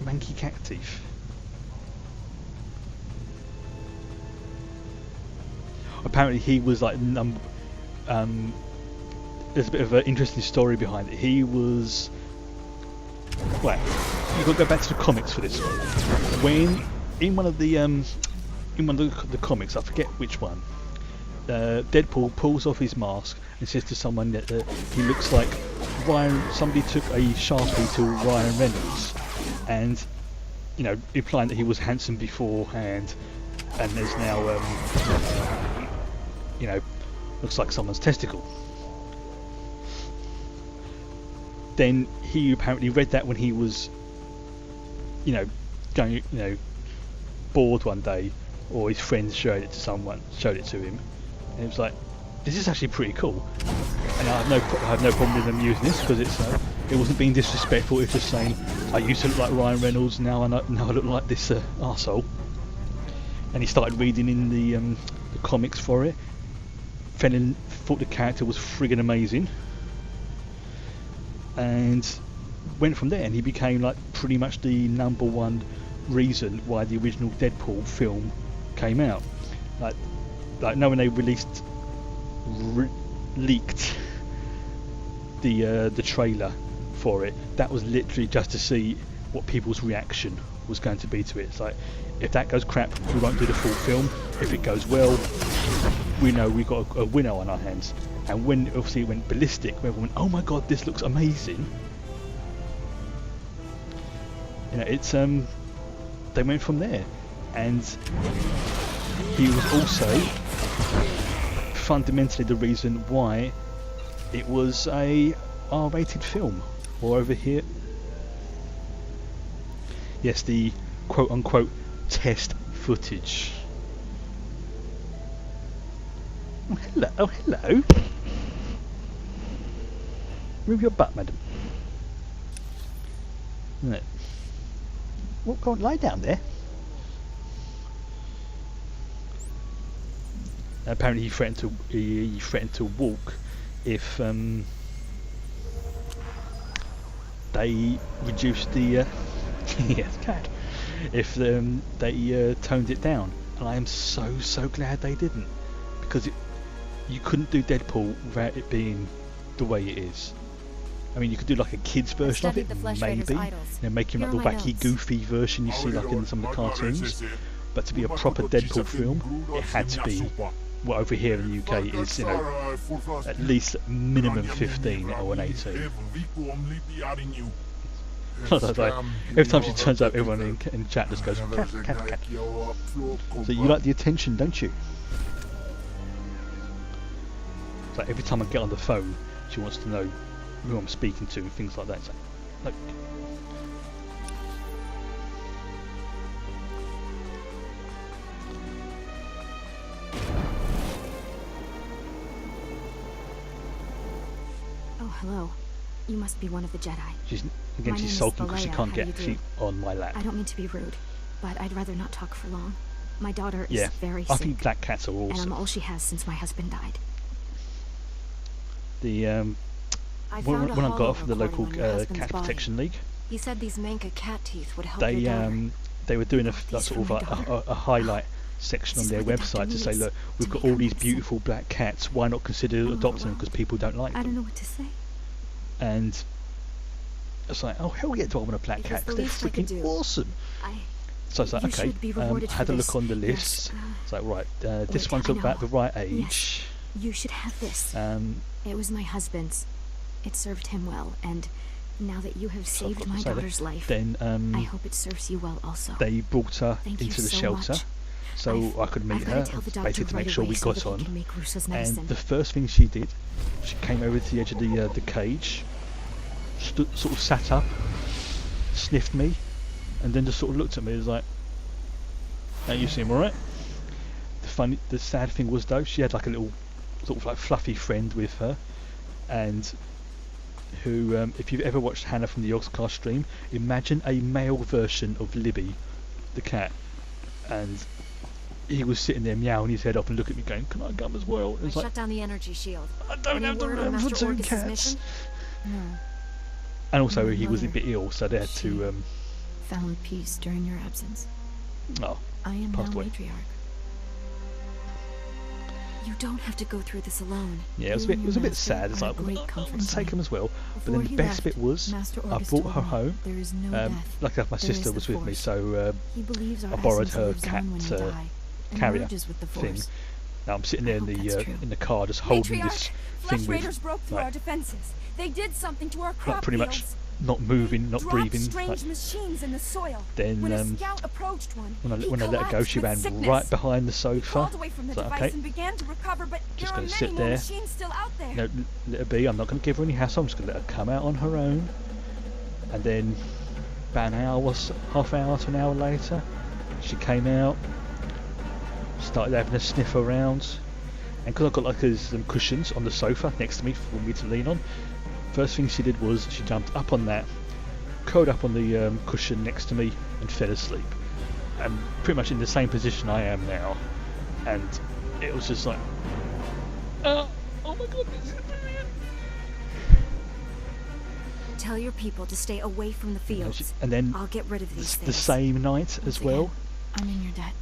Manky cat teeth. Apparently he was like there's a bit of an interesting story behind it. He was, well, you've got to go back to the comics for this one. When in one of the comics, I forget which one, Deadpool pulls off his mask and says to someone that he looks like Ryan. Somebody took a Sharpie to Ryan Reynolds, and you know, implying that he was handsome beforehand, and there's now you know, looks like someone's testicle. Then he apparently read that when he was, you know, going, you know, bored one day, or his friends showed it to him, and it was like, this is actually pretty cool. And I have no problem with them using this, because it wasn't being disrespectful. It's just saying, I used to look like Ryan Reynolds, now I look like this arsehole. And he started reading in the comics for it. Thought the character was friggin' amazing, and went from there. And he became like pretty much the #1 reason why the original Deadpool film came out. Like no, when they leaked the trailer for it, that was literally just to see what people's reaction was going to be to it. It's like, if that goes crap, we won't do the full film. If it goes well, we know we've got a winner on our hands. And when obviously it went ballistic, everyone went, oh my god, this looks amazing. You know, it's they went from there. And he was also fundamentally the reason why it was a R-rated film. Or over here, yes, the quote-unquote test footage. Oh, hello. Oh, hello. Move your butt, madam. No. Well, go on, lie down there. Apparently he threatened to walk if they reduced the yes, cat. If they toned it down, and I am so glad they didn't, because you couldn't do Deadpool without it being the way it is. I mean, you could do like a kids version of it, maybe, you know, make him like the wacky, goofy version you see like in some of the cartoons. But to be a proper Deadpool film, it had to be what over here in the UK is, you know, at least minimum 15 or an 18. Every time she turns up, everyone in chat just goes, cat, cat, cat. So you like the attention, don't you? It's like every time I get on the phone, she wants to know who I'm speaking to and things like that. It's like, look. Oh, hello. You must be one of the Jedi. She's sulking because she can't get actually on my lap. I don't mean to be rude, but I'd rather not talk for long. My daughter is very sick. I think black cats are awesome. And I'm all she has since my husband died. The when I got off the local cat protection league, he said these Manka cat teeth would help your daughter. They were doing a sort of a highlight section on their website to say, look, we've got all these beautiful black cats. Why not consider adopting them, because people don't like them? I don't know what to say. And it's like, oh hell yeah, do I want a black cat? Because they're freaking awesome. So it's like, okay, I had a look on the list. It's like, right, this one's about the right age. Yes. You should have this. It was my husband's. It served him well, and now that you have saved my daughter's life, then I hope it serves you well also. They brought her into the shelter, so I could meet her, basically to make sure we got on. And the first thing she did, she came over to the edge of the cage, sort of sat up, sniffed me, and then just sort of looked at me. It was like, "Hey, you seem alright." The sad thing was though, she had like a little sort of like fluffy friend with her, and who, if you've ever watched Hannah from the Yogscast stream, imagine a male version of Libby, the cat, and he was sitting there meowing his head up and looking at me going, "Can I come as well?" It was like, shut down the energy shield. I don't have the room for two cats. No. And also he was a bit ill, so they had to found peace during your absence. Oh, I am now passed away. matriarch. You don't have to go through this alone. Yeah, it was a bit sad. It's like, I'll take him as well. But then the best bit was, I brought her home. Luckily enough, my sister was with me, so I borrowed her cat carrier thing. Now I'm sitting there in the car, just holding this thing with, broke through our defenses. They did something to our crop pretty much not moving, not breathing. Strange machines in the soil. Then when a scout approached one, when I let her go, she ran right behind the sofa. Away from the so, device okay, and began to recover, but just there going to are sit many more there. machines still out there. No, let her be. I'm not going to give her any hassle. I'm just going to let her come out on her own. And then about half an hour to an hour later, she came out, started having a sniff around, and because I've got like some cushions on the sofa next to me for me to lean on, first thing she did was she jumped up on that, curled up on the cushion next to me and fell asleep. And pretty much in the same position I am now. And it was just like, oh my god, this is brilliant. Tell your people to stay away from the fields. And then I'll get rid of these things. The same night as well, I'm in your debt.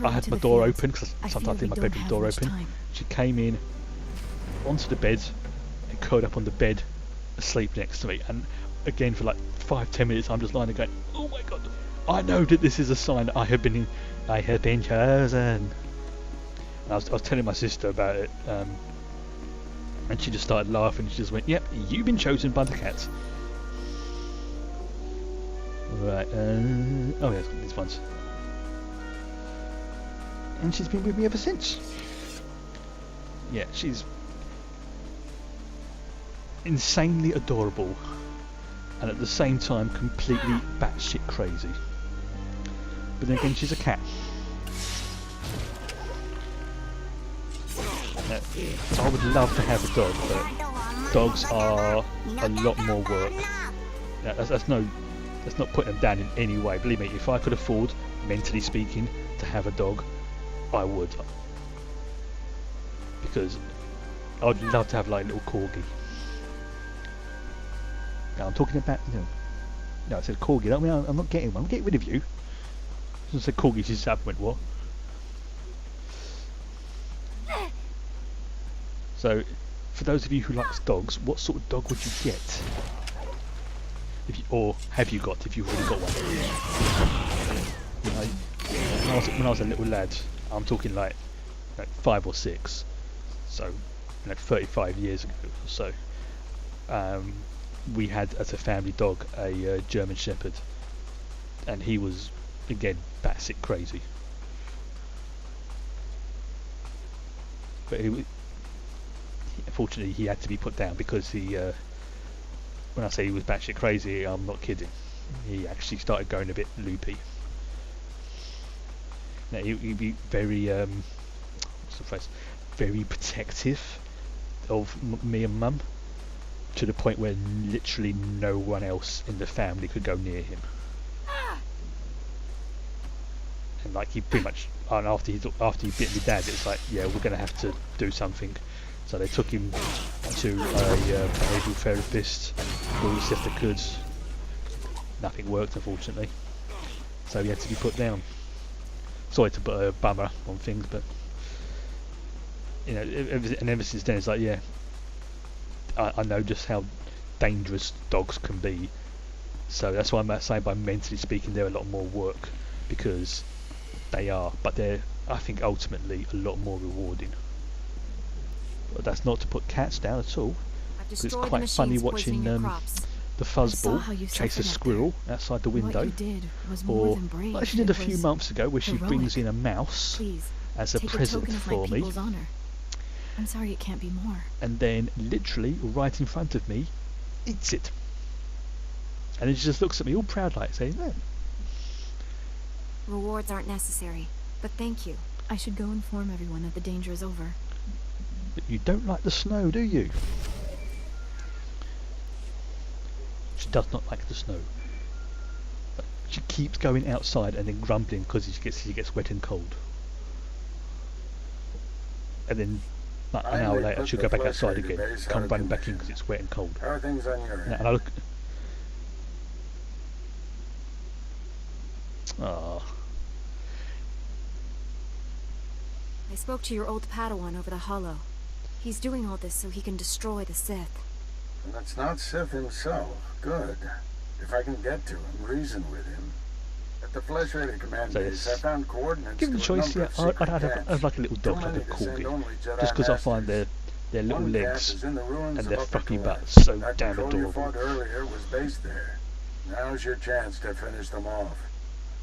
I had my door open, because sometimes I leave my bedroom door open. She came in onto the bed and curled up on the bed asleep next to me, and again for like 5-10 minutes I'm just lying there going, oh my god, I know that this is a sign that I have been chosen. And I was telling my sister about it, and she just started laughing. She just went, yep, you've been chosen by the cats. Right, oh yeah, these ones. And she's been with me ever since. Yeah, she's insanely adorable, and at the same time completely batshit crazy. But then again, she's a cat. I would love to have a dog, but dogs are a lot more work. Yeah, that's not putting them down in any way. Believe me, if I could afford, mentally speaking, to have a dog, I would. Because I'd love to have like a little corgi. Now I'm talking about, no, I said corgi. I mean, I'm not getting one. I'm getting rid of you. I said corgi. She just went, what? So, for those of you who likes dogs, what sort of dog would you get? Or have you got, if you've already got one? When I was a little lad, I'm talking like 5 or 6, so 35 years ago or so, we had as a family dog a German Shepherd, and he was again batshit crazy. But unfortunately he had to be put down because he, when I say he was batshit crazy, I'm not kidding. He actually started going a bit loopy. Now he'd be very, what's the phrase? Very protective of me and Mum, to the point where literally no one else in the family could go near him. And like he pretty much, and after he bit my dad, it's like, yeah, we're gonna have to do something. So they took him to a behavioural therapist, all the stuff they could. Nothing worked, unfortunately. So he had to be put down. Sorry to put a bummer on things, but and ever since then it's like, yeah, I know just how dangerous dogs can be. So that's why I'm saying, by mentally speaking, they're a lot more work, because they are, but they're, I think, ultimately a lot more rewarding. But that's not to put cats down at all. It's quite funny watching the the fuzzball chase a squirrel outside the window, What you did was or more than brave. like she did a It few was months ago, where she heroic. brings in a mouse Please, as a take present token of for my me, people's honor. I'm sorry it can't be more. and then literally right in front of me, eats it. And then she just looks at me all proud like, saying, "No, Rewards aren't necessary, but thank you. I should go inform everyone that the danger is over. but you don't like the snow, do you?" She does not like the snow. But she keeps going outside and then grumbling because she gets wet and cold. And then like an hour later she'll go back outside again, come running back in because it's wet and cold. How are things on your end? And I look. Ah. I spoke to your old Padawan over the Hollow. He's doing all this so he can destroy the Sith. And it's not Sith himself. Good. If I can get to him, reason with him. At the Flesh Raider command base, I found coordinates Given the to a choice, number yeah, of secret I'd like a little dog like a corgi, just because I find their little One legs camp is in the ruins and of their Upper fluffy Colette. butts so That damn patrol you adorable. fought earlier was based there. Now's your chance to finish them off.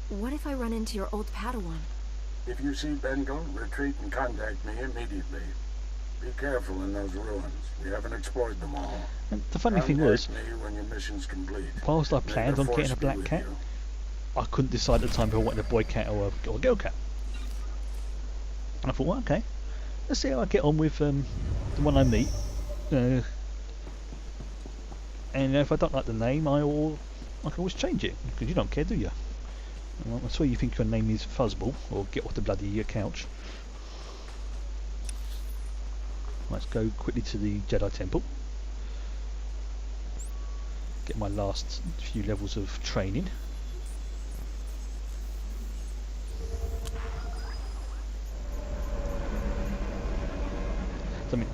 What if I run into your old Padawan? If you see Bengal, retreat and contact me immediately. Be careful in those ruins. We haven't explored them all. And the funny thing was, Contact me when your mission's complete. whilst I May planned the on getting Force a be black with cat, you. I couldn't decide at the time if I wanted a boy cat or a girl cat. And I thought, well, okay, let's see how I get on with the one I meet. And if I don't like the name, I can always change it, because you don't care, do you? Well, I swear you think your name is Fuzzball, or get off the bloody couch. Let's go quickly to the Jedi Temple. Get my last few levels of training. So, I mean,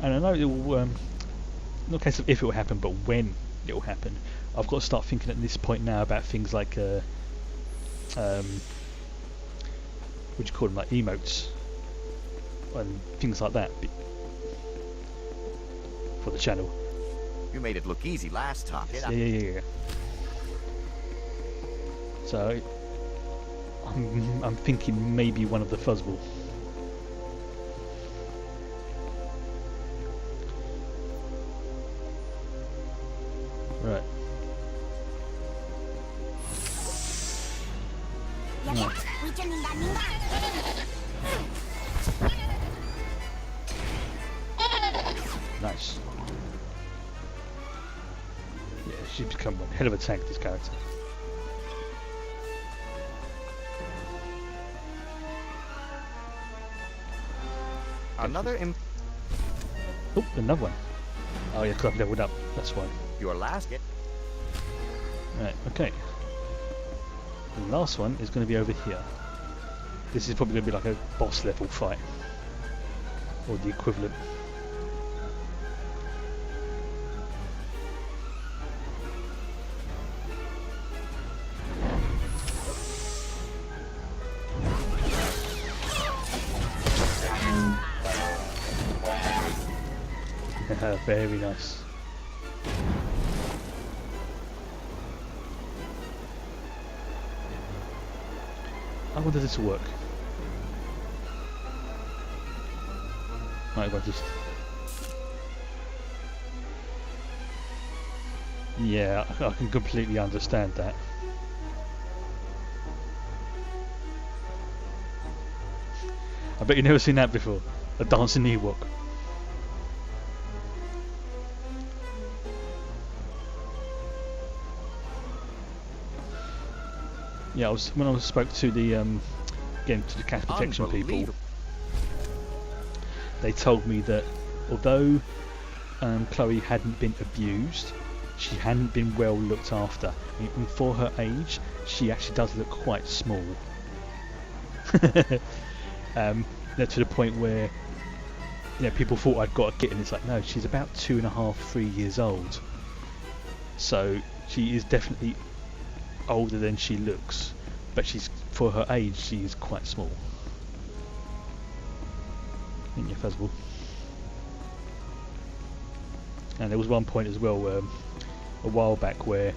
and I know it will, not a case of if it will happen, but when it will happen. I've got to start thinking at this point now about things like, what do you call them, like emotes and things like that for the channel. You made it look easy last time. Yeah. So I'm thinking maybe one of the Fuzzball. Right. Nice. Yeah, she's become one hell of a tank, this character. Another Oh, another one. Oh yeah, because I've leveled up, that's why. Your last get. Right, okay. The last one is going to be over here. This is probably going to be like a boss level fight. Or the equivalent. Very nice. I wonder if this will work. Right, if I just... Yeah, I can completely understand that. I bet you've never seen that before. A dancing Ewok. Yeah, when I spoke to the again to the cast protection people, they told me that although Chloe hadn't been abused, she hadn't been well looked after. And for her age, she actually does look quite small. To the point where people thought I'd got a kid, and it's like, no, she's about 2.5, 3 years old. So she is definitely older than she looks, but for her age she is quite small. In your Fuzzball. And there was one point as well where a while back where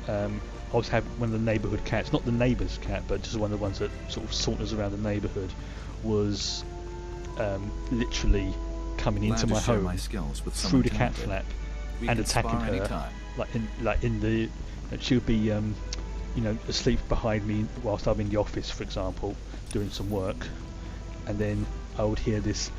I was having one of the neighbourhood cats, not the neighbour's cat, but just one of the ones that sort of saunters around the neighbourhood, was literally coming into my home through the cat flap and attacking her. Like in the, she would be, you know, asleep behind me whilst I'm in the office, for example, doing some work, and then I would hear this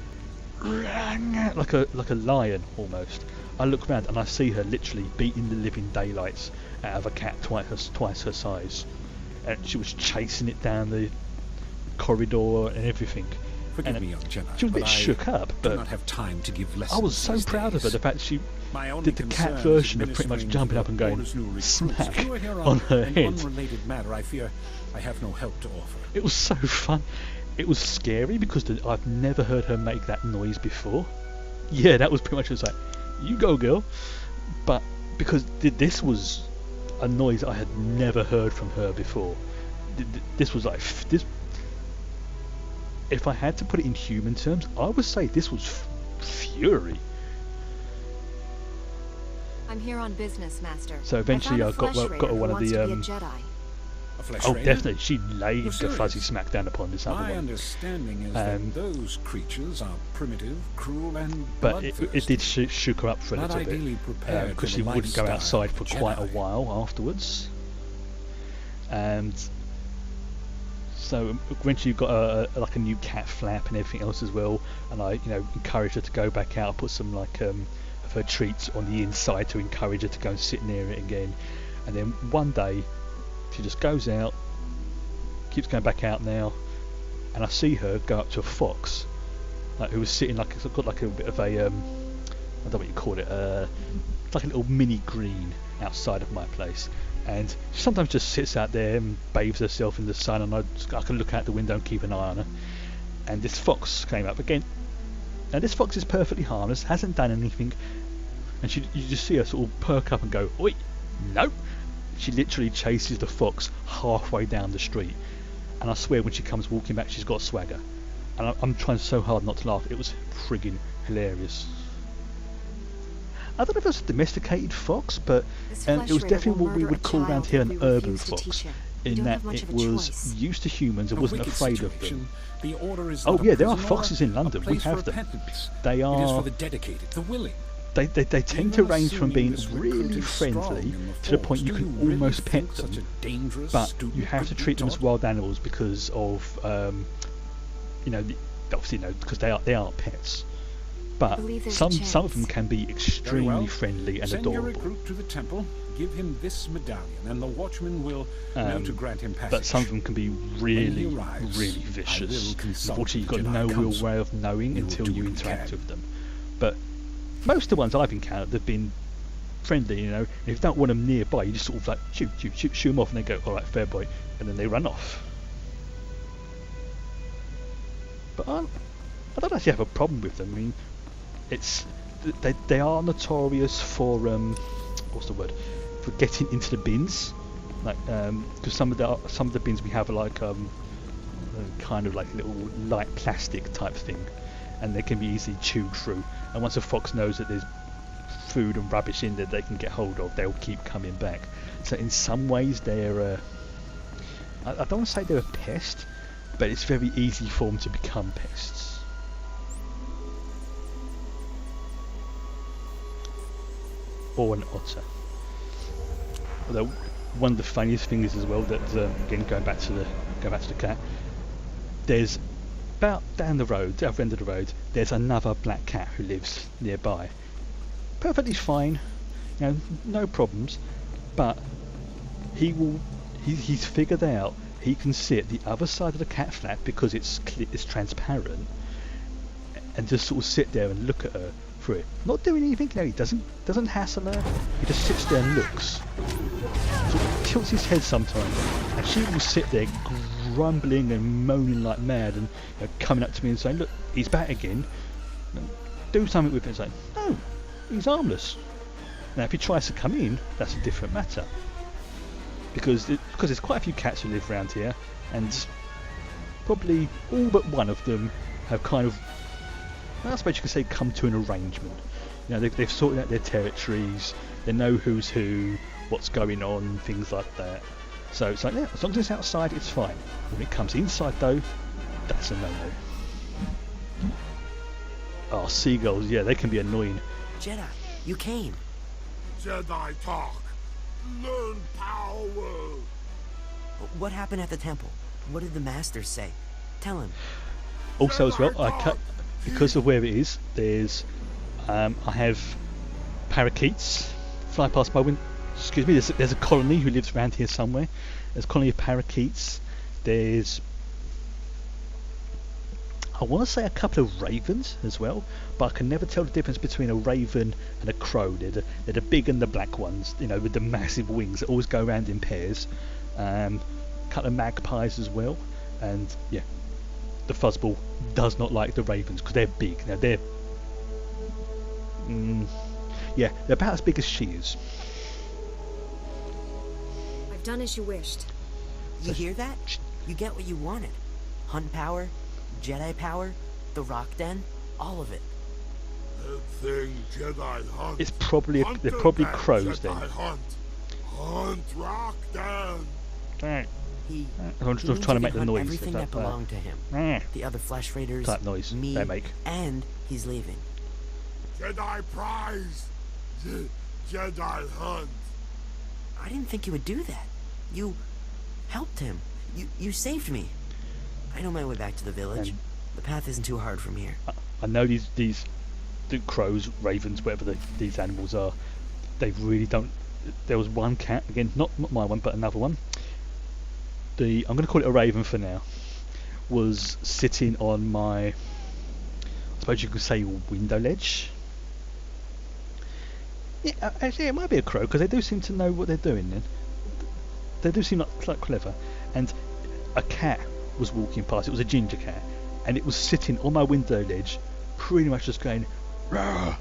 like a lion almost. I look around and I see her literally beating the living daylights out of a cat twice her size, and she was chasing it down the corridor and everything. Forgive me, young Jedi. She was a bit shook up, but I do not have time to give lessons. I was so proud of her. The fact that she did the cat concern version is of pretty much administering jumping to up and the going Order's new recruits. smack You are here on her an head. unrelated matter. I fear I have no help to offer. It was so fun. It was scary because I've never heard her make that noise before. Yeah, that was pretty much just like, you go, girl. But because this was a noise I had never heard from her before. This was like this. If I had to put it in human terms, I would say this was fury. I'm here on business, Master. So eventually I got one of the A flesh oh, raider? definitely. She laid You're the fuzzy serious? smackdown upon this other My one. understanding is that those creatures are primitive, cruel, and But it did shook her up for a Not little bit, ideally prepared because for she the wouldn't go lifestyle outside for of a quite a Jedi. while afterwards. And so eventually got like a new cat flap and everything else as well. And I, encouraged her to go back out, put some like of her treats on the inside to encourage her to go and sit near it again. And then one day, she just goes out, keeps going back out now, and I see her go up to a fox, like who was sitting like it's got like a bit of a I don't know what you call it, it's like a little mini green outside of my place, and she sometimes just sits out there and bathes herself in the sun, and I can look out the window and keep an eye on her. And this fox came up again. Now this fox is perfectly harmless, hasn't done anything, and you just see her sort of perk up and go, oi, no. She literally chases the fox halfway down the street, and I swear when she comes walking back she's got swagger, and I'm trying so hard not to laugh. It was friggin' hilarious. I don't know if it was a domesticated fox, but it was definitely what we would call around here an urban fox, in that it was used to humans and wasn't afraid of them. The Order is Oh not a yeah, there are prison foxes or in London. a We place for have them. repentance. They It is are. for the dedicated, the willing. They tend to range from being Assuming this really recruit is strong friendly in the to the force, point you do can you really almost pet think such them, a dangerous but student you have to could be treat them as taught? wild animals because of obviously because they are pets. But believe there's a some of them chance. can be Very extremely well. friendly and Send your adorable. recruit to the temple, give him this medallion, and the watchman will know to grant him passage. But some of them can be really, When he arrives, really I vicious. will consult Unfortunately, you've the got Jedi no real Council. way of knowing We will until do you what we interact can. with them. But most of the ones I've encountered have been friendly. If you don't want them nearby, you just sort of like shoot them off, and they go, all right, fair boy, and then they run off. But I don't actually have a problem with them. I mean, they are notorious for what's the word, for getting into the bins, like because some of the bins we have are like kind of like little light plastic type thing, and they can be easily chewed through. And once a fox knows that there's food and rubbish in there they can get hold of, they'll keep coming back. So in some ways they're I don't want to say they're a pest, but it's very easy for them to become pests. Or an otter. Although one of the funniest things as well, that again going back to the cat, there's about down the road, the other end of the road, there's another black cat who lives nearby. Perfectly fine, no problems, but he's figured out he can sit the other side of the cat flap because it's transparent, and just sort of sit there and look at her through it, not doing anything. He doesn't hassle her. He just sits there and looks, sort of tilts his head sometimes, and she will sit there grumbling and moaning like mad, and coming up to me and saying, look, he's back again, do something with it. It's like, no, he's harmless. Now if he tries to come in, that's a different matter, because there's quite a few cats who live around here, and probably all but one of them have kind of, I suppose you could say, come to an arrangement. They've sorted out their territories, They know who's who, what's going on, things like that. So it's like, yeah, as long as it's outside, it's fine. When it comes inside, though, that's a no-no. Oh, seagulls, yeah, they can be annoying. Jedi, you came. Jedi talk. Learn power. What happened at the temple? What did the Masters say? Tell him. Also, as well, because of where it is, there's I have parakeets fly past my window. Excuse me. There's a colony who lives around here somewhere. There's a colony of parakeets. There's, I want to say, a couple of ravens as well, but I can never tell the difference between a raven and a crow. They're the big and the black ones, you know, with the massive wings that always go around in pairs. A couple of magpies as well, and yeah, the fuzzball does not like the ravens because they're big. Now they're about as big as she is. I've done as you wished. You hear that? You get what you wanted. Hunt power, Jedi power, the rock den, all of it. That thing Jedi hunt. It's probably they're probably crows then. Hunt rock den. I'm just trying to make the noise. Everything that belonged to him. The other Flesh Raiders, that noise me, they make. And he's leaving. Jedi prize. Jedi hunt. I didn't think you would do that. You helped him. You saved me. I know my way back to the village. The path isn't too hard from here. I know these the crows, ravens, whatever these animals are. They really don't. There was one cat, again, not my one, but another one. I'm going to call it a raven for now. Was sitting on my, I suppose you could say, window ledge. Yeah, actually, it might be a crow because they do seem to know what they're doing. Then they do seem like clever. And a cat was walking past. It was a ginger cat, and it was sitting on my window ledge, pretty much just going rah,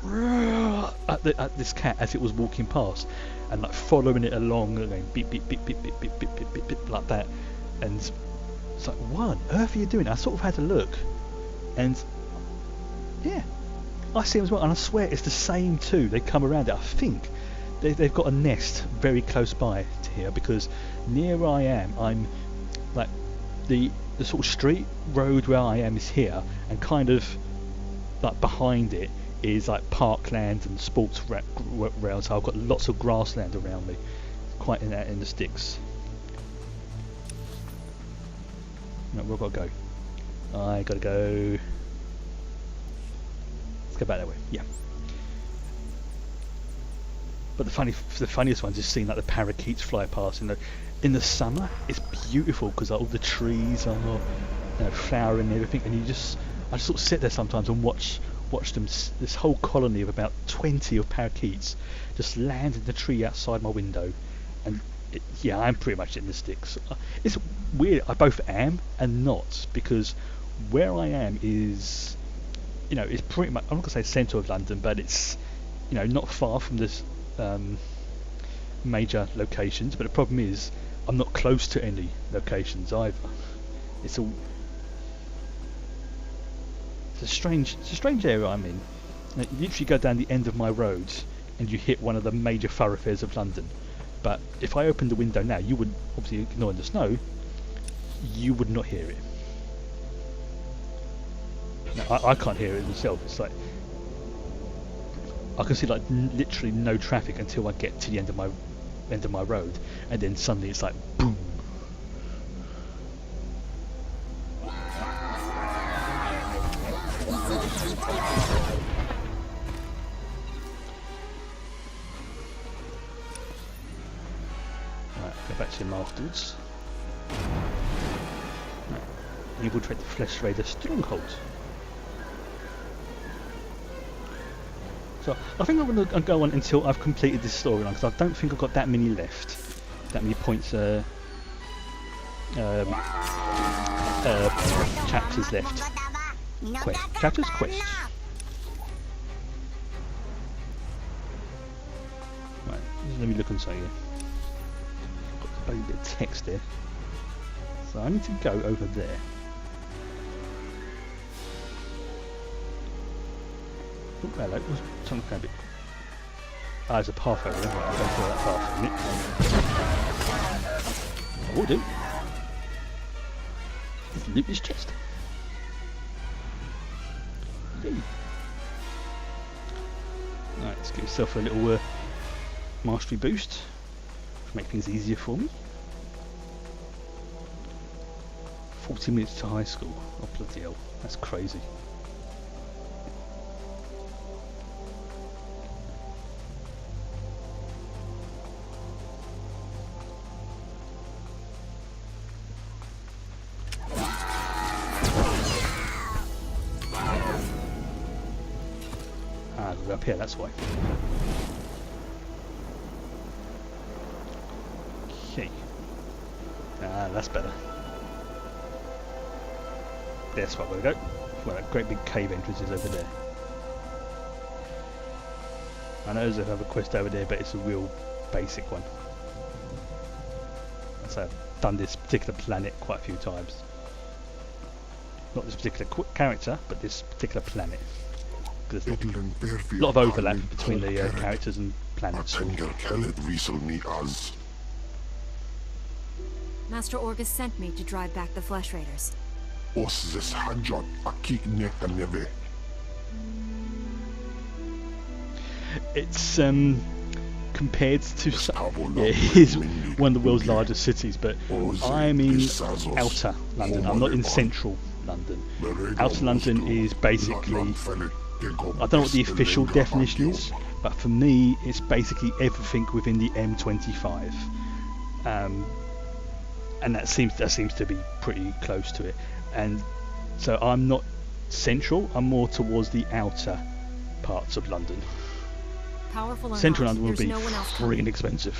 rah, at this cat as it was walking past, and like following it along, going beep beep beep beep beep beep beep beep beep, beep like that. And it's like, what on earth are you doing? I sort of had a look, and yeah, I see them as well, and I swear it's the same too. They come around it. I think they've got a nest very close by to here, because near where I am, I'm like the sort of street road where I am is here, and kind of like behind it is like parkland and sports rails. So I've got lots of grassland around me, quite in the sticks. No, where have I got to go? I gotta go. Let's go back that way. Yeah. But the funniest ones is seeing like the parakeets fly past in the summer. It's beautiful because all the trees are flowering and everything, and I just sort of sit there sometimes and watch them. This whole colony of about 20 of parakeets just land in the tree outside my window, and yeah, I'm pretty much in the sticks. It's weird. I both am and not, because where I am is, it's pretty much, I'm not gonna say centre of London, but it's not far from this major locations. But the problem is I'm not close to any locations either. It's a strange area I'm in. You literally go down the end of my road and you hit one of the major thoroughfares of London. But if I opened the window now, you would, obviously ignoring the snow, you would not hear it. Now, I can't hear it myself. It's like I can see like literally no traffic until I get to the end of my road, and then suddenly it's like boom. Right, go back to him afterwards. Right. Infiltrate the Flesh Raider stronghold. So I think I'm going to go on until I've completed this storyline, because I don't think I've got that many left. That many points, chapters left. Quests. Right, let me look and say here. Got a bit of text there. So I need to go over there. Oh, hello. Something a bit. Ah, there's a path over there. Right, I'll go through that path. I will do. Loot this chest. Yay. Right, let's give yourself a little mastery boost to make things easier for me. 40 minutes to high school. Oh bloody hell, that's crazy. Up here, that's why. Okay. Ah, that's better. That's where we're going to go. Well, that great big cave entrance is over there. I know there's another quest over there, but it's a real basic one. So I've done this particular planet quite a few times. Not this particular character, but this particular planet. There's a lot of overlap between the characters and planets. Master Orgus sent me to drive back the Flesh Raiders. It's compared to it is one of the world's largest cities, but I'm in outer London. I'm not in central London. Outer London is basically, I don't know what the official definition is, but for me it's basically everything within the M25, and that seems to be pretty close to it. And so I'm not central, I'm more towards the outer parts of London. Powerful or Central not, London would be no one else freaking expensive.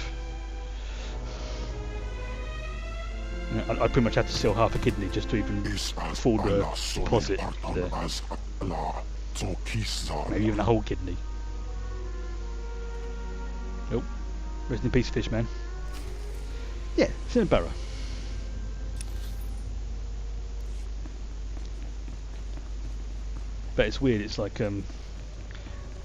I'd pretty much have to sell half a kidney just to even afford the deposit there. Maybe even a whole kidney. Nope. Rest in peace, fish man. Yeah, it's in a barrow. But it's weird, it's like, I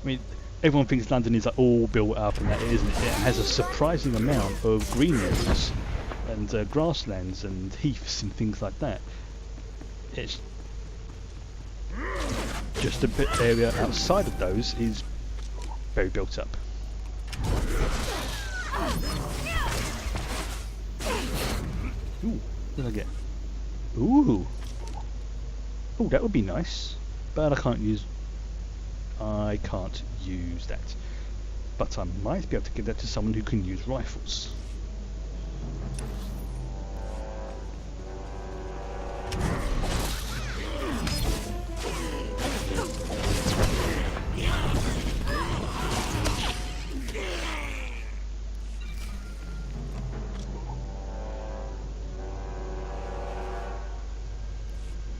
mean, everyone thinks London is like all built up and that, isn't it? It has a surprising amount of green areas and grasslands and heaths and things like that. It's just a bit area outside of those is very built up. Ooh, what did I get? Ooh! Oh, that would be nice. But I can't use that. But I might be able to give that to someone who can use rifles.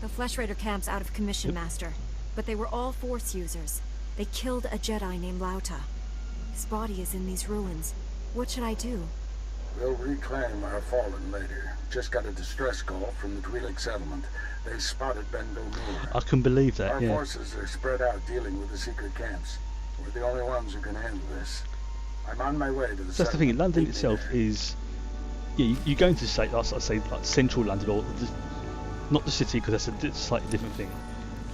The Flesh Raider camp's out of commission, Master. But they were all Force users. They killed a Jedi named Lauta. His body is in these ruins. What should I do? We'll reclaim our fallen later. Just got a distress call from the Twi'lek settlement. They spotted Ben Gomir. I can believe that, Our yeah. forces are spread out dealing with the secret camps. We're the only ones who can handle this. I'm on my way to the That's the thing, London itself is... Yeah, you go into, say, like central London, or not the city, because that's a slightly different thing.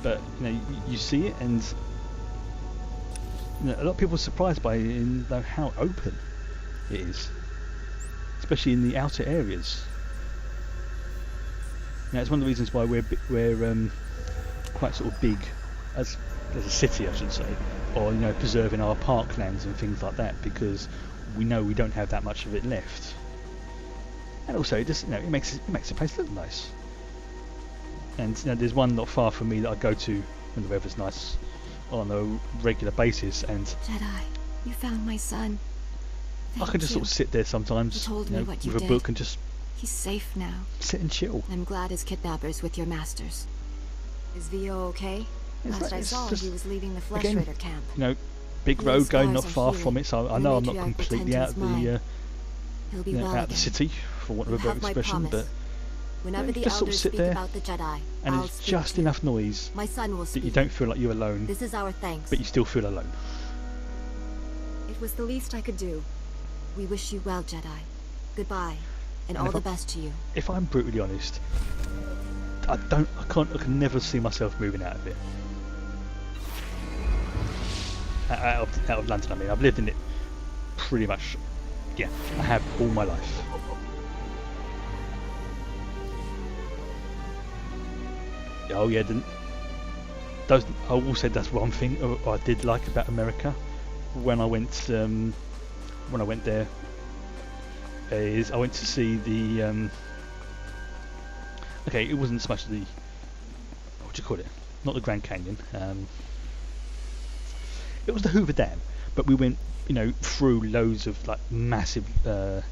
But, you know, you see it, and you know, a lot of people are surprised by how open it is. Especially in the outer areas. Now, it's one of the reasons why we're quite sort of big as a city, I should say, or you know, preserving our parklands and things like that, because we know we don't have that much of it left. And also, it just, you know, it makes the place look nice. And you know, there's one not far from me that I go to when the weather's nice on a regular basis, and Jedi, you found my son. I can just sort of sit there sometimes, You told you me know, what you with a did. book and just He's safe now. sit and chill. I'm glad his kidnapper's with your masters. Is Vio okay? It's Last I it's saw, just- he was leaving the Flesh again, Raider camp. You know, big His road going not scars are far healing, from it, so I and know the I'm not matriarch completely will out tend of to his the mind. He'll be you know, well out of the again. city, for want of a You better have my expression. promise. But Whenever you the just sort of elders sit speak there, about the Jedi, and I'll it's speak just to you. enough noise My son will that you speak. don't feel like you're alone, This is our thanks. but you still feel alone. If It was the least I could do. We wish you well, Jedi. Goodbye, and all the best to you. If I'm brutally honest, I can never see myself moving out of it. Out of London, I mean. I've lived in it pretty much, yeah, I have all my life. Oh yeah, I will say that's one thing I did like about America when I went there. Is I went to see the okay, it wasn't so much the, what do you call it? Not the Grand Canyon. It was the Hoover Dam, but we went, you know, through loads of like massive, like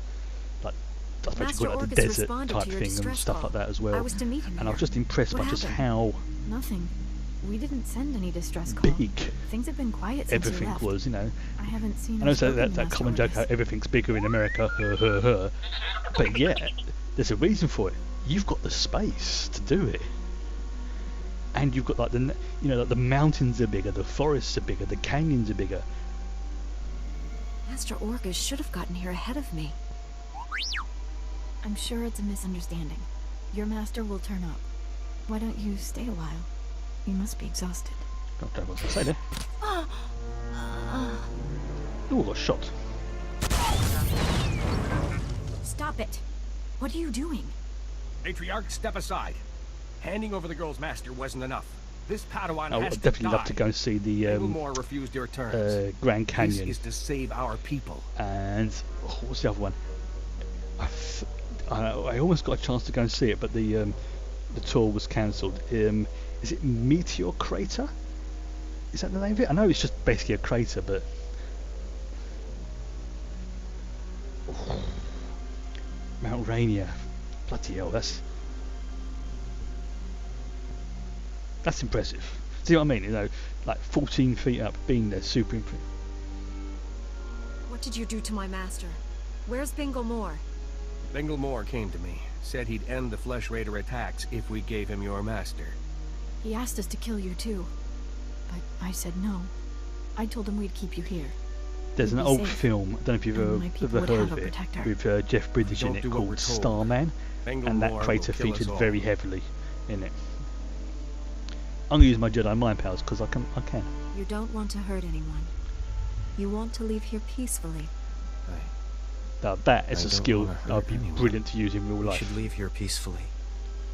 I suppose you call it like the desert type thing and stuff like that as well. I was to meet him and I was just impressed by just how Nothing. We didn't send any distress call. big Things have been quiet since everything you left. was, you know. I haven't seen. I know that common joke how everything's bigger in America, but yeah, there's a reason for it. You've got the space to do it, and you've got like like the mountains are bigger, the forests are bigger, the canyons are bigger. Master Orcus should have gotten here ahead of me. I'm sure it's a misunderstanding. Your master will turn up. Why don't you stay a while? You must be exhausted. Don't know what to say there. Ooh, I got shot. Stop it! What are you doing? Matriarch, step aside. Handing over the girl's master wasn't enough. This Padawan I has would to definitely die. love to go and see the Evilmore refused your terms. Grand Canyon. This is to save our people. And what's the other one? I almost got a chance to go and see it, but the tour was cancelled. Is it Meteor Crater? Is that the name of it? I know it's just basically a crater, but Mount Rainier. Bloody hell, that's impressive. See what I mean? You know, like 14 feet up, being there, super impressive. What did you do to my master? Where's Bingle Moore? Bingle Moore came to me, said he'd end the Flesh Raider attacks if we gave him your master. He asked us to kill you too, but I said no. I told him we'd keep you here. There's an You'd be old safe, film, I don't know if you've and my people ever would heard have of a it, protector. with Jeff Bridges in it, do what we're called told. Starman, Bingle and that Moore crater will kill us featured all. very heavily in it. I'm gonna use my Jedi mind powers because I can. You don't want to hurt anyone. You want to leave here peacefully. Now that is I a don't skill wanna hurt I'd be anyone. brilliant to use in real We life. should leave here peacefully.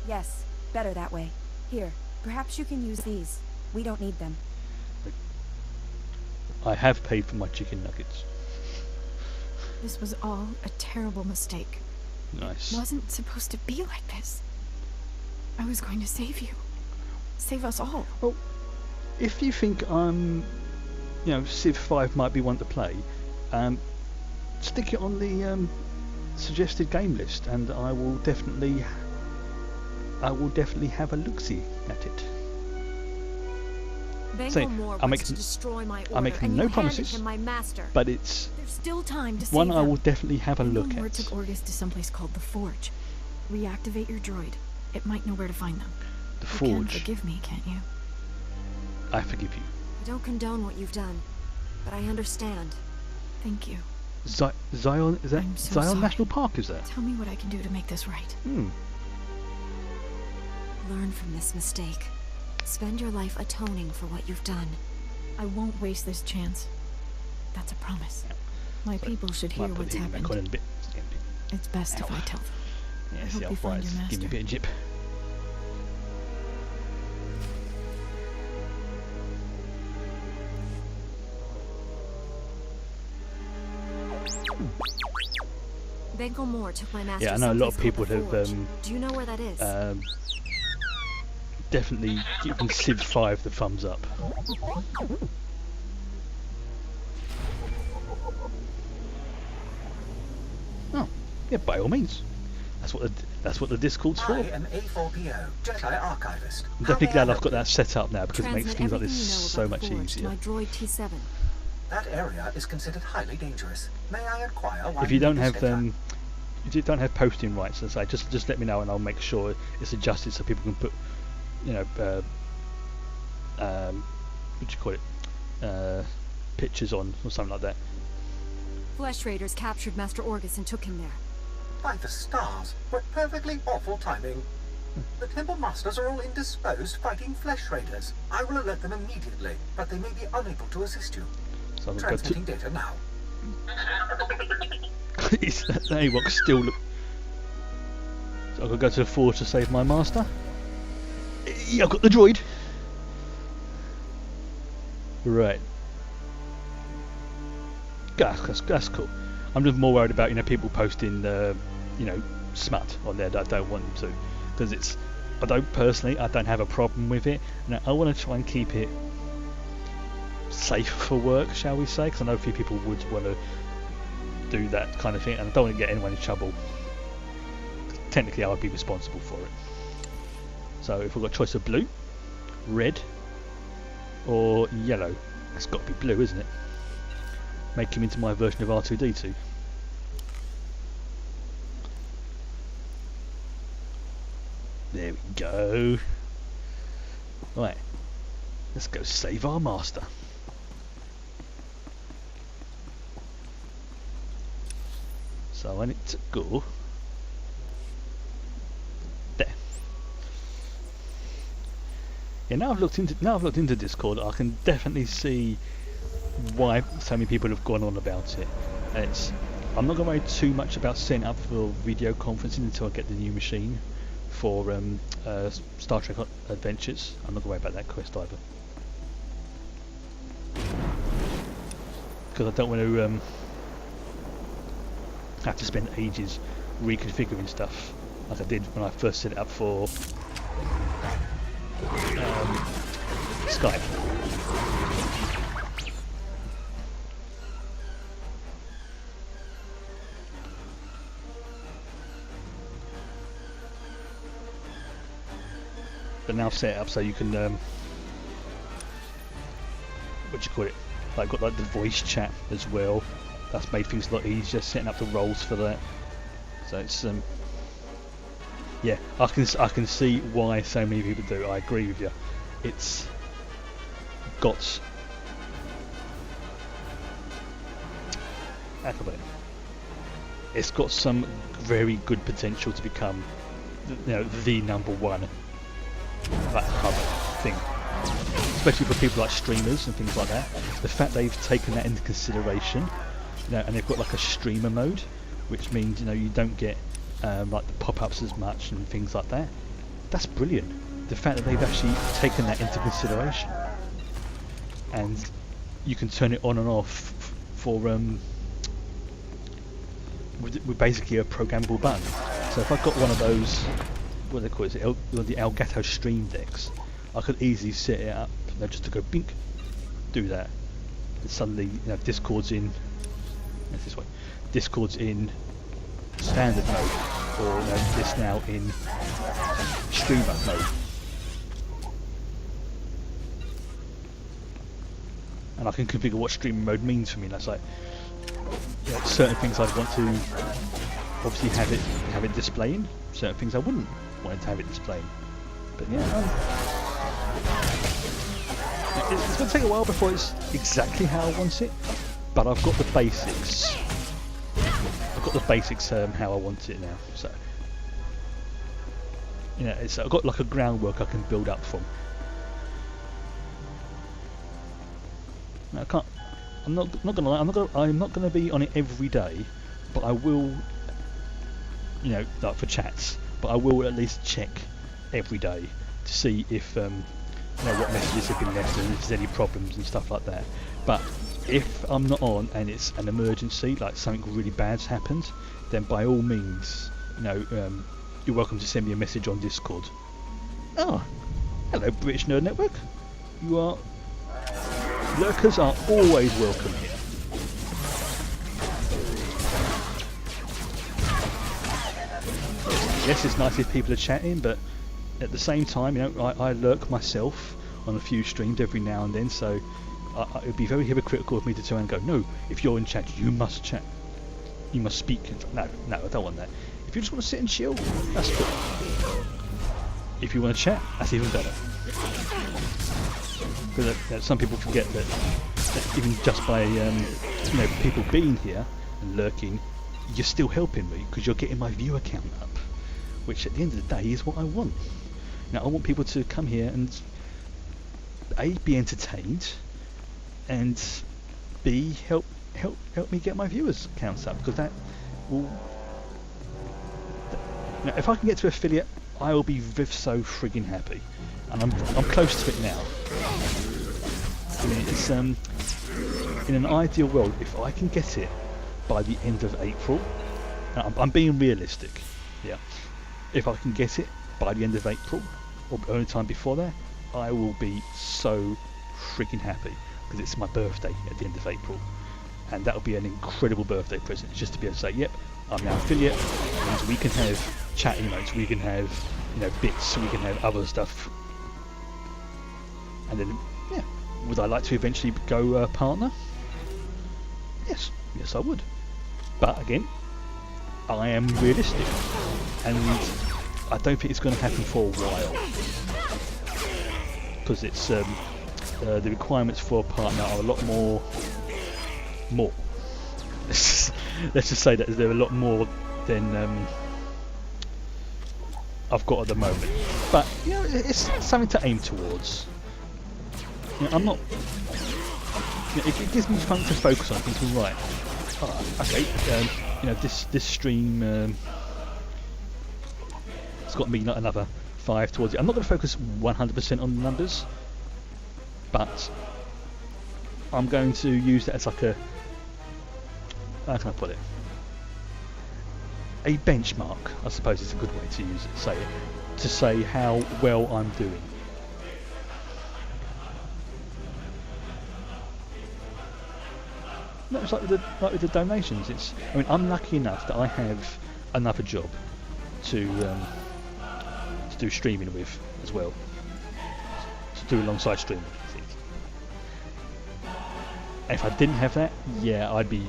Yes, better that way. Here, perhaps you can use these. We don't need them. I have paid for my chicken nuggets. This was all a terrible mistake. Nice. It wasn't supposed to be like this. I was going to save you. Save us all. Well, if you think Civ 5 might be one to play, stick it on the suggested game list, and I will definitely have a look-see at it. Bingle Moore wants to destroy my order, I'm making and no you handed promises, him my master. but it's There's still time to one save I them. will definitely have a look Bingle Moore at. took Orgus to someplace called the Forge. Reactivate your droid. It might know where to find them. The You can Forge. forgive me, can't you? I forgive you. I don't condone what you've done, but I understand. Thank you. Zion, is that I'm so Zion sorry. National Park? Is that? Tell me what I can do to make this right. Learn from this mistake. Spend your life atoning for what you've done. I won't waste this chance. That's a promise. My people should hear Might put what's the back happened. on in a bit. It's best if I tell them. Yeah, I see hope how you far find it's your give me a master. bit of jip. Bingle Moore took my master. Yeah, I know a lot of someplace people called the have Forge. Do you know where that is? definitely given Civ 5 the thumbs up. Oh, yeah, by all means. That's what the Discord's for. I am A4PO, Jedi Archivist. I'm definitely glad I've got that set up now because it makes Transmit things like everything this you know so about much the Forge easier. to my droid T7. That area is considered highly dangerous. May I inquire why If you don't have stay back? if you don't have posting rights, as I just let me know and I'll make sure it's adjusted so people can put, what do you call it, pictures on or something like that. Flesh Raiders captured Master Orgus and took him there. By the stars, what perfectly awful timing. The Temple Masters are all indisposed fighting Flesh Raiders. I will alert them immediately, but they may be unable to assist you. So Transmitting data now. Is that AWOC still look? So I've got to go to the forge to save my master. Yeah, I've got the droid. Right. That's cool. I'm just more worried about people posting smut on there that I don't want them to, because I don't have a problem with it, and I want to try and keep it safe for work, shall we say, because I know a few people would want to do that kind of thing, and I don't want to get anyone in trouble. Technically I would be responsible for it. So if we've got a choice of blue, red or yellow, it's got to be blue, isn't it? Make him into my version of R2-D2. There we go. Right, let's go save our master. So I need to go there. Yeah, now I've looked into Discord, I can definitely see why so many people have gone on about it. And I'm not going to worry too much about setting up for video conferencing until I get the new machine for Star Trek Adventures. I'm not going to worry about that quest either, because I don't want to have to spend ages reconfiguring stuff like I did when I first set it up for Skype. But now I've set it up so you can like got like the voice chat as well. That's made things a lot easier, setting up the roles for that. So it's yeah, I can see why so many people do. I agree with you. It's got it's got some very good potential to become the number one that hub thing, especially for people like streamers and things like that. The fact they've taken that into consideration, and they've got like a streamer mode, which means you don't get like the pop-ups as much and things like that. That's brilliant. The fact that they've actually taken that into consideration, and you can turn it on and off for with basically a programmable button. So if I've got one of those, what do they call it, the Elgato Stream Decks, I could easily set it up just to go bink, do that, and suddenly Discord's in this way, Discord's in standard mode, or this now in streamer mode, and I can configure what streamer mode means for me. That's like certain things I'd want to obviously have it displaying, certain things I wouldn't want to have it displaying. But yeah, it's going to take a while before it's exactly how I want it, but I've got the basics. How I want it now. So I've got like a groundwork I can build up from. Now, I'm not gonna lie. I'm not gonna be on it every day, but I will. Like for chats. But I will at least check every day to see if what messages have been left and if there's any problems and stuff like that. But if I'm not on and it's an emergency, like something really bad's happened, then by all means, you're welcome to send me a message on Discord. Oh, hello British Nerd Network. Lurkers are always welcome here. Yes, it's nice if people are chatting, but at the same time, I lurk myself on a few streams every now and then, so it would be very hypocritical of me to turn and go, no, if you're in chat, you must chat. You must speak. No, I don't want that. If you just want to sit and chill, that's cool. If you want to chat, that's even better. Because some people forget that even just by people being here, and lurking, you're still helping me because you're getting my viewer count up, which at the end of the day is what I want. Now I want people to come here and A, be entertained, and B, help me get my viewers counts up, because that will. Now, if I can get to affiliate, I will be so friggin' happy, and I'm close to it now. I mean, it's in an ideal world, if I can get it by the end of April. Now, I'm being realistic, yeah. If I can get it by the end of April or any time before that, I will be so freaking happy, because it's my birthday at the end of April, and that will be an incredible birthday present. It's just to be able to say, yep, I'm now affiliate, and we can have chat emotes, we can have, you know, bits, we can have other stuff, and then, yeah, would I like to eventually go partner? Yes, I would. But again, I am realistic, and I don't think it's going to happen for a while, because it's the requirements for a partner are a lot more. Let's just say that they're a lot more than I've got at the moment. But you know, it's something to aim towards. You know, I'm not. You know, it gives me something to focus on. Thinking, right, okay, you know, this stream. It's got me not another 5 towards it. I'm not going to focus 100% on the numbers, but I'm going to use that as like a, how can I put it? A benchmark, I suppose is a good way to use it. To say how well I'm doing. No, it's like with the donations. I mean, I'm lucky enough that I have another job to do streaming with as well, to do alongside streaming. And if I didn't have that, yeah, I'd be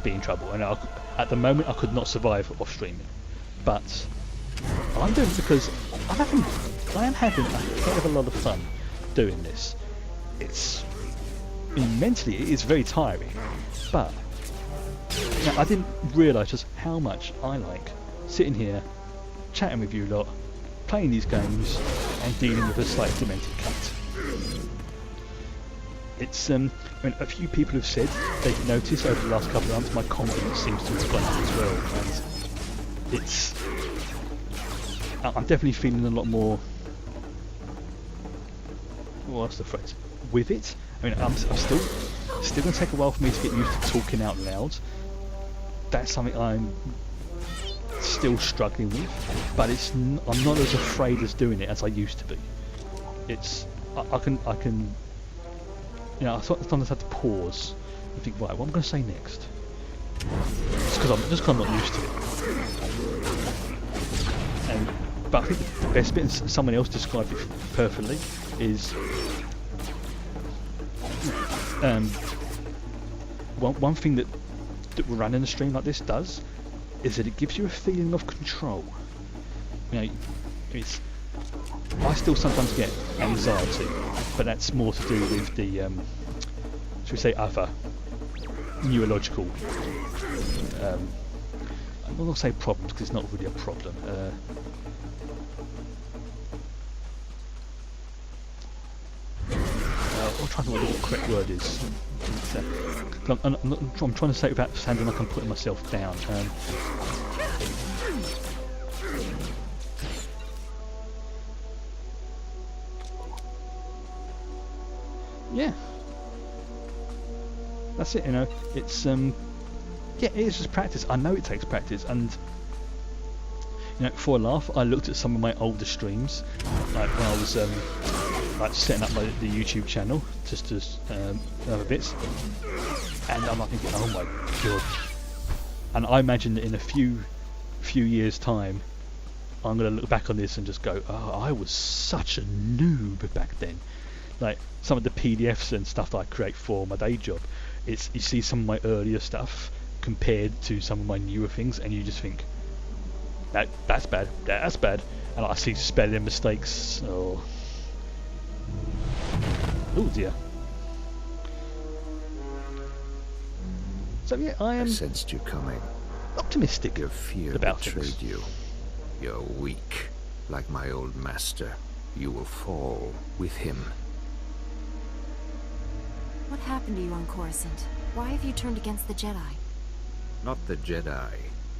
in trouble. And at the moment, I could not survive off streaming. But I'm doing it because I am having a hell of a lot of fun doing this. Mentally, it is very tiring, but I didn't realise just how much I like sitting here, chatting with you lot, playing these games, and dealing with a slightly demented cat. It's I mean, a few people have said they've noticed over the last couple of months my confidence seems to have gone up as well, and I'm definitely feeling a lot more. What's the phrase? With it. I mean, I'm still going to take a while for me to get used to talking out loud. That's something I'm still struggling with, but I'm not as afraid as doing it as I used to be. I can, you know, I sometimes have to pause and think, right, what am I going to say next? Just because I'm not used to it. But I think the best bit, and someone else described it perfectly, is one thing that running a stream like this does is that it gives you a feeling of control. You know, I still sometimes get anxiety, but that's more to do with the, should we say, other neurological. I'm not going to say problems because it's not really a problem. I'm trying to think what the correct word is. I'm trying to say it without sounding like I'm putting myself down. Yeah, that's it. You know, it's yeah, it is just practice. I know it takes practice, and you know, for a laugh, I looked at some of my older streams, like when I was like setting up the YouTube channel, just as other bits, and I'm like thinking, oh my god! And I imagine that in a few years' time, I'm gonna look back on this and just go, oh, I was such a noob back then. Like some of the PDFs and stuff that I create for my day job, you see some of my earlier stuff compared to some of my newer things, and you just think, that's bad, and I see spelling mistakes. Oh dear. So yeah, I am sensed you coming. Optimistic Your fear about betrayed things. you. You're weak, like my old master. You will fall with him. What happened to you on Coruscant? Why have you turned against the Jedi? Not the Jedi.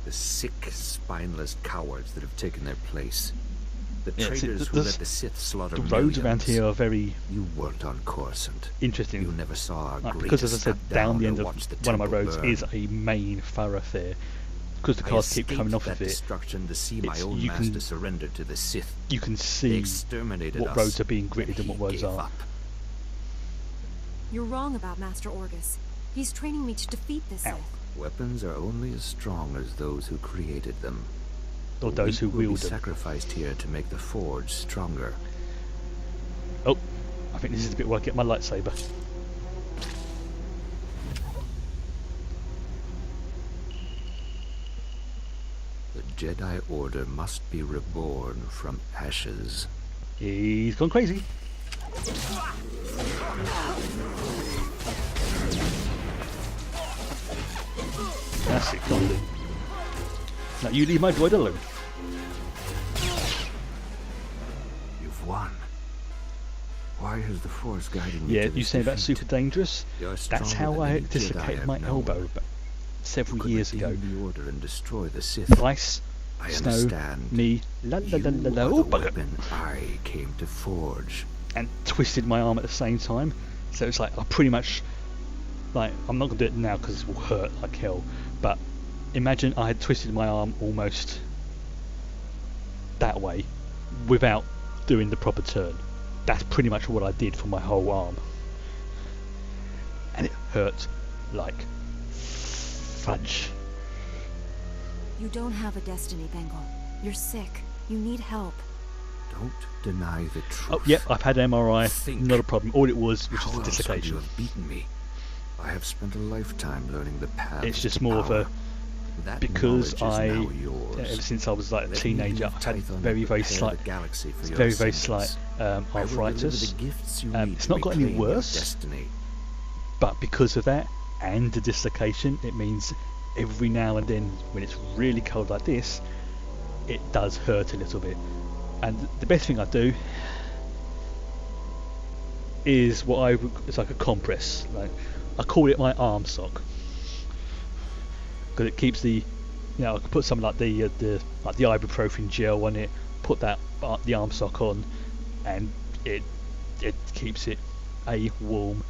The sick, spineless cowards that have taken their place. The Yeah, see, traitors who let the Sith slaughter the roads around millions. here are very You weren't on Coruscant. interesting. You never saw our Because as I said, down the end of one of my roads burn. is a main thoroughfare. Because the I cars keep escaped coming off that of it, destruction to see my it's- own you master can- surrender to the Sith. you can They see exterminated what us, roads are being gritted and what he roads gave are. up. You're wrong about Master Orgus. He's training me to defeat the Sith. Weapons are only as strong as those who created them. Or The those who weak will be wield them. sacrificed here to make the forge stronger. Oh, I think this is the bit where I get my lightsaber. The Jedi Order must be reborn from ashes. He's gone crazy. That's it, come on. Now you leave my droid alone. You've won. Why has the Force guided me Yeah, to you this say that's defeat? super dangerous. You're That's stronger how than I any Jedi dislocated I've my known. elbow several could years ago. redeem the Order and destroy the Sith. Ice, I snow, understand. me, la la la la la, You oh are the bugger, weapon I came to forge. and twisted my arm at the same time. So it's like I pretty much, like, I'm not gonna do it now because it will hurt like hell. But imagine I had twisted my arm almost that way without doing the proper turn. That's pretty much what I did for my whole arm, and it hurt like fudge. You don't have a destiny, Bengal. You're sick. You need help. Don't deny the truth. Oh, yep, I've had MRI, Think. not a problem. All it was How just a else would you dislocation. have beaten me? I have spent a lifetime learning the path. It's just to more of power. a That because knowledge is I, now yours. ever since I was like a Let me teenager, leave I had Tython very to very prepare slight, the galaxy for your very slight ascendance. I will deliver arthritis. the gifts you need It's to not got any reclaim your worse, destiny. but because of that and the dislocation, it means every now and then when it's really cold like this, it does hurt a little bit. And the best thing I do is it's like a compress. Like I call it my arm sock because it keeps the, I can put something like the ibuprofen gel on it, put that the arm sock on, and it keeps it warm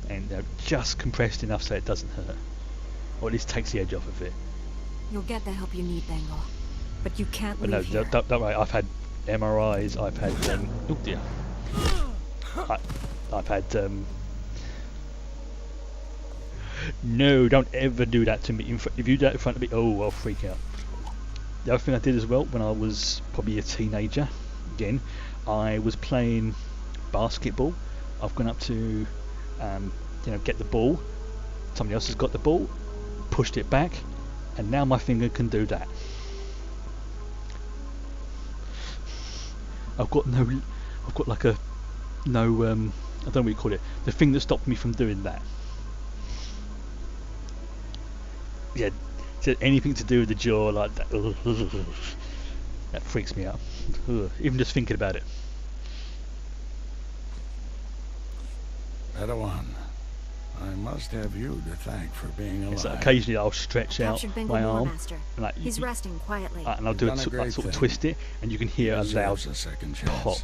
and just compressed enough so it doesn't hurt, or at least takes the edge off of it. You'll get the help you need, Bengal. But you can't But leave no, here. don't worry. I've had MRIs. I've had oh dear. I've had no, don't ever do that to me. If you do that in front of me, oh, I'll freak out. The other thing I did as well when I was probably a teenager, again, I was playing basketball. I've gone up to get the ball. Somebody else has got the ball, pushed it back, and now my finger can do that. I've got like a I don't know what you call it, the thing that stopped me from doing that. Yeah, so anything to do with the jaw like that, that freaks me out. Even just thinking about it. Padawan, I must have you to thank for being alive. So occasionally I'll stretch out Captured Bengal my War, arm, Master. and like He's resting quietly. and I'll do it sort of twist it, and you can hear a loud Deserves a second chance. pop.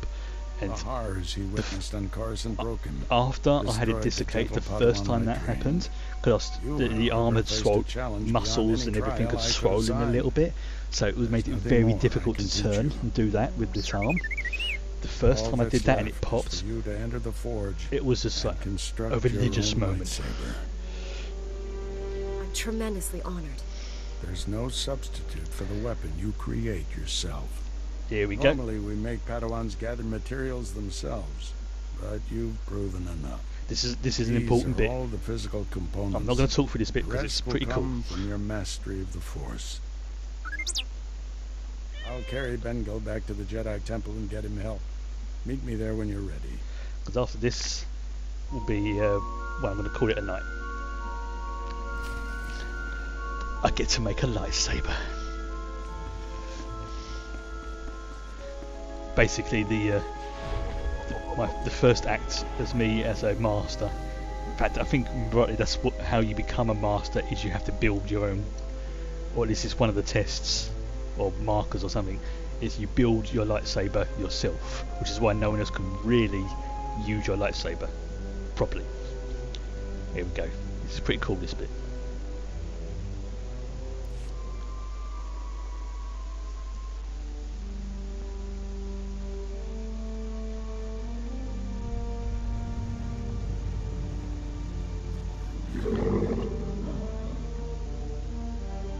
And The horrors he witnessed on Coruscant broke him. after I had it Destroyed the dislocate the Temple first Padawan time I that trained. happened, because the arm had faced a swollen, challenge muscles beyond and any everything had trial I could swollen a assign. little bit, so it was made it nothing very more I difficult can to teach turn you. and do that with this arm. The first All time I that's did that and it left is popped, for you to enter the forge it was just and like construct a religious your own moment. lightsaber. I'm tremendously honored. There's no substitute for the weapon you create yourself. Here we go. Normally we make Padawans gather materials themselves, but you've proven enough. This is an These important are bit. all the physical components. I'm not going to talk through this bit The because it's rest will pretty cool. come from your mastery of the Force. I'll carry Bengal back to the Jedi Temple and get him help. Meet me there when you're ready. Because after this will be, well, I'm going to call it a night. I get to make a lightsaber. Basically, the first act as me as a master. In fact, I think rightly that's how you become a master, is you have to build your own, or at least it's one of the tests or markers or something, is you build your lightsaber yourself, which is why no one else can really use your lightsaber properly. Here we go. This is pretty cool, this bit.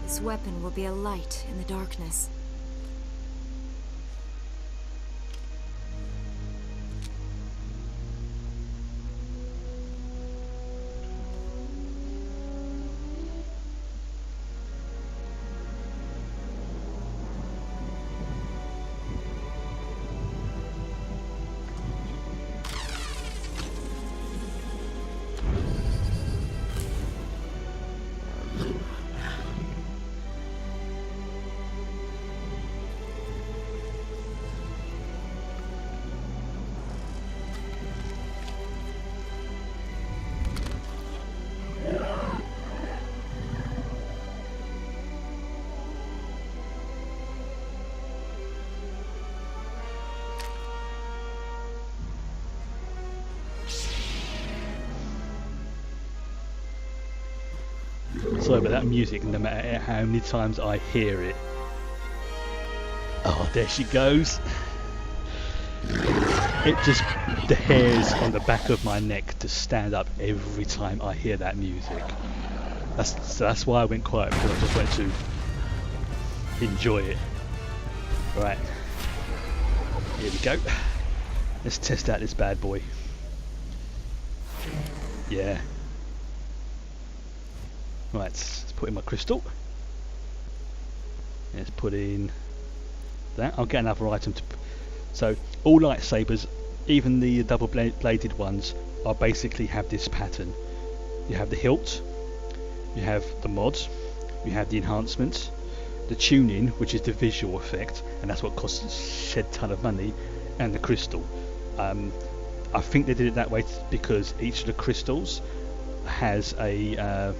This weapon will be a light in the darkness. Sorry about that music, no matter how many times I hear it. Oh, there she goes. It just, the hairs on the back of my neck just stand up every time I hear that music. That's why I went quiet, because I just wanted to enjoy it. Right, here we go. Let's test out this bad boy. Yeah. Right, let's put in my crystal. Let's put in that. I'll get another item to. So all lightsabers, even the double bladed ones, are basically have this pattern. You have the hilt, you have the mods, you have the enhancements, the tuning, which is the visual effect, and that's what costs a shed ton of money, and the crystal. I think they did it that way because each of the crystals has a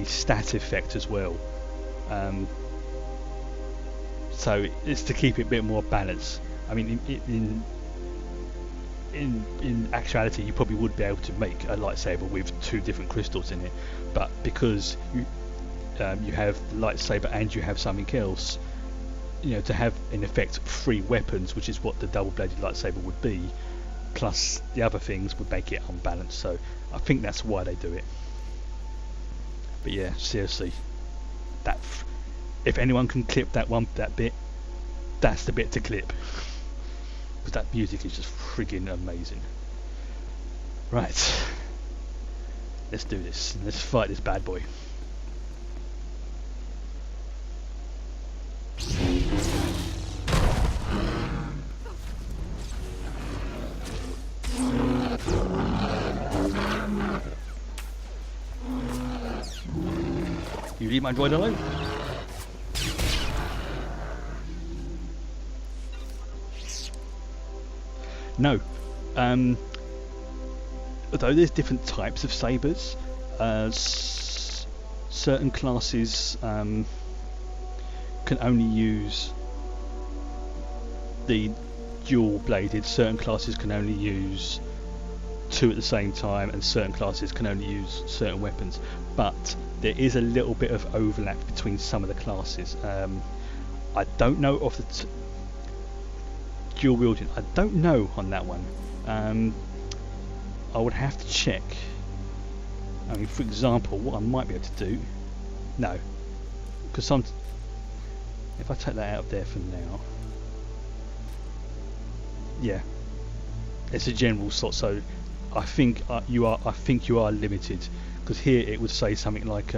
stat effect as well, so it's to keep it a bit more balanced. I mean, in actuality, you probably would be able to make a lightsaber with 2 different crystals in it, but because you have the lightsaber and you have something else, you know, to have in effect 3 weapons, which is what the double-bladed lightsaber would be, plus the other things, would make it unbalanced. So I think that's why they do it. But yeah, seriously, that if anyone can clip that bit, that's the bit to clip, because that music is just friggin' amazing. Right, let's do this. Let's fight this bad boy. You leave my droid alone. No. Although there's different types of sabers, certain classes can only use the dual bladed, certain classes can only use 2 at the same time, and certain classes can only use certain weapons. But there is a little bit of overlap between some of the classes. I don't know of the dual wielding. I don't know on that one. I would have to check. I mean, for example, what I might be able to do. No, because if I take that out of there for now, yeah, it's a general slot. So I think you are limited, because here it would say something like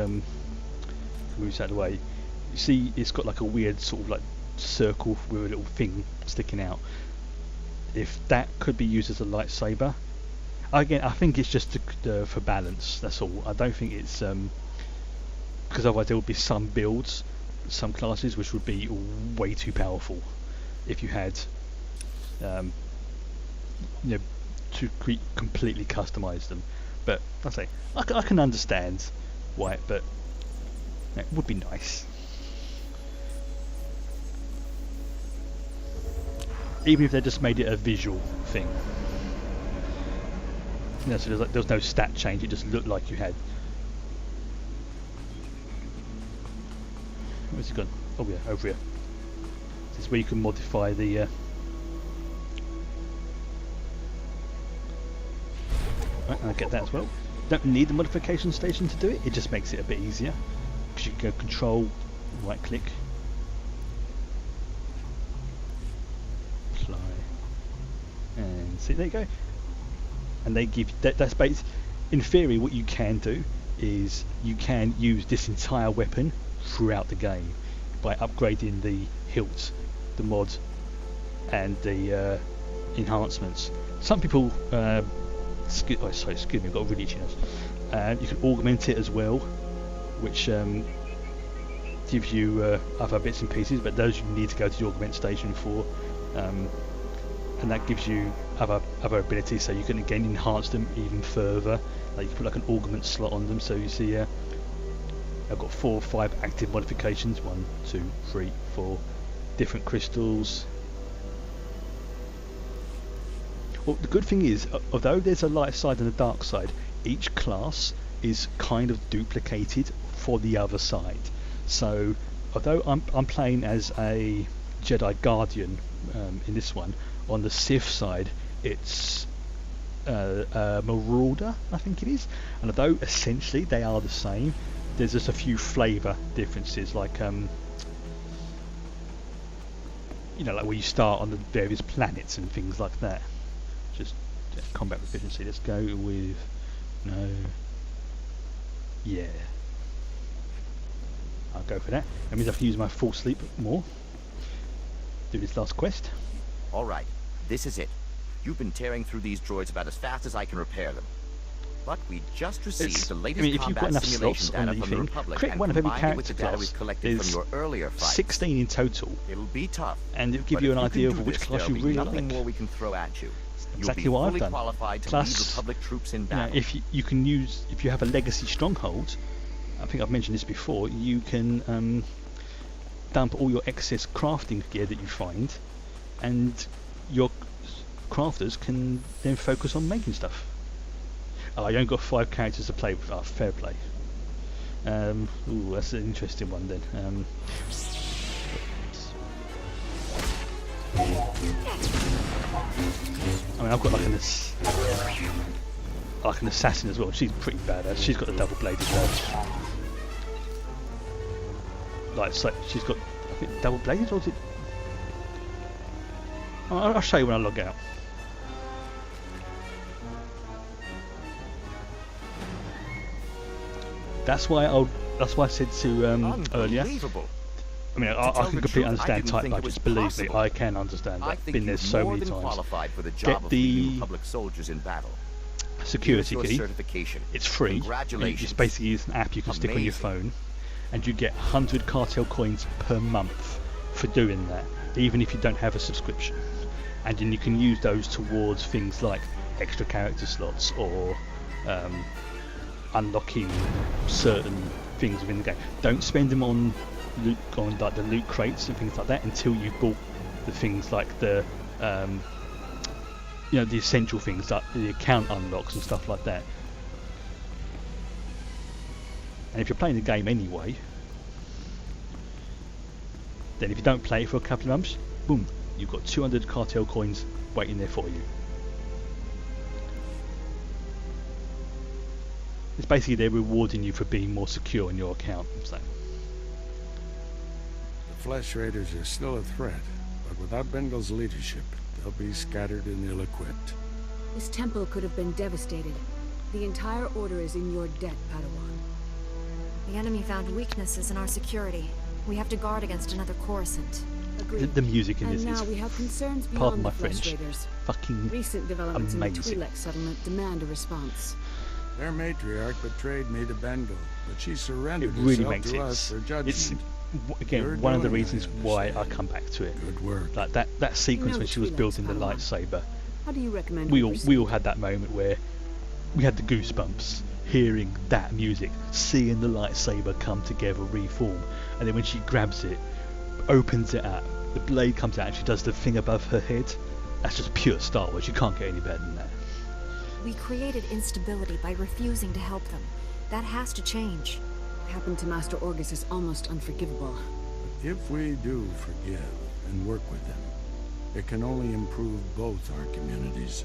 moves out of the way. You see, it's got like a weird sort of like circle with a little thing sticking out. If that could be used as a lightsaber, again, I think it's just for balance. That's all. I don't think it's because otherwise there would be some builds, some classes which would be way too powerful if you had to completely customize them. But I say I can understand why, but it would be nice. Even if they just made it a visual thing. So there's no stat change, it just looked like you had. Where's it gone? Oh yeah, over here. This is where you can modify the right, I get that as well. Don't need the modification station to do it, it just makes it a bit easier. Because you can go control, right click, fly, and see, there you go. And they give that's based. In theory, what you can do is you can use this entire weapon throughout the game by upgrading the hilt, the mod, and the enhancements. Some people, excuse me, I've got a really itchy nose. You can augment it as well, which gives you other bits and pieces, but those you need to go to the augment station for. And that gives you other abilities, so you can again enhance them even further. Like you can put like an augment slot on them. So you see, I've got 4 or 5 active modifications. 1, 2, 3, 4 different crystals. Well, the good thing is, although there's a light side and a dark side, each class is kind of duplicated for the other side. So, although I'm playing as a Jedi Guardian in this one, on the Sith side it's Marauder, I think it is, and although essentially they are the same, there's just a few flavour differences, like like where you start on the various planets and things like that. Just combat proficiency, let's go with I'll go for that. That means I can use my full sleep more. Do this last quest. Alright, this is it. You've been tearing through these droids about as fast as I can repair them. But we just received the latest combat simulation data from the Republic, create and one of every combined with character the data class. we've collected from your earlier fights. 16 in total. It'll be tough, and it'll give you an idea of which class you really like. Nothing more we can throw at you. Exactly what I've done. Qualified to Plus, lead Republic troops in battle. If you can use, if you have a legacy stronghold, I think I've mentioned this before, you can dump all your excess crafting gear that you find, and your crafters can then focus on making stuff. Oh, I only got 5 characters to play with. Oh, fair play. Ooh, that's an interesting one then. I mean, I've got like an assassin as well. She's pretty badass. She's got the double-bladed sword. Like, so she's got, I think, double-bladed, or is it? I'll show you when I log out. That's why I said to earlier. I mean, I can completely understand tight budgets. Believe me, I can understand that. I've been there so many times. Get the soldiers in battle. Security key. It's free. It's basically an app you can stick on your phone, and you get 100 cartel coins per month for doing that, even if you don't have a subscription. And then you can use those towards things like extra character slots or unlocking certain things within the game. Don't spend them on loot, like the loot crates and things like that, until you've bought the things like the the essential things like the account unlocks and stuff like that. And if you're playing the game anyway, then if you don't play it for a couple of months, boom, you've got 200 cartel coins waiting there for you. It's basically they're rewarding you for being more secure in your account. So. The Flesh Raiders are still a threat, but without Bengal's leadership, they'll be scattered and ill-equipped. This temple could have been devastated. The entire order is in your debt, Padawan. The enemy found weaknesses in our security. We have to guard against another Coruscant. The music in this and is, now we have concerns beyond pardon my the Flesh French, Raiders. fucking Recent developments amazing. in the Twi'lek settlement demand a response. Their matriarch betrayed me to Bengal, but she surrendered It really herself makes to us for judgment. it's again You're one of the doing reasons it, why I come back to it. Good work. Like that sequence know when the she was Twi'leks, building the Padawan. lightsaber. How do you recommend We we all had that moment where we had the goosebumps hearing that music, seeing the lightsaber come together, reform, and then when she grabs it, opens it up, the blade comes out and she does the thing above her head. That's just pure Star Wars. You can't get any better than that. We created instability by refusing to help them. That has to change. What happened to Master Orgus is almost unforgivable. If we do forgive and work with them, it can only improve both our communities.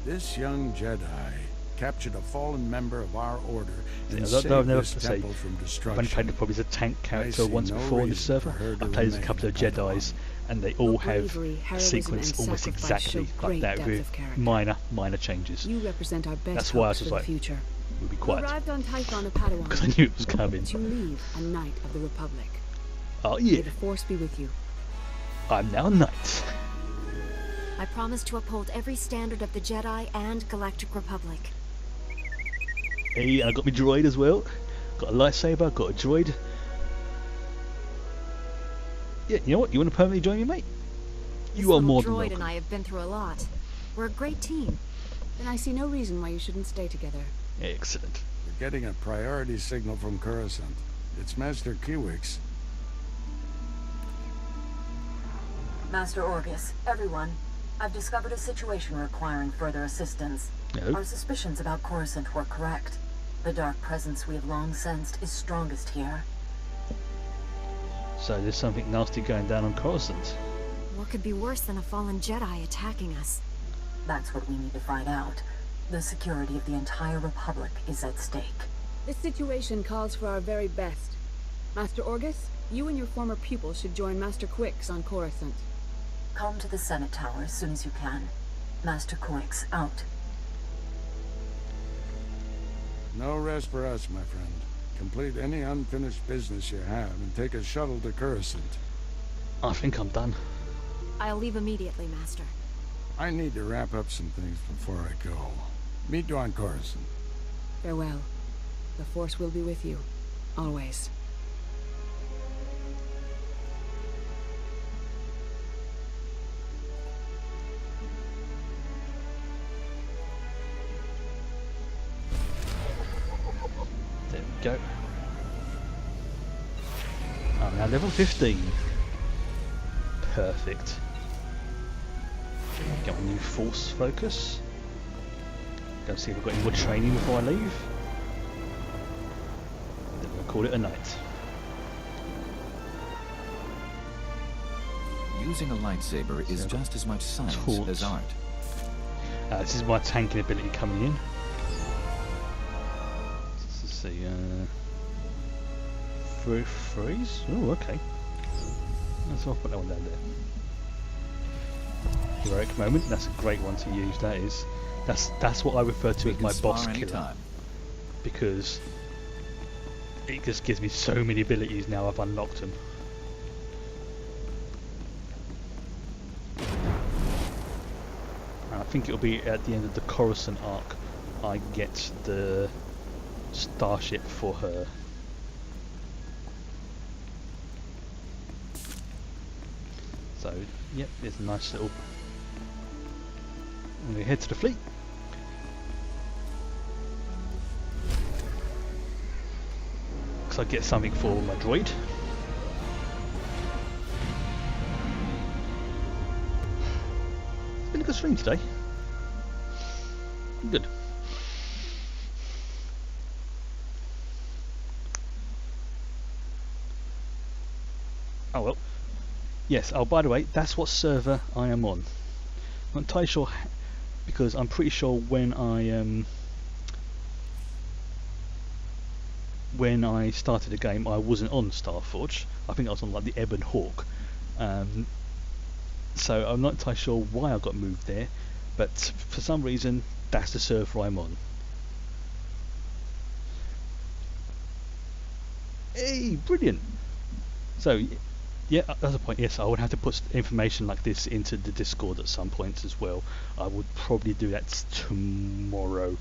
This young Jedi captured a fallen member of our order and saved this temple from destruction. I've only played probably as a tank character once no before on this reason server. for her to I've played as a remain couple of a Padawan. Jedis, and they all have bravery, a heroism, sequence and almost sacrifice exactly show like great that depth with of character. minor changes. You represent our best That's why I hopes was for like, the future. we'll be You quiet. arrived on Tython, a Padawan. Because I knew it was coming. To leave a Knight of the Republic. Oh yeah, May the Force be with you. I'm now a knight. I promise to uphold every standard of the Jedi and Galactic Republic. Hey, and I got my droid as well. Got a lightsaber, got a droid. Yeah, you know what? You want to permanently join me, mate? You are more than Droid welcome. and I have been through a lot. We're a great team. Then I see no reason why you shouldn't stay together. Excellent. We're getting a priority signal from Coruscant. It's Master Kiwix. Master Orgus, everyone. I've discovered a situation requiring further assistance. No. Our suspicions about Coruscant were correct. The dark presence we have long sensed is strongest here. So there's something nasty going down on Coruscant. What could be worse than a fallen Jedi attacking us? That's what we need to find out. The security of the entire Republic is at stake. This situation calls for our very best. Master Orgus, you and your former pupil should join Master Quix on Coruscant. Come to the Senate Tower as soon as you can. Master Quix, out. No rest for us, my friend. Complete any unfinished business you have and take a shuttle to Coruscant. I think I'm done. I'll leave immediately, Master. I need to wrap up some things before I go. Meet you on Coruscant. Farewell. The Force will be with you. Always. There we go. I'm now level 15. Perfect. Get my new force focus. Go see if I've got any more training before I leave. Then we'll call it a night. Using a lightsaber is just as much science Taught. as art. This is my tanking ability coming in. Let's see, freeze? Oh, okay. Let's put that one down there. Heroic moment, that's a great one to use, that is. That's what I refer to as my boss killer. Because it just gives me so many abilities now I've unlocked them. And I think it'll be at the end of the Coruscant arc I get the starship for her. So, yep, there's a nice little... I'm going to head to the fleet. Because I get something for my droid. It's been a good stream today. Good. Oh well. Yes, oh by the way, that's what server I am on. I'm not entirely sure, because I'm pretty sure when I started the game I wasn't on Starforge. I think I was on like the Ebon Hawk. So I'm not entirely sure why I got moved there, but for some reason that's the server I'm on. Hey, brilliant! So yeah, that's the point. Yes, I would have to put information like this into the Discord at some point as well. I would probably do that tomorrow.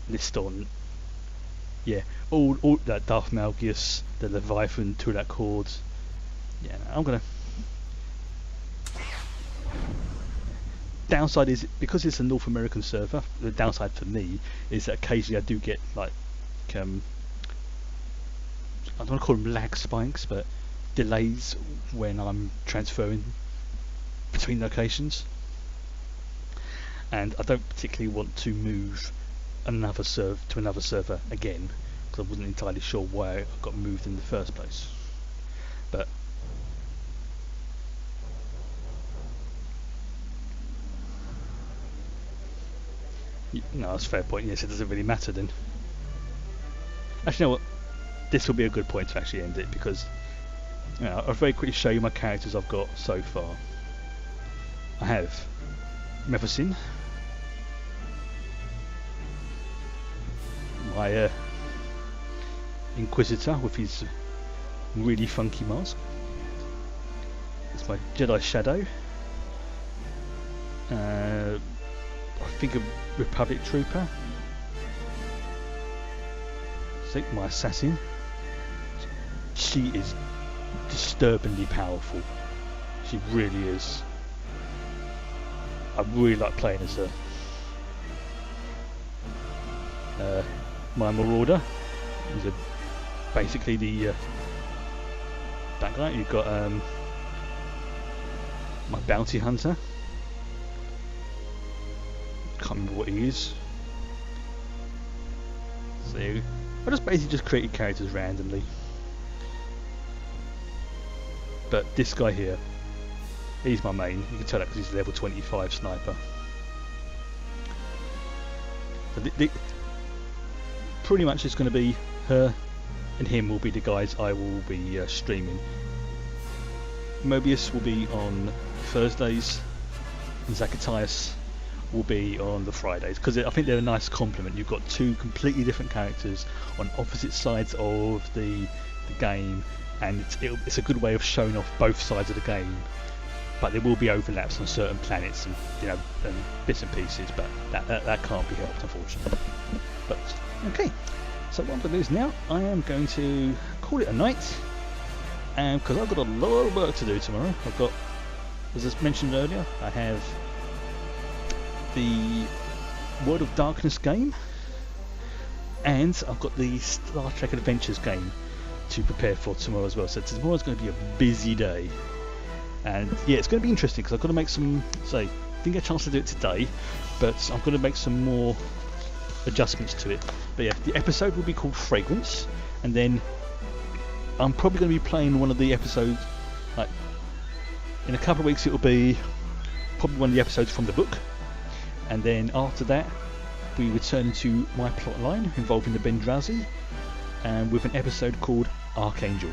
List on yeah, all that Darth Malgus, the Leviathan, Tulak Hordes. Yeah, no, I'm gonna. Downside is, because it's a North American server, the downside for me is that occasionally I do get like I don't want to call them lag spikes, but delays when I'm transferring between locations, and I don't particularly want to move another to another server again, because I wasn't entirely sure why I got moved in the first place. But no, that's a fair point. Yes, it doesn't really matter then. Actually, you know what? This will be a good point to actually end it, because I'll very quickly show you my characters I've got so far. I have Mephocin, my Inquisitor with his really funky mask. It's my Jedi Shadow. I think a Republic Trooper. I think my Assassin. She is disturbingly powerful. She really is. I really like playing as her. My Marauder is basically the that guy. You've got my Bounty Hunter. Can't remember what he is. So I just basically created characters randomly. But this guy here, he's my main. You can tell that because he's a level 25 sniper. So pretty much it's going to be her and him will be the guys I will be streaming. Mobius will be on Thursdays, and Zacathias will be on the Fridays, because I think they're a nice complement. You've got two completely different characters on opposite sides of the game, and it's a good way of showing off both sides of the game. But there will be overlaps on certain planets and and bits and pieces, but that can't be helped, unfortunately. But okay, so what I'm going to do is now I am going to call it a night, and because I've got a lot of work to do tomorrow. I've got, as I mentioned earlier, I have the World of Darkness game, and I've got the Star Trek Adventures game to prepare for tomorrow as well. So tomorrow's going to be a busy day, and yeah, it's going to be interesting because I've got to make some. Say, didn't get a chance to do it today, but I'm going to make some more adjustments to it. But yeah, the episode will be called Fragrance, and then I'm probably going to be playing one of the episodes. Like in a couple of weeks, it will be probably one of the episodes from the book. And then after that, we return to my plot line involving the Bendrazi, and with an episode called Archangel.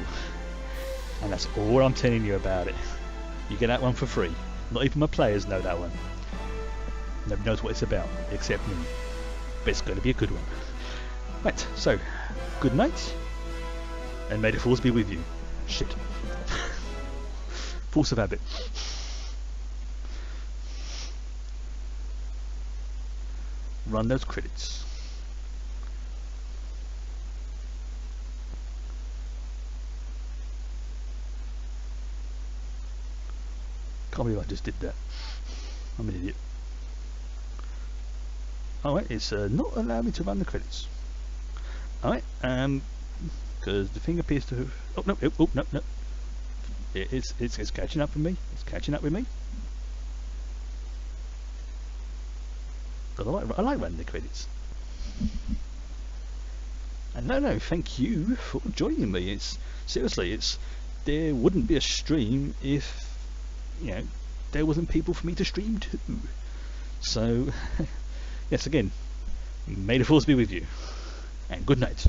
And that's all I'm telling you about it. You get that one for free. Not even my players know that one. Nobody knows what it's about, except me. But it's going to be a good one. Right, so, good night, and may the Force be with you. Shit. Force of habit. Run those credits. Can't believe I just did that. I'm an idiot. Alright, it's not allowed me to run the credits. Alright, because the thing appears to have... Oh, no, no. It's catching up with me. It's catching up with me. I like running the credits. And no, thank you for joining me. It's seriously, there wouldn't be a stream if there wasn't people for me to stream to. So yes, again, may the Force be with you, and good night.